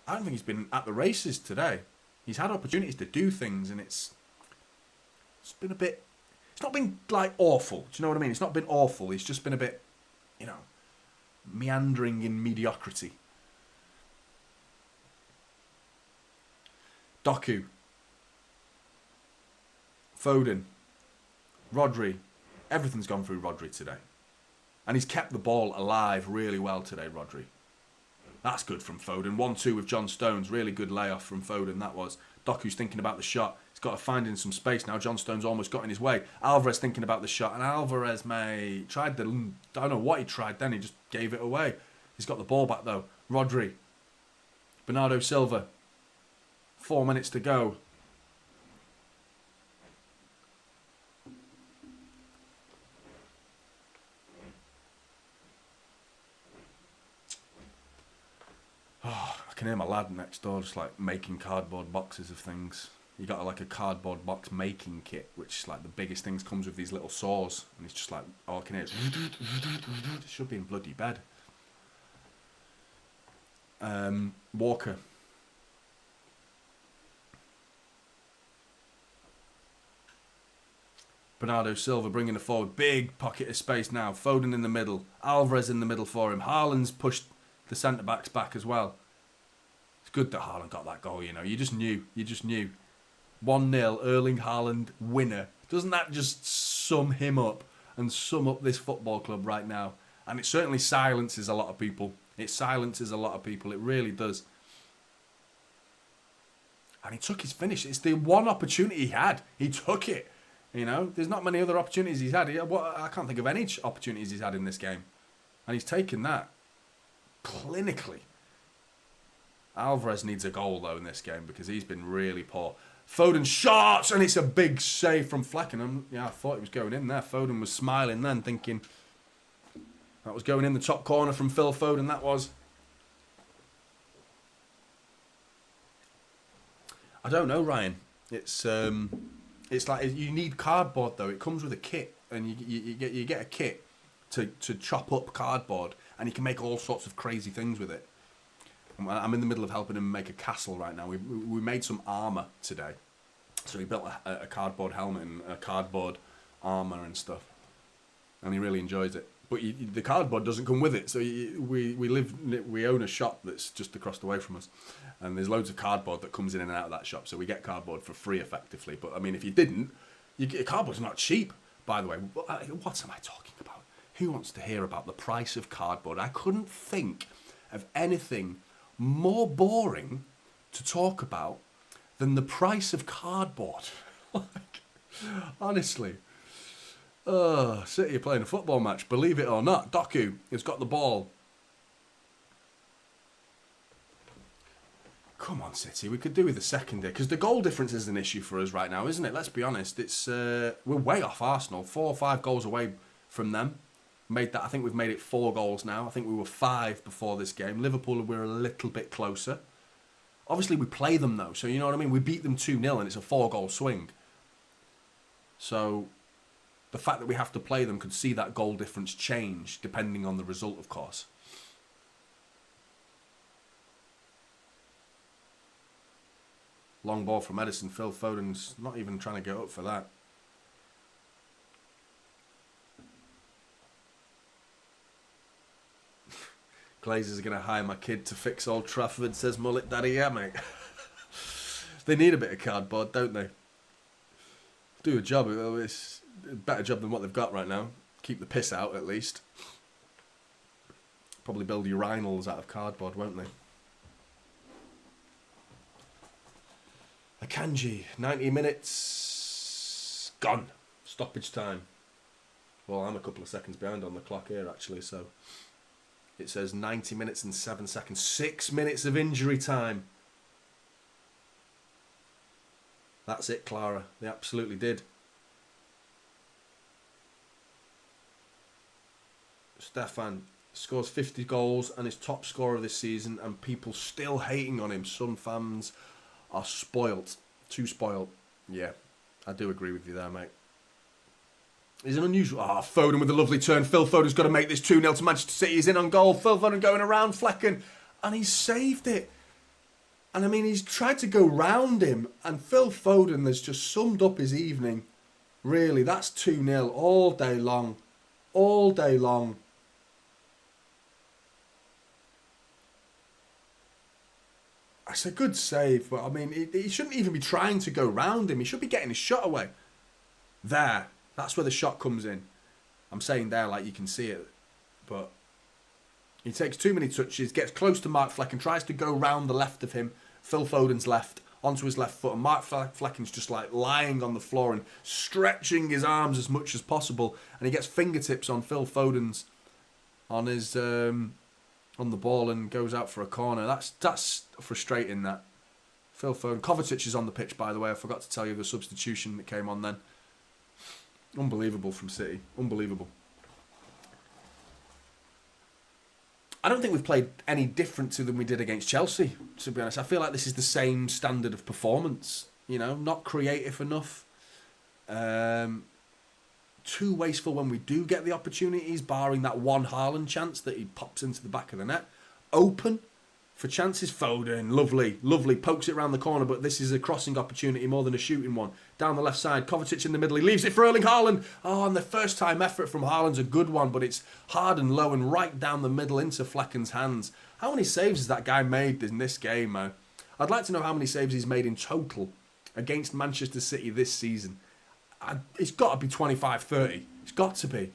I don't think he's been at the races today. He's had opportunities to do things, and it's been a bit... It's not been, like, awful. Do you know what I mean? It's not been awful. It's just been a bit... you know, meandering in mediocrity. Doku. Foden. Rodri. Everything's gone through Rodri today. And he's kept the ball alive really well today, Rodri. That's good from Foden. 1-2 with John Stones. Really good layoff from Foden, that was. Doku's thinking about the shot. He's got to find in some space now. John Stones almost got in his way. Alvarez thinking about the shot. And Alvarez, mate, tried the... I don't know what he tried then. He just gave it away. He's got the ball back, though. Rodri. Bernardo Silva. 4 minutes to go. Oh, I can hear my lad next door just like making cardboard boxes of things. You got like a cardboard box making kit, which is like the biggest things, comes with these little saws, and it's just like, oh, I can hear it. It should be in bloody bed. Walker. Bernardo Silva bringing it forward. Big pocket of space now. Foden in the middle. Alvarez in the middle for him. Harland's pushed the centre-backs back as well. good that Harland got that goal, you know. You just knew. 1-0, Erling Haaland, winner. Doesn't that just sum him up and sum up this football club right now? And it certainly silences a lot of people. It really does. And he took his finish. It's the one opportunity he had. He took it. You know, there's not many other opportunities he's had. I can't think of any opportunities he's had in this game. And he's taken that clinically. Alvarez needs a goal, though, in this game because he's been really poor. Foden shots, and it's a big save from Flecken. I thought it was going in there. Foden was smiling then, thinking that was going in the top corner from Phil Foden, that was. I don't know, Ryan. It's like you need cardboard, though. It comes with a kit, and you get a kit to chop up cardboard, and you can make all sorts of crazy things with it. I'm in the middle of helping him make a castle right now. We made some armour today. So he built a cardboard helmet and a cardboard armour and stuff. And he really enjoys it. But the cardboard doesn't come with it. So we own a shop that's just across the way from us. And there's loads of cardboard that comes in and out of that shop. So we get cardboard for free, effectively. But, I mean, if you didn't, cardboard's not cheap, by the way. What am I talking about? Who wants to hear about the price of cardboard? I couldn't think of anything more boring to talk about than the price of cardboard. Like, honestly. City are playing a football match, believe it or not. Doku has got the ball. Come on, City, we could do with the second here, because the goal difference is an issue for us right now, isn't it? Let's be honest. It's we're way off Arsenal, 4 or 5 goals away from them. I think we've made it 4 goals now. I think we were 5 before this game. Liverpool, we're a little bit closer. Obviously, we play them, though. So, you know what I mean? We beat them 2-0, and it's a 4-goal swing. So, the fact that we have to play them could see that goal difference change, depending on the result, of course. Long ball from Edison. Phil Foden's not even trying to get up for that. Glazers are going to hire my kid to fix Old Trafford, says Mullet Daddy. Yeah, mate. They need a bit of cardboard, don't they? Do a job. It's a better job than what they've got right now. Keep the piss out, at least. Probably build urinals out of cardboard, won't they? Akanji, 90 minutes. Gone. Stoppage time. Well, I'm a couple of seconds behind on the clock here, actually, so... It says 90 minutes and 7 seconds. 6 minutes of injury time. That's it, Clara. They absolutely did. Stefan scores 50 goals and is top scorer this season, and people still hating on him. Some fans are spoilt. Too spoilt. Yeah, I do agree with you there, mate. He's an unusual... Foden with a lovely turn. Phil Foden's got to make this 2-0 to Manchester City. He's in on goal. Phil Foden going around Flecken. And he's saved it. And I mean, he's tried to go round him. And Phil Foden has just summed up his evening. Really, that's 2-0 all day long. All day long. That's a good save. But I mean, he shouldn't even be trying to go round him. He should be getting his shot away. There. That's where the shot comes in. I'm saying there like you can see it. But he takes too many touches, gets close to Mark Flecken, tries to go round the left of him. Phil Foden's left, onto his left foot. And Mark Flecken's just like lying on the floor and stretching his arms as much as possible. And he gets fingertips on Phil Foden's, on his, on the ball and goes out for a corner. That's frustrating, that. Phil Foden. Kovacic is on the pitch, by the way. I forgot to tell you the substitution that came on then. Unbelievable from City. Unbelievable. I don't think we've played any different to than we did against Chelsea, to be honest. I feel like this is the same standard of performance. You know, not creative enough. Too wasteful when we do get the opportunities, barring that one Harland chance that he pops into the back of the net. Open for chances. Foden, lovely, pokes it round the corner, but this is a crossing opportunity more than a shooting one. Down the left side, Kovacic in the middle, he leaves it for Erling Haaland. And the first time effort from Haaland's a good one, but it's hard and low and right down the middle into Flecken's hands. How many saves has that guy made in this game, man? I'd like to know how many saves he's made in total against Manchester City this season. It's got to be 25, 30. It's got to be.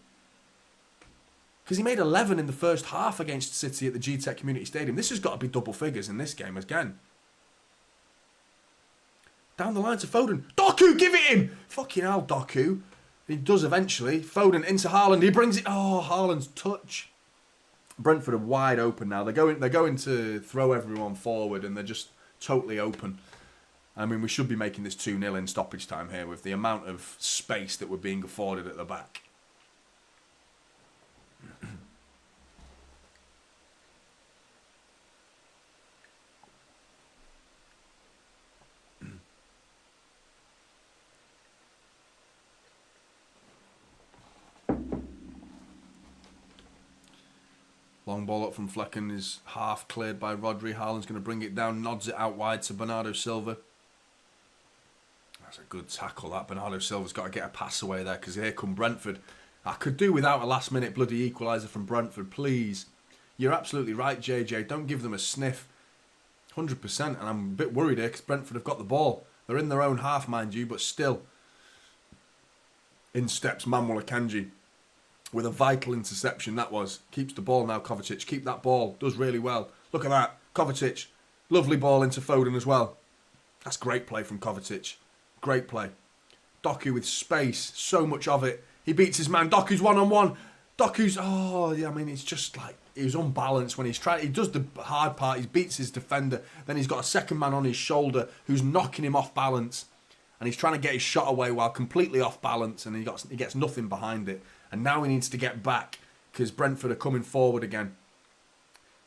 Because he made 11 in the first half against City at the G-Tech Community Stadium. This has got to be double figures in this game again. Down the line to Foden. Doku, give it him! Fucking hell, Doku. He does eventually. Foden into Harland. He brings it. Oh, Harland's touch. Brentford are wide open now. They're going to throw everyone forward, and they're just totally open. I mean, we should be making this 2-0 in stoppage time here with the amount of space that we're being afforded at the back. Long ball up from Flecken is half cleared by Rodri. Harland's going to bring it down, nods it out wide to Bernardo Silva. That's a good tackle, that. Bernardo Silva's got to get a pass away there because here come Brentford. I could do without a last-minute bloody equaliser from Brentford, please. You're absolutely right, JJ. Don't give them a sniff. 100%. And I'm a bit worried here because Brentford have got the ball. They're in their own half, mind you, but still. In steps Manuel Akanji. With a vital interception, that was. Keeps the ball now, Kovacic. Keep that ball. Does really well. Look at that. Kovacic. Lovely ball into Foden as well. That's great play from Kovacic. Great play. Doku with space. So much of it. He beats his man. Doku's one-on-one. Doku's... Oh, yeah, I mean, it's just like... He was unbalanced when he's trying... He does the hard part. He beats his defender. Then he's got a second man on his shoulder who's knocking him off balance. And he's trying to get his shot away while completely off balance. And he gets nothing behind it. And now he needs to get back because Brentford are coming forward again.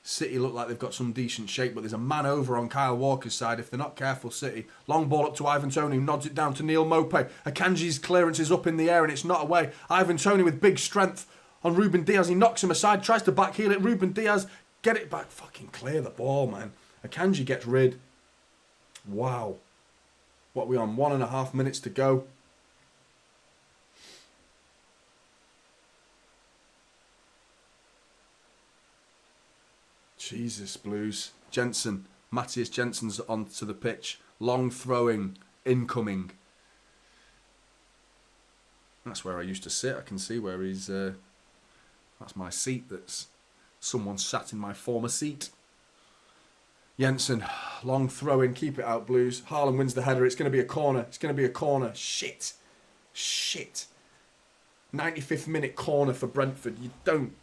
City look like they've got some decent shape, but there's a man over on Kyle Walker's side if they're not careful, City. Long ball up to Ivan Toney, who nods it down to Neil Mope. Akanji's clearance is up in the air and it's not away. Ivan Toney with big strength on Ruben Diaz. He knocks him aside, tries to backheel it. Ruben Diaz, get it back. Fucking clear the ball, man. Akanji gets rid. Wow. What are we on? 1.5 minutes to go. Jesus, Blues. Jensen. Matthias Jensen's onto the pitch. Long throwing. Incoming. That's where I used to sit. I can see where he's... that's my seat. That's someone sat in my former seat. Jensen. Long throwing. Keep it out, Blues. Harland wins the header. It's going to be a corner. It's going to be a corner. Shit. 95th minute corner for Brentford. You don't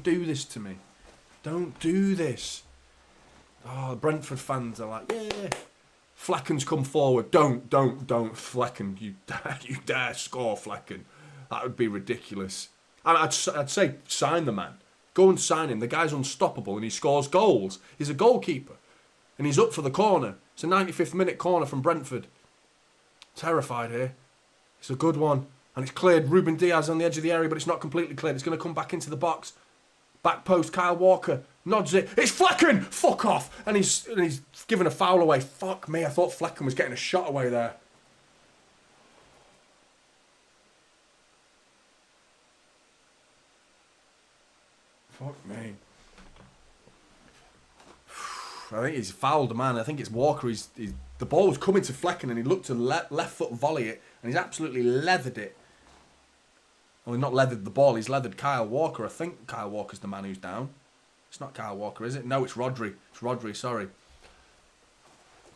do this to me. Don't do this. Oh, Brentford fans are like, yeah. Flecken's come forward. Don't, Flecken. You dare score, Flecken. That would be ridiculous. And I'd say sign the man. Go and sign him. The guy's unstoppable and he scores goals. He's a goalkeeper. And he's up for the corner. It's a 95th minute corner from Brentford. Terrified here. It's a good one. And it's cleared. Ruben Diaz on the edge of the area, but it's not completely cleared. It's going to come back into the box. Back post, Kyle Walker nods it. It's Flecken! Fuck off! And he's given a foul away. Fuck me, I thought Flecken was getting a shot away there. Fuck me. I think he's fouled, man. I think it's Walker. The ball was coming to Flecken and he looked to left foot volley it and he's absolutely leathered it. Well, he's not leathered the ball, he's leathered Kyle Walker. I think Kyle Walker's the man who's down. It's not Kyle Walker, is it? No, it's Rodri. It's Rodri, sorry.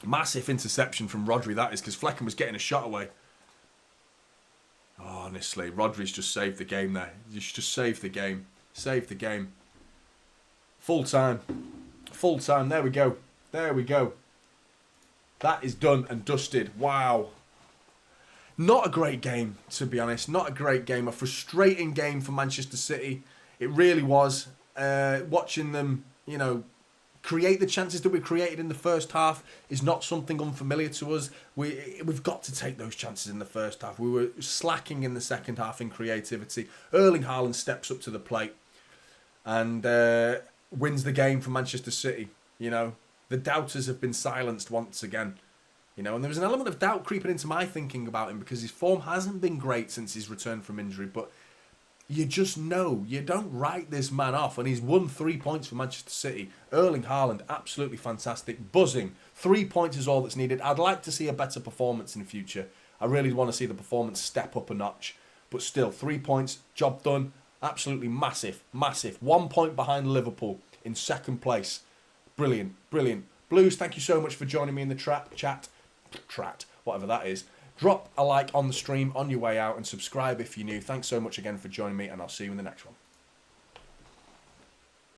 Massive interception from Rodri, that is, because Flecken was getting a shot away. Oh, honestly, Rodri's just saved the game there. He's just saved the game. Saved the game. Full time. Full time. There we go. There we go. That is done and dusted. Wow. Not a great game, to be honest. Not a great game. A frustrating game for Manchester City. It really was. Watching them, create the chances that we created in the first half is not something unfamiliar to us. We've got to take those chances in the first half. We were slacking in the second half in creativity. Erling Haaland steps up to the plate and wins the game for Manchester City. The doubters have been silenced once again. And there was an element of doubt creeping into my thinking about him because his form hasn't been great since his return from injury. But you just know you don't write this man off, and he's won 3 points for Manchester City. Erling Haaland, absolutely fantastic, buzzing. 3 points is all that's needed. I'd like to see a better performance in the future. I really want to see the performance step up a notch, but still, 3 points, job done. Absolutely massive, massive. 1 point behind Liverpool in second place. Brilliant, brilliant. Blues, thank you so much for joining me in the chat, whatever that is. Drop a like on the stream on your way out and subscribe if you're new. Thanks so much again for joining me, and I'll see you in the next one.